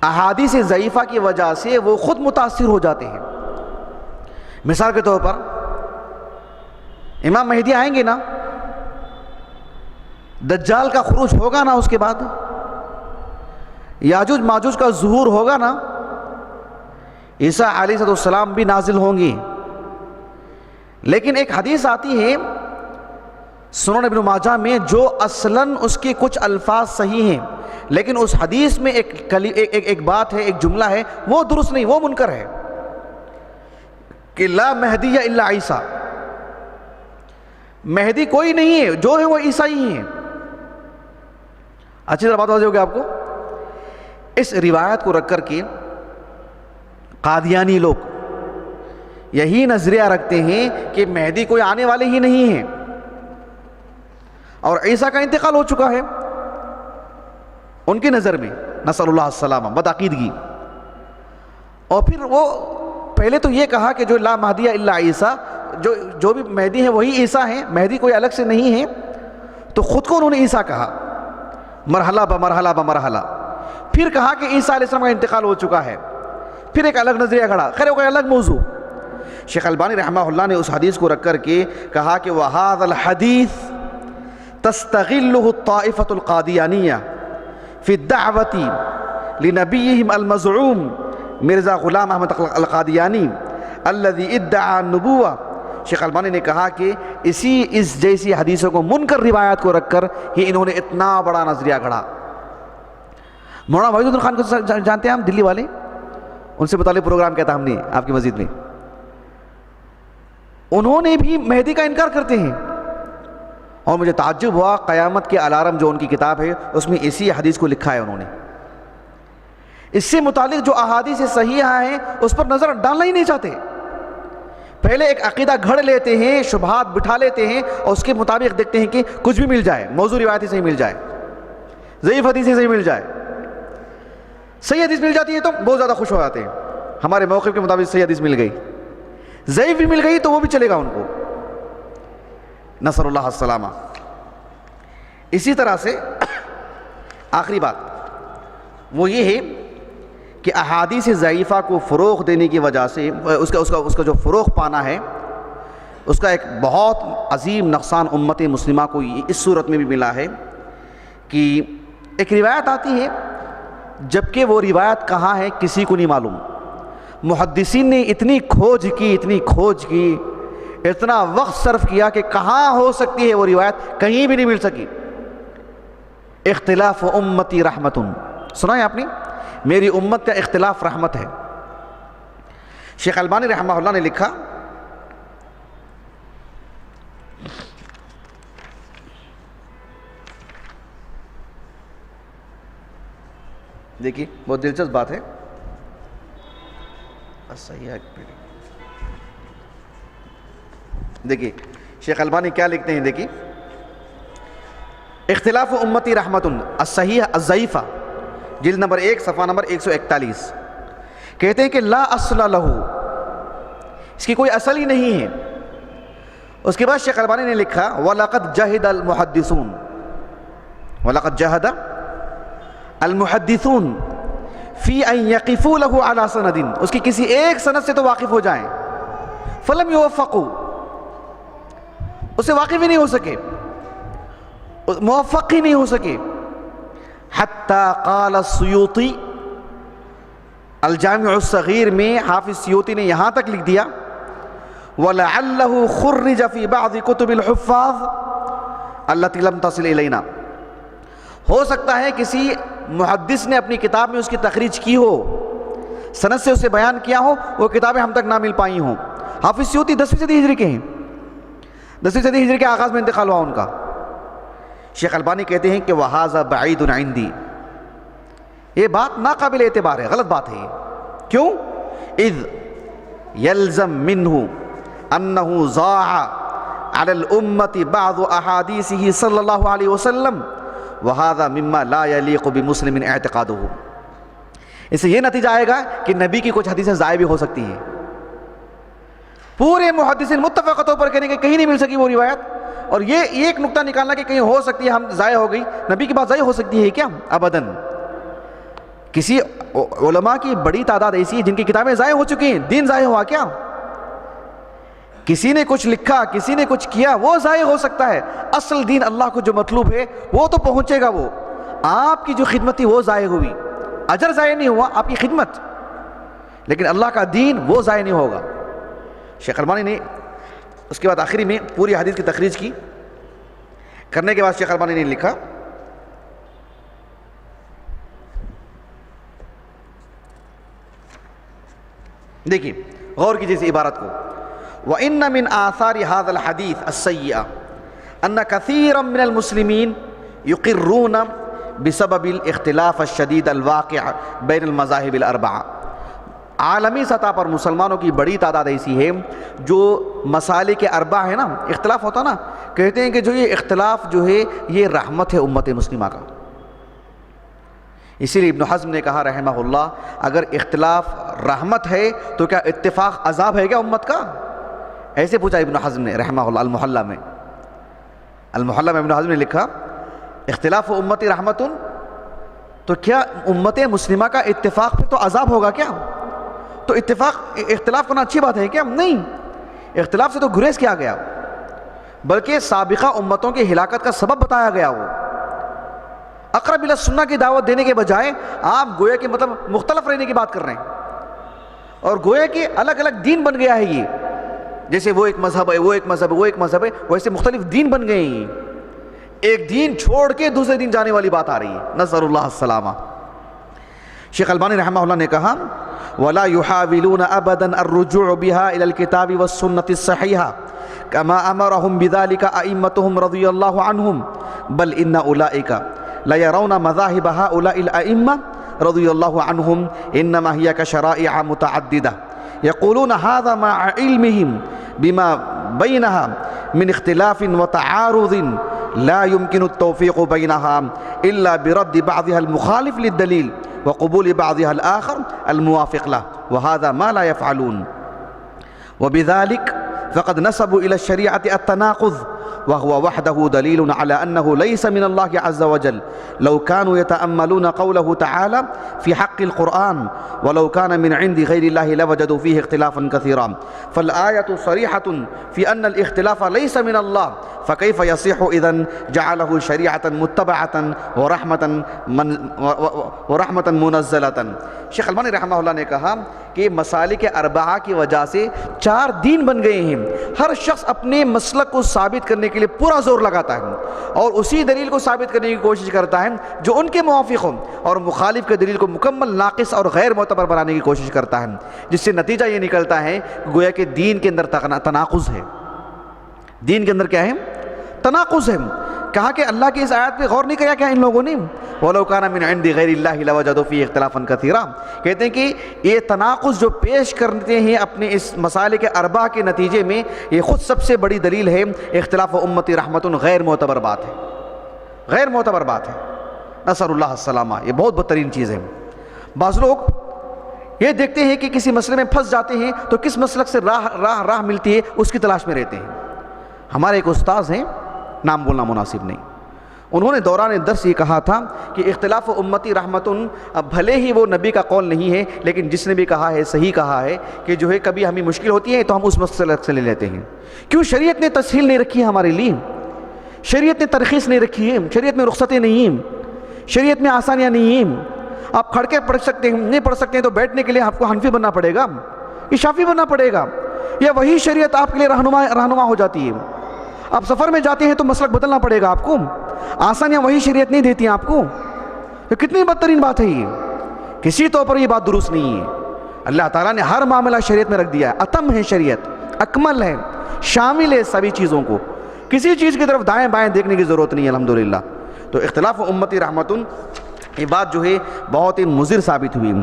احادیث ضعیفہ کی وجہ سے وہ خود متاثر ہو جاتے ہیں۔ مثال کے طور پر امام مہدی آئیں گے نا، دجال کا خروج ہوگا نا، اس کے بعد یاجوج ماجوج کا ظہور ہوگا نا، عیسیٰ علیہ السلام بھی نازل ہوں گے۔ لیکن ایک حدیث آتی ہے سنن ابن ماجہ میں، جو اصلاً اس کے کچھ الفاظ صحیح ہیں، لیکن اس حدیث میں ایک بات ہے، ایک جملہ ہے، وہ درست نہیں، وہ منکر ہے، کہ لا مہدی الا عیسیٰ، مہدی کوئی نہیں ہے، جو ہے وہ عیسیٰ ہی ہیں۔ اچھی طرح بات واضح ہوگی آپ کو۔ اس روایت کو رکھ کر کے قادیانی لوگ یہی نظریہ رکھتے ہیں کہ مہدی کوئی آنے والے ہی نہیں ہیں اور عیسیٰ کا انتقال ہو چکا ہے، ان کی نظر میں، نسأل اللہ السلامہ، بدعقیدگی۔ اور پھر وہ پہلے تو یہ کہا کہ جو لا مہدی الا عیسیٰ، جو بھی مہدی ہیں وہی عیسیٰ ہیں، مہدی کوئی الگ سے نہیں ہے، تو خود کو انہوں نے عیسیٰ کہا، مرحلہ بمرحلہ۔ پھر کہا کہ عیسیٰ علیہ السلام کا انتقال ہو چکا ہے، پھر ایک الگ نظریہ کھڑا، خیر وہ کوئی الگ موضوع۔ شیخ البانی رحمہ اللہ نے اس حدیث کو رکھ کر کے کہا کہ وَهَذَا الْحَدِيث تَسْتَغِلُّهُ الطَّائِفَةُ الْقَادِيَانِيَّةُ فِي الدَّعْوَةِ لِنَبِيِّهِمْ الْمَزْعُومِ مرزا غلام احمد القادیانی الذي ادعى النبوة۔ شیخ البانی نے کہا کہ اس جیسی حدیثوں کو منکر روایات کو رکھ کر ہی انہوں نے اتنا بڑا نظریہ گھڑا۔ مولانا وحید الدین خان کو جانتے ہیں ہم، دلی والے، ان سے متعلق پروگرام کیا تھا ہم نے آپ کی مسجد میں، انہوں نے بھی مہدی کا انکار کرتے ہیں، اور مجھے تعجب ہوا، قیامت کے الارم جو ان کی کتاب ہے اس میں اسی حدیث کو لکھا ہے انہوں نے۔ اس سے متعلق جو احادیث صحیحہ ہیں اس پر نظر ڈالنا ہی نہیں چاہتے، پہلے ایک عقیدہ گھڑ لیتے ہیں، شبہات بٹھا لیتے ہیں، اور اس کے مطابق دیکھتے ہیں کہ کچھ بھی مل جائے، موضوع روایتی صحیح مل جائے، ضعیف حدیث صحیح مل جائے، صحیح حدیث مل جاتی ہے تو بہت زیادہ خوش ہو جاتے ہیں، ہمارے موقف کے مطابق صحیح حدیث مل گئی، ضعیف بھی مل گئی تو وہ بھی چلے گا ان کو، نصر اللہ السلامہ۔ اسی طرح سے آخری بات وہ یہ ہے کہ احادیث ضعیفہ کو فروغ دینے کی وجہ سے اس کا جو فروغ پانا ہے، اس کا ایک بہت عظیم نقصان امت مسلمہ کو اس صورت میں بھی ملا ہے کہ ایک روایت آتی ہے، جبکہ وہ روایت کہاں ہے کسی کو نہیں معلوم، محدثین نے اتنی کھوج کی، اتنا وقت صرف کیا کہ کہاں ہو سکتی ہے وہ روایت، کہیں بھی نہیں مل سکی۔ اختلاف امتی رحمت، سنا ہے آپ نے، میری امت کا اختلاف رحمت ہے۔ شیخ البانی رحمہ اللہ نے لکھا، دیکھیے بہت دلچسپ بات ہے، دیکھیے شیخ البانی کیا لکھتے ہیں، دیکھیے اختلاف امتی رحمت الصحیح الضعیفہ، جلد نمبر 1 صفحہ نمبر 141، کہتے ہیں کہ لا اصل لہ، اس کی کوئی اصل ہی نہیں ہے۔ اس کے بعد شیخ البانی نے لکھا وَلَقَدْ جَهِدَ الْمُحَدِّثُونَ، وَلَقَدْ جَهَدَ الْمُحَدِّثُونَ فِي أَنْ يَقِفُوا لَهُ عَلَى سَنَدٍ، اس کی کسی ایک سند سے تو واقف ہو جائیں، فَلَمْ يُوَفَّقُوا، اسے واقف ہی نہیں ہو سکے، موفق ہی نہیں ہو سکے۔ حتیٰ قال السیوطی، الجامع الصغیر میں حافظ سیوطی نے یہاں تک لکھ دیا وَلَعَلَّهُ خُرِّجَ فِي بَعْضِ كُتُبِ الْحُفَّاظِ الَّتِي لَمْ تَصِلْ إِلَيْنَا، ہو سکتا ہے کسی محدث نے اپنی کتاب میں اس کی تخریج کی ہو، سند سے اسے بیان کیا ہو، وہ کتابیں ہم تک نہ مل پائی ہوں۔ حافظ سیوطی 10ویں صدی ہجری کے ہیں، 10ویں صدی ہجری کے آغاز میں انتقال ہوا ان کا۔ شیخ البانی کہتے ہیں کہ وَهَذَا بَعِيدٌ عِنْدِي، یہ بات ناقابل اعتبار ہے، غلط بات ہے یہ۔ کیوں؟ اذ یلزم منہ انہ ضاع علی الامت بعض احادیثہ صلی اللہ علیہ وسلم وہذا مما لا یلیق بمسلم اعتقادہ، اس سے یہ نتیجہ آئے گا کہ نبی کی کچھ حدیثیں ضائع بھی ہو سکتی ہیں۔ پورے محدثین متفق طور پر کہنے کہ کہیں نہیں مل سکی وہ روایت، اور یہ ایک نقطہ نکالنا کہ کہیں ہو سکتی ہے ہم ضائع ہو گئی، نبی کی بات ضائع ہو سکتی ہے کیا؟ ابداً۔ کسی علماء کی بڑی تعداد ایسی ہے جن کی کتابیں ضائع ہو چکی ہیں، دین ضائع ہوا کیا؟ کسی نے کچھ لکھا، کسی نے کچھ کیا، وہ ضائع ہو سکتا ہے، اصل دین اللہ کو جو مطلوب ہے وہ تو پہنچے گا۔ وہ آپ کی جو خدمت تھی وہ ضائع ہوئی، اجر ضائع نہیں ہوا آپ کی خدمت، لیکن اللہ کا دین وہ ضائع نہیں ہوگا۔ شیخ البانی نے اس کے بعد آخری میں پوری حدیث کی تخریج کی، کرنے کے بعد شیخ البانی نے لکھا دیکھیں غور کیجیے اس عبارت کو، وَإِنَّ مِنْ آثَارِ هَذَا الْحَدِيثِ السَّيِّئَةِ أَنَّ كَثِيرًا مِنَ الْمُسْلِمِينَ يُقِرُّونَ بسبب الاختلاف الشدید الواقع بین المذاہب الاربعہ۔ عالمی سطح پر مسلمانوں کی بڑی تعداد ایسی ہے جو مسالک اربع ہے نا، اختلاف ہوتا نا، کہتے ہیں کہ جو یہ اختلاف جو ہے یہ رحمت ہے امت مسلمہ کا۔ اسی لیے ابن حزم نے کہا رحمہ اللہ، اگر اختلاف رحمت ہے تو کیا اتفاق عذاب ہے کیا امت کا؟ ایسے پوچھا ابن حزم نے رحمہ اللہ المحلہ میں۔ المحلہ میں ابن حزم نے لکھا اختلاف امتی رحمت، تو کیا امت مسلمہ کا اتفاق پہ تو عذاب ہوگا کیا؟ تو اختلاف کرنا اچھی بات ہے کیا؟ نہیں، اختلاف سے تو گریز کیا گیا، بلکہ سابقہ امتوں کی ہلاکت کا سبب بتایا گیا۔ وہ اقرب الی السنہ کی دعوت دینے کے بجائے آپ گویا کہ مطلب مختلف رہنے کی بات کر رہے ہیں، اور گویا کہ الگ الگ دین بن گیا ہے یہ، جیسے وہ ایک مذہب ہے، وہ ایک مذہب ہے، وہ ایک مذہب ہے، ویسے مختلف دین بن گئے ہیں، ایک دین چھوڑ کے دوسرے دین جانے والی بات آ رہی ہے، نسأل اللہ السلامہ۔ شیخ البانی رحمہ اللہ نے کہا وَلَا يُحَاوِلُونَ أَبَدًا الرُّجُوعُ بِهَا إِلَى الْكِتَابِ وَالسُّنَّةِ الصَّحِيحَةِ كَمَا أَمَرَهُمْ بِذَلِكَ أَئِمَّتُهُمْ رَضِيَ اللَّهُ عَنْهُمْ بَلْ إِنَّ أُولَئِكَ لَيَرَوْنَ مَذَاهِبَ هؤلاء الأئمة رضي الله عنهم إنما هي كشرائع متعددة يقولون هذا مع علمهم بما بينها من اختلاف وتعارض لا يمكن التوفيق بينها إلا برد بعضها المخالف للدليل وقبول بعضها الآخر الموافق له وهذا ما لا يفعلون وبذلك فقد نسبوا إلى الشريعة التناقض وهو وحده دليل على أنه ليس من الله عز وجل لو كانوا يتأملون قوله تعالى في حق القرآن ولو كان من عند غير الله لوجدوا فيه اختلافا كثيرا فالآية صريحة في أن الاختلاف ليس من الله فكيف يصح إذن جعله شريعة متبعة ورحمة منزلة۔ شیخ البانی رحمہ اللہ نے کہا کہ مسالک اربعہ کی وجہ سے 4 دین بن گئے ہیں، ہر شخص اپنے مسلک کو ثابت کرنے کے لیے پورا زور لگاتا ہے اور اسی دلیل کو ثابت کرنے کی کوشش کرتا ہے جو ان کے موافق ہو، اور مخالف کے دلیل کو مکمل ناقص اور غیر معتبر بنانے کی کوشش کرتا ہے، جس سے نتیجہ یہ نکلتا ہے گویا کہ دین کے اندر تناقض ہے۔ دین کے اندر کیا ہے؟ تناقض ہے۔ کہا کہ اللہ کی اس آیت پہ غور نہیں کیا کیا ان لوگوں نے؟ وَلَوْ كَانَ مِنْ عِنْدِ غَيْرِ اللَّهِ لَوَجَدُوا فِيهِ اخْتِلَافًا كَثِيرًا۔ کہتے ہیں کہ یہ تناقض جو پیش کرتے ہیں اپنے اس مسائل کے اربع کے نتیجے میں، یہ خود سب سے بڑی دلیل ہے اختلاف امتی رحمت، غیر معتبر بات ہے، غیر معتبر بات ہے، نسأل اللہ السلامہ۔ یہ بہت بدترین چیز ہے۔ بعض لوگ یہ دیکھتے ہیں کہ کسی مسئلے میں پھنس جاتے ہیں تو کس مسلک سے راہ ملتی ہے اس کی تلاش میں رہتے ہیں۔ ہمارے ایک استاذ ہیں، نام بولنا مناسب نہیں، انہوں نے دوران درس یہ کہا تھا کہ اختلاف امتی رحمتن، بھلے ہی وہ نبی کا قول نہیں ہے لیکن جس نے بھی کہا ہے صحیح کہا ہے کہ جو ہے کبھی ہمیں مشکل ہوتی ہے تو ہم اس مسئلے سے لے لیتے ہیں۔ کیوں؟ شریعت نے تسہیل نہیں رکھی ہے ہمارے لیے، شریعت نے ترخیص نہیں رکھی ہے، شریعت میں رخصتیں نہیں ہیں، شریعت میں آسانیاں نہیں ہیں۔ آپ کھڑ کے پڑھ سکتے ہیں، نہیں پڑھ سکتے ہیں تو بیٹھنے کے لیے آپ کو حنفی بننا پڑے گا، یہ شافعی بننا پڑے گا، یا وہی شریعت آپ کے لیے رہنما ہو جاتی ہے۔ آپ سفر میں جاتے ہیں تو مسلک بدلنا پڑے گا آپ کو، آسانیاں وہی شریعت نہیں دیتی ہیں آپ کو۔ تو کتنی بدترین بات ہے یہ، کسی طور پر یہ بات درست نہیں ہے۔ اللہ تعالیٰ نے ہر معاملہ شریعت میں رکھ دیا ہے، اتم ہے شریعت، اکمل ہے، شامل ہے سبھی چیزوں کو، کسی چیز کی طرف دائیں بائیں دیکھنے کی ضرورت نہیں ہے الحمدللہ۔ تو اختلاف امتی رحمتن، یہ بات جو ہے بہت ہی مضر ثابت ہوئی۔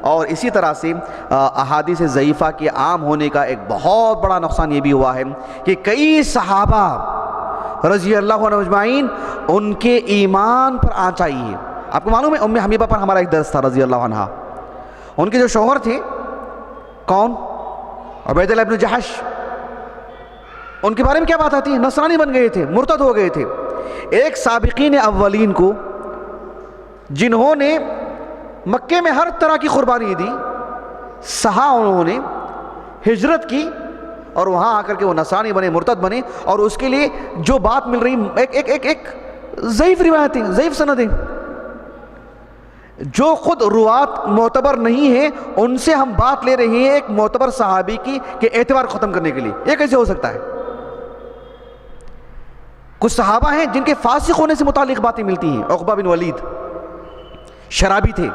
اور اسی طرح سے احادیث ضعیفہ کے عام ہونے کا ایک بہت بڑا نقصان یہ بھی ہوا ہے کہ کئی صحابہ رضی اللہ عنہ اجمعین ان کے ایمان پر آنچ آئی ہے۔ آپ کو معلوم ہے ام حبیبہ پر ہمارا ایک درس تھا رضی اللہ عنہ، ان کے جو شوہر تھے کون؟ عبید اللہ ابن جحش، ان کے بارے میں کیا بات آتی ہے؟ نصرانی بن گئے تھے، مرتد ہو گئے تھے۔ ایک سابقین اولین کو جنہوں نے مکے میں ہر طرح کی قربانی دی، سہا انہوں نے، ہجرت کی، اور وہاں آ کر کے وہ نصرانی بنے، مرتد بنے، اور اس کے لیے جو بات مل رہی ایک ضعیف روایتیں، ضعیف سندیں، جو خود روات معتبر نہیں ہیں ان سے ہم بات لے رہے ہیں ایک معتبر صحابی کی کہ اعتبار ختم کرنے کے لیے۔ یہ کیسے ہو سکتا ہے؟ کچھ صحابہ ہیں جن کے فاسق ہونے سے متعلق باتیں ملتی ہیں، عقبہ بن ولید شرابی تھے،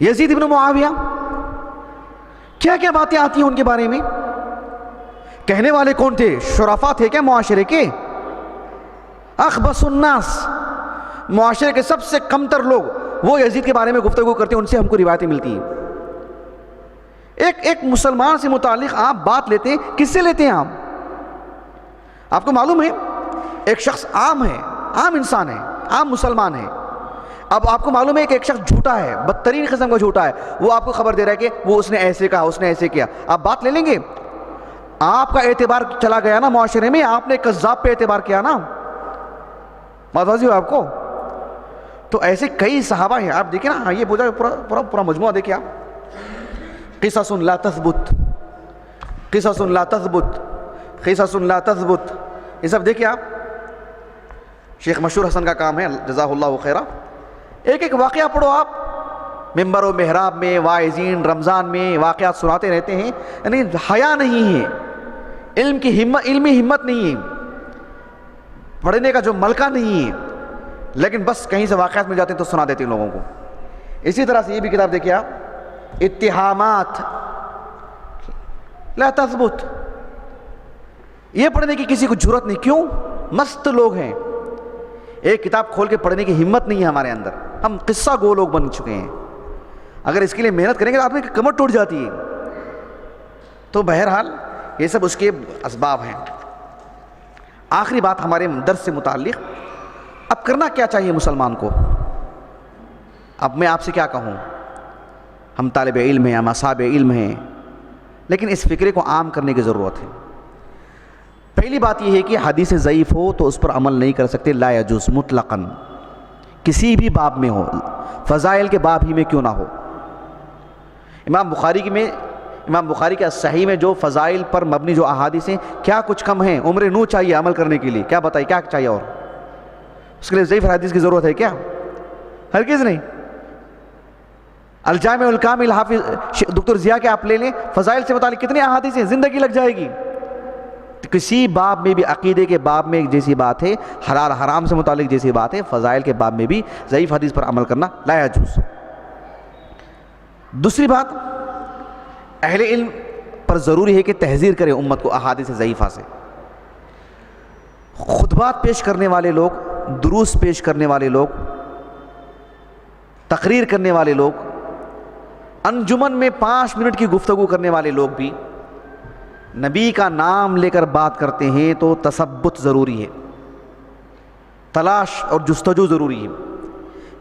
یزید بن معاویہ، کیا کیا باتیں آتی ہیں ان کے بارے میں؟ کہنے والے کون تھے؟ شرفا تھے کیا معاشرے کے؟ اخبث الناس، معاشرے کے سب سے کمتر لوگ وہ یزید کے بارے میں گفتگو کرتے ہیں، ان سے ہم کو روایتیں ملتی ہیں۔ ایک مسلمان سے متعلق آپ بات لیتے ہیں، کس سے لیتے ہیں آپ کو معلوم ہے ایک شخص عام ہے، عام انسان ہے، عام مسلمان ہے، اب آپ کو معلوم ہے کہ ایک شخص جھوٹا ہے، بدترین قسم کا جھوٹا ہے، وہ آپ کو خبر دے رہا ہے کہ وہ اس نے ایسے کہا، اس نے ایسے کیا، آپ بات لے لیں گے؟ آپ کا اعتبار چلا گیا نا معاشرے میں، آپ نے کذاب پہ اعتبار کیا نا، بات واضح ہو آپ کو؟ تو ایسے کئی صحابہ ہیں، آپ دیکھیں نا، یہ پورا مجموعہ دیکھیں آپ، قصص لا تثبت، قصص لا تثبت، قصص لا تثبت، یہ سب دیکھیں آپ، شیخ مشہور حسن کا کام ہے جزاہ اللہ خیرہ، ایک واقعہ پڑھو آپ، ممبر و محراب میں، واعظین رمضان میں واقعات سناتے رہتے ہیں، یعنی حیا نہیں ہے، علمی ہمت نہیں ہے، پڑھنے کا جو ملکہ نہیں ہے، لیکن بس کہیں سے واقعات مل جاتے ہیں تو سنا دیتے ہیں لوگوں کو۔ اسی طرح سے یہ بھی کتاب دیکھیں آپ، اتہامات لا تثبت، یہ پڑھنے کی کسی کو جرت نہیں، کیوں؟ مست لوگ ہیں، ایک کتاب کھول کے پڑھنے کی ہمت نہیں ہے ہمارے اندر، ہم قصہ گو لوگ بن چکے ہیں، اگر اس کے لیے محنت کریں گے تو آپ کی کمر ٹوٹ جاتی ہے۔ تو بہرحال یہ سب اس کے اسباب ہیں۔ آخری بات ہمارے درس سے متعلق، اب کرنا کیا چاہیے مسلمان کو؟ اب میں آپ سے کیا کہوں، ہم طالب علم ہیں، ہم اصحاب علم ہیں، لیکن اس فکرے کو عام کرنے کی ضرورت ہے۔ پہلی بات یہ ہے کہ حدیث ضعیف ہو تو اس پر عمل نہیں کر سکتے، لا یجوز مطلقاً، کسی بھی باب میں ہو، فضائل کے باب ہی میں کیوں نہ ہو۔ امام بخاری کے صحیح میں جو فضائل پر مبنی جو احادیث ہیں، کیا کچھ کم ہیں؟ عمر نو چاہیے عمل کرنے کے لیے، کیا بتائیے کیا چاہیے؟ اور اس کے لیے ضعیف حدیث کی ضرورت ہے کیا؟ ہرگز نہیں۔ الجامع الکامل حافظ دکتور ضیاء کے آپ لے لیں، فضائل سے متعلق کتنے احادیث ہیں، زندگی لگ جائے گی۔ کسی باب میں بھی، عقیدے کے باب میں جیسی بات ہے، حلال حرام سے متعلق جیسی بات ہے، فضائل کے باب میں بھی ضعیف حدیث پر عمل کرنا لا یجوز۔ دوسری بات، اہل علم پر ضروری ہے کہ تحذیر کرے امت کو احادیث ضعیفہ سے۔ خطبات پیش کرنے والے لوگ، دروس پیش کرنے والے لوگ، تقریر کرنے والے لوگ، انجمن میں 5 منٹ کی گفتگو کرنے والے لوگ بھی نبی کا نام لے کر بات کرتے ہیں تو تثبت ضروری ہے، تلاش اور جستجو ضروری ہے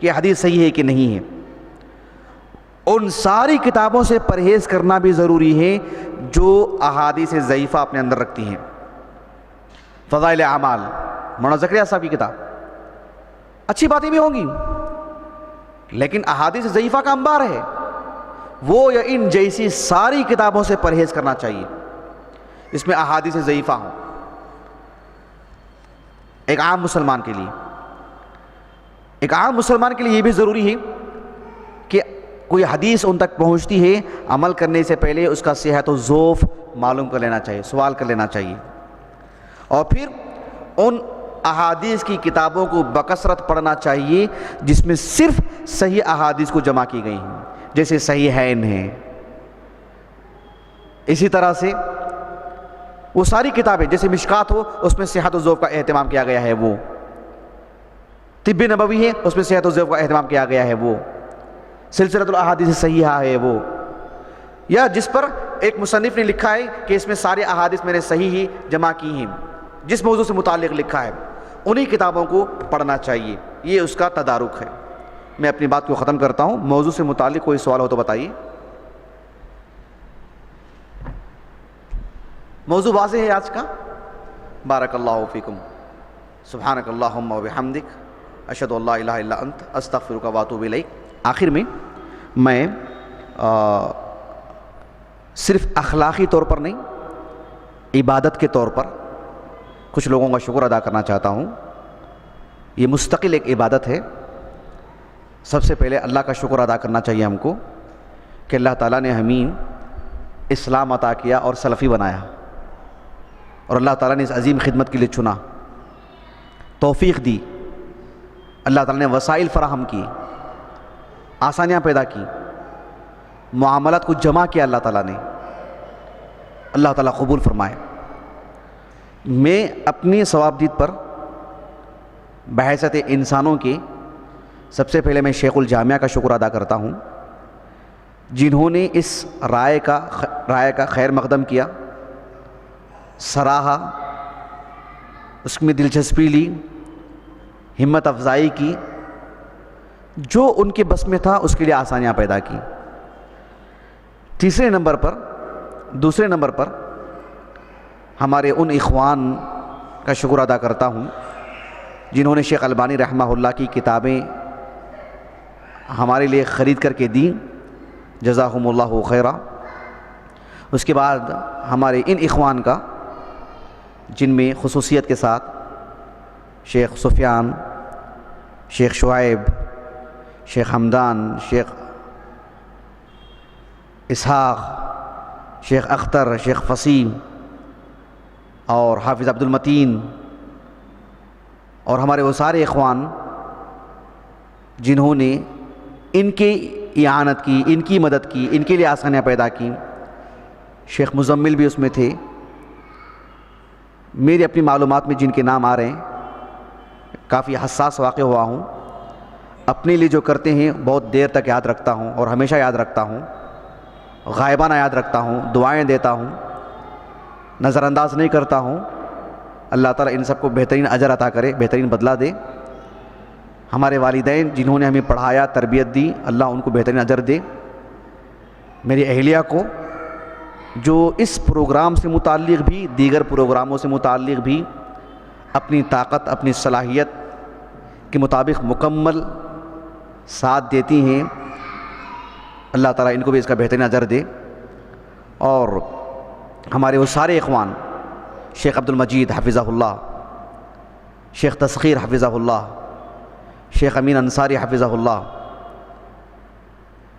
کہ حدیث صحیح ہے کہ نہیں ہے۔ ان ساری کتابوں سے پرہیز کرنا بھی ضروری ہے جو احادیث ضعیفہ اپنے اندر رکھتی ہیں۔ فضائل اعمال، مولانا زکریا صاحب کی کتاب، اچھی باتیں بھی ہوں گی، لیکن احادیث ضعیفہ کا انبار ہے، وہ یا ان جیسی ساری کتابوں سے پرہیز کرنا چاہیے اس میں احادیث ضعیفہ ہوں۔ ایک عام مسلمان کے لیے یہ بھی ضروری ہے کہ کوئی حدیث ان تک پہنچتی ہے، عمل کرنے سے پہلے اس کا صحت و ضعف معلوم کر لینا چاہیے، سوال کر لینا چاہیے، اور پھر ان احادیث کی کتابوں کو بکثرت پڑھنا چاہیے جس میں صرف صحیح احادیث کو جمع کی گئی ہیں، جیسے صحیحین ہیں. اسی طرح سے وہ ساری کتابیں جیسے مشکات ہو اس میں صحت و ضعف کا اہتمام کیا گیا ہے، وہ طب نبوی ہے اس میں صحت و ضعف کا اہتمام کیا گیا ہے، وہ سلسلۃ الاحادیث صحیحہ ہے وہ، یا جس پر ایک مصنف نے لکھا ہے کہ اس میں سارے احادیث میں نے صحیح ہی جمع کی ہیں، جس موضوع سے متعلق لکھا ہے انہی کتابوں کو پڑھنا چاہیے. یہ اس کا تدارک ہے. میں اپنی بات کو ختم کرتا ہوں. موضوع سے متعلق کوئی سوال ہو تو بتائیے. موضوع واضح ہے آج کا؟ بارک اللہ فیکم. سبحانک اللہم و بحمدک اشہد ان لا الہ الا انت استغفرک و اتوب الیک. آخر میں صرف اخلاقی طور پر نہیں، عبادت کے طور پر کچھ لوگوں کا شکر ادا کرنا چاہتا ہوں. یہ مستقل ایک عبادت ہے. سب سے پہلے اللہ کا شکر ادا کرنا چاہیے ہم کو کہ اللہ تعالیٰ نے ہمیں اسلام عطا کیا اور سلفی بنایا، اور اللہ تعالیٰ نے اس عظیم خدمت کے لیے چنا، توفیق دی. اللہ تعالیٰ نے وسائل فراہم کی، آسانیاں پیدا کی، معاملات کو جمع کیا. اللہ تعالیٰ نے، اللہ تعالیٰ قبول فرمائے. میں اپنی ثوابدید پر بحیثیت انسانوں کے سب سے پہلے میں شیخ الجامعہ کا شکر ادا کرتا ہوں، جنہوں نے اس رائے کا خیر مقدم کیا، سراہا، اس میں دلچسپی لی، ہمت افزائی کی، جو ان کے بس میں تھا اس کے لیے آسانیاں پیدا کی. دوسرے نمبر پر ہمارے ان اخوان کا شکر ادا کرتا ہوں جنہوں نے شیخ البانی رحمہ اللہ کی کتابیں ہمارے لیے خرید کر کے دیں، جزاہم اللہ خیرا. اس کے بعد ہمارے ان اخوان کا جن میں خصوصیت کے ساتھ شیخ سفیان، شیخ شعیب، شیخ حمدان، شیخ اسحاق، شیخ اختر، شیخ فصیم اور حافظ عبد المتین، اور ہمارے وہ سارے اخوان جنہوں نے ان کی اعانت کی، ان کی مدد کی، ان کے لیے آسانیاں پیدا کی. شیخ مزمل بھی اس میں تھے. میری اپنی معلومات میں جن کے نام آ رہے ہیں، کافی حساس واقع ہوا ہوں. اپنے لیے جو کرتے ہیں بہت دیر تک یاد رکھتا ہوں اور ہمیشہ یاد رکھتا ہوں، غائبانہ یاد رکھتا ہوں، دعائیں دیتا ہوں، نظر انداز نہیں کرتا ہوں. اللہ تعالیٰ ان سب کو بہترین اجر عطا کرے، بہترین بدلہ دے. ہمارے والدین جنہوں نے ہمیں پڑھایا، تربیت دی، اللہ ان کو بہترین اجر دے. میری اہلیہ کو جو اس پروگرام سے متعلق بھی، دیگر پروگراموں سے متعلق بھی اپنی طاقت، اپنی صلاحیت کے مطابق مکمل ساتھ دیتی ہیں، اللہ تعالیٰ ان کو بھی اس کا بہترین اجر دے. اور ہمارے وہ سارے اخوان، شیخ عبد المجید حفظہ اللہ، شیخ تسخیر حفظہ اللہ، شیخ امین انصاری حفظہ اللہ،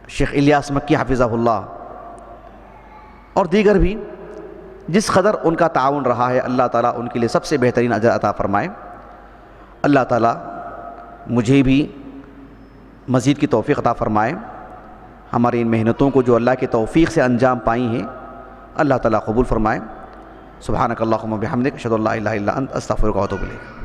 شیخ الیاس مکی حفظہ اللہ، اور دیگر بھی جس قدر ان کا تعاون رہا ہے، اللہ تعالیٰ ان کے لیے سب سے بہترین اجر عطا فرمائے. اللہ تعالیٰ مجھے بھی مزید کی توفیق عطا فرمائے. ہماری ان محنتوں کو جو اللہ کی توفیق سے انجام پائی ہیں، اللہ تعالیٰ قبول فرمائے. سبحانک اللہم و بحمدک اشہد ان لا الہ الا انت استغفرک و اتوب الیک.